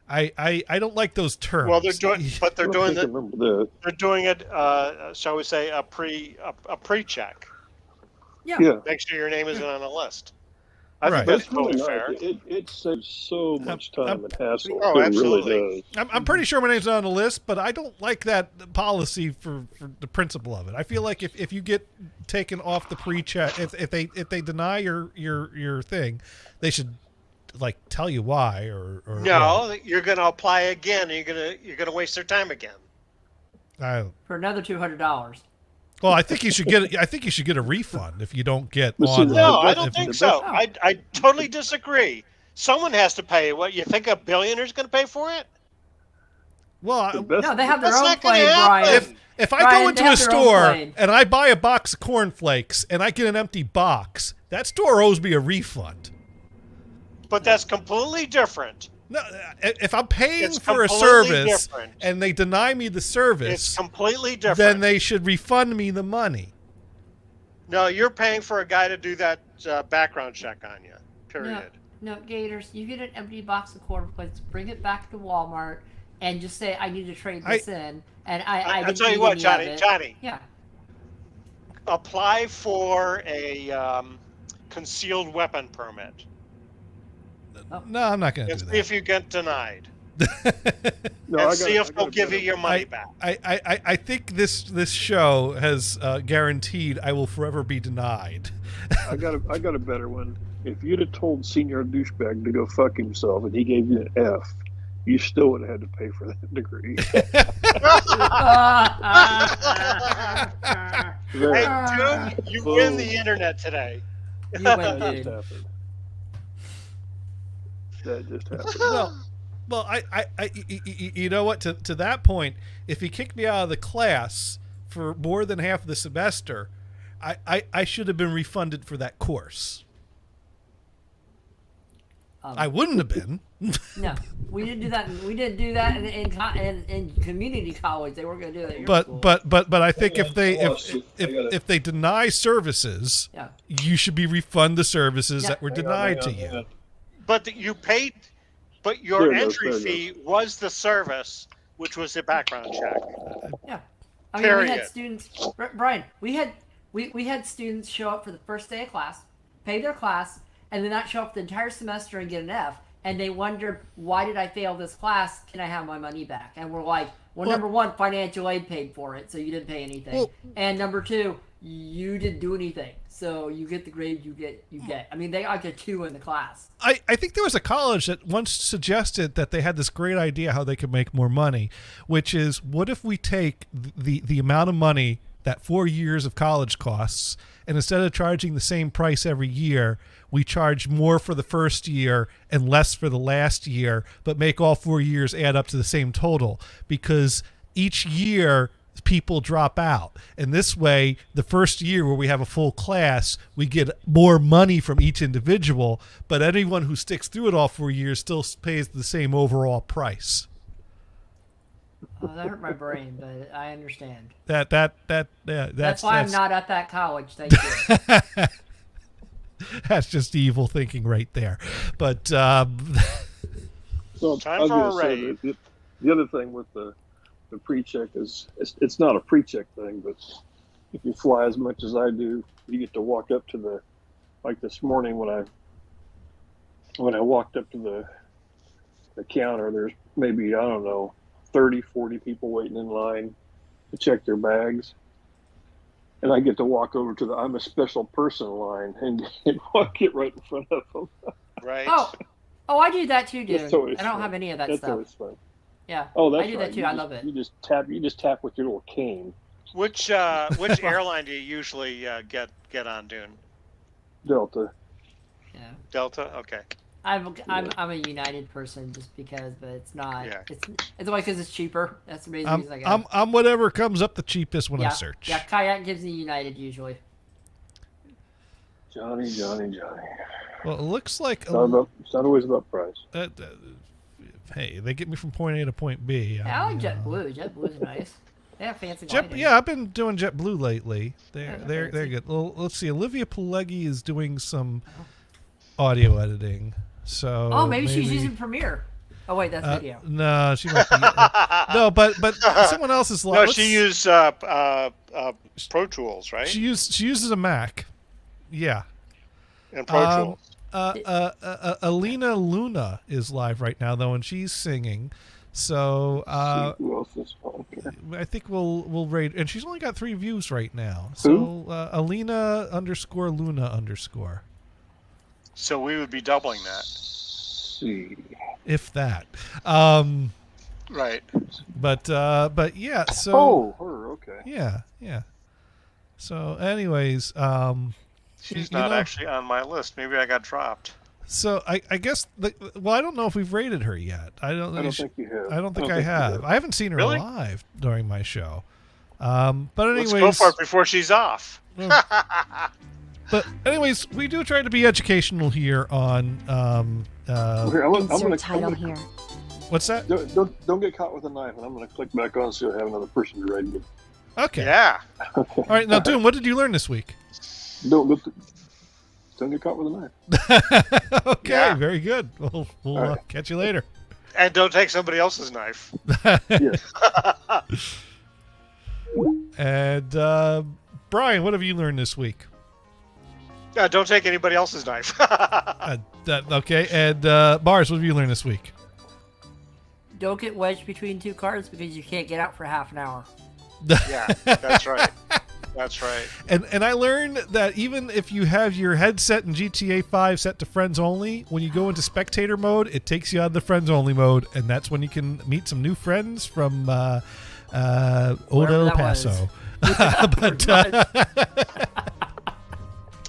I don't like those terms. Well, they're doing I remember that. they're doing it. Shall we say a pre-check? Yeah. Make sure your name isn't on the list. I Right. think that's That's really totally nice. fair. It saves so much time and hassle. Oh, it absolutely. really does. I'm pretty sure my name's not on the list, but I don't like that policy for the principle of it. I feel like if you get taken off the pre-check, if they deny your thing, they should like tell you why or No, you're going to apply again. And you're gonna waste their time again. For another $200. Well, I think you should get a refund if you don't get But see, on. No, I If- don't if- think if so. that's- I totally disagree. Someone has to pay. What, you think a billionaire's going to pay for it? Well, The best- No, they have their That's own not gonna plane, happen. Brian. if I Brian, go they into a have their own store plane. and I buy a box of cornflakes and I get an empty box, that store owes me a refund. But that's completely different. No, if I'm paying It's for a completely service different. and they deny me the It's service, completely different. then they should refund me the money. No, you're paying for a guy to do that background check on you. Period. No, Gators, you get an empty box of cornflakes, bring it back to Walmart, and just say, I need to trade this in. And I I'll didn't tell you need what, any of Johnny. it. Johnny, Yeah. apply for a concealed weapon permit No, I'm not going to and do see that. if you get denied. No, And I see got- if I they'll got a give you better- your money back. I think this show has guaranteed I will forever be denied. I got a better one. If you'd have told Senior Douchebag to go fuck himself and he gave you an F, you still would have had to pay for that degree. Hey, dude, you win the internet today. You win, That just dude. happened. That just happened. Well, you know what? To that point, if he kicked me out of the class for more than half the semester, I should have been refunded for that course. I wouldn't have been. No, we didn't do that. We didn't do that in community college. They weren't going to do that. At your But school. but I think if they lawsuit. if they deny services, Yeah. you should be refund the services Yeah. that were denied to you. But you paid, but your There it goes, entry there it fee was the service, which was the background check. Yeah, I mean, we Period. had students. Brian, we had students show up for the first day of class, pay their class, and then not show up the entire semester and get an F. And they wondered, why did I fail this class? Can I have my money back? And we're like, well, number one, financial aid paid for it, so you didn't pay anything. Well- and number two, you didn't do anything, so you get the grade you get. I mean, they got a 2 in the class. I think there was a college that once suggested that they had this great idea how they could make more money, which is, what if we take the amount of money that 4 years of college costs, and instead of charging the same price every year, we charge more for the first year and less for the last year, but make all 4 years add up to the same total, because each year people drop out, and this way the first year where we have a full class, we get more money from each individual, but anyone who sticks through it all 4 years still pays the same overall price. Oh, that hurt my brain, but I understand. That's why I'm not at that college. Thank you. That's just evil thinking right there. But So Time I was for a gonna say raid. that the other thing with the pre-check is it's not a pre-check thing, but if you fly as much as I do, you get to walk up to the, like this morning when I walked up to the counter, there's maybe, I don't know, 30, 40 people waiting in line to check their bags. And I get to walk over to the I'm a special person line and get right in front of them. Right. Oh, I do that too, dude. That's always I don't fun. have any of that That's stuff. always fun. Yeah. Oh, that's I do right. that too. You I just- love it. You just tap with your little cane. Which airline do you usually get on, Dune? Delta. Yeah. Delta. Okay. I'm a United person just because, but it's not. Yeah. It's only because it's cheaper. That's the main reason I got. I'm whatever comes up the cheapest when I yeah. search. Yeah, Kayak gives me United usually. Johnny. Well, it looks like It's not always about price. hey, they get me from point A to point B. Yeah, I like JetBlue. JetBlue's nice. They have fancy lighting. Yeah, I've been doing JetBlue lately. Yeah, They're fancy. good. Well, let's see. Olivia Pileggi is doing some audio editing. So Oh, maybe she's using Premiere. Oh wait, that's video. No, she might be. No, but someone else is. No, she used Pro Tools, right? She uses a Mac. Yeah. And Pro Tools. Alina Luna is live right now though, and she's singing. So See who else is on here. I think we'll rate, and she's only got 3 views right now. So Alina _Luna_, So we would be doubling that. See. if that. Right. But yeah. So Oh, her. Okay. yeah. So anyways, She's you not know- actually on my list. Maybe I got dropped. So I guess I don't know if we've rated her yet. I don't think you have. I don't think I you have. I haven't seen her Really? live during my show. But anyways, Let's go for it before she's off. But anyways, we do try to be educational here on Here, I'm Insert gonna, title here. what's that? Don't get caught with a knife, and I'm going to click back on so I have another person to read. Okay. Yeah. All right. Now, Doom, what did you learn this week? Don't get caught with a knife. Okay. Yeah. Very good. We'll All right. catch you later. And don't take somebody else's knife. Yes. And Brian, what have you learned this week? Don't take anybody else's knife. Okay. And Mars, what have you learned this week? Don't get wedged between 2 cars because you can't get out for half an hour. Yeah, that's right. That's right. And I learned that even if you have your headset in GTA 5 set to friends only, when you go into spectator mode, it takes you out of the friends only mode, and that's when you can meet some new friends from Old Wherever El that Paso.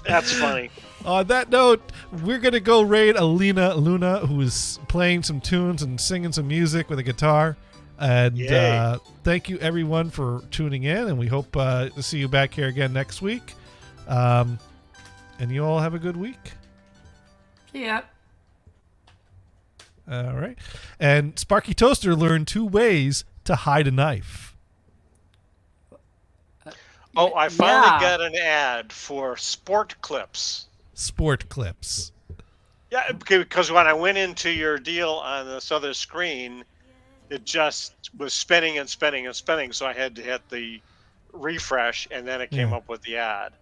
That's funny. On that note, we're going to go raid Alina Luna, who is playing some tunes and singing some music with a guitar. And Yay. thank you, everyone, for tuning in, and we hope to see you back here again next week. And you all have a good week. Yeah. All right. And Sparky Toaster learned 2 ways to hide a knife. Oh, I finally Yeah. got an ad for Sport Clips. Sport clips. Yeah, because when I went into your deal on this other screen, it just was spinning and spinning and spinning, so I had to hit the refresh, and then it came Yeah. up with the ad.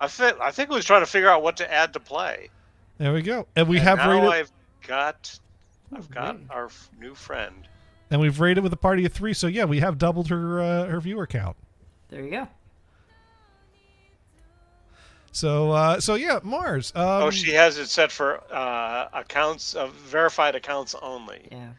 I think it was trying to figure out what to add to play. There we go. And we And have now rated. I've got great. our new friend. And we've rated with a party of 3. So yeah, we have doubled her viewer count. There you go. So yeah, Mars. Oh, she has it set for accounts of verified accounts only. Yeah.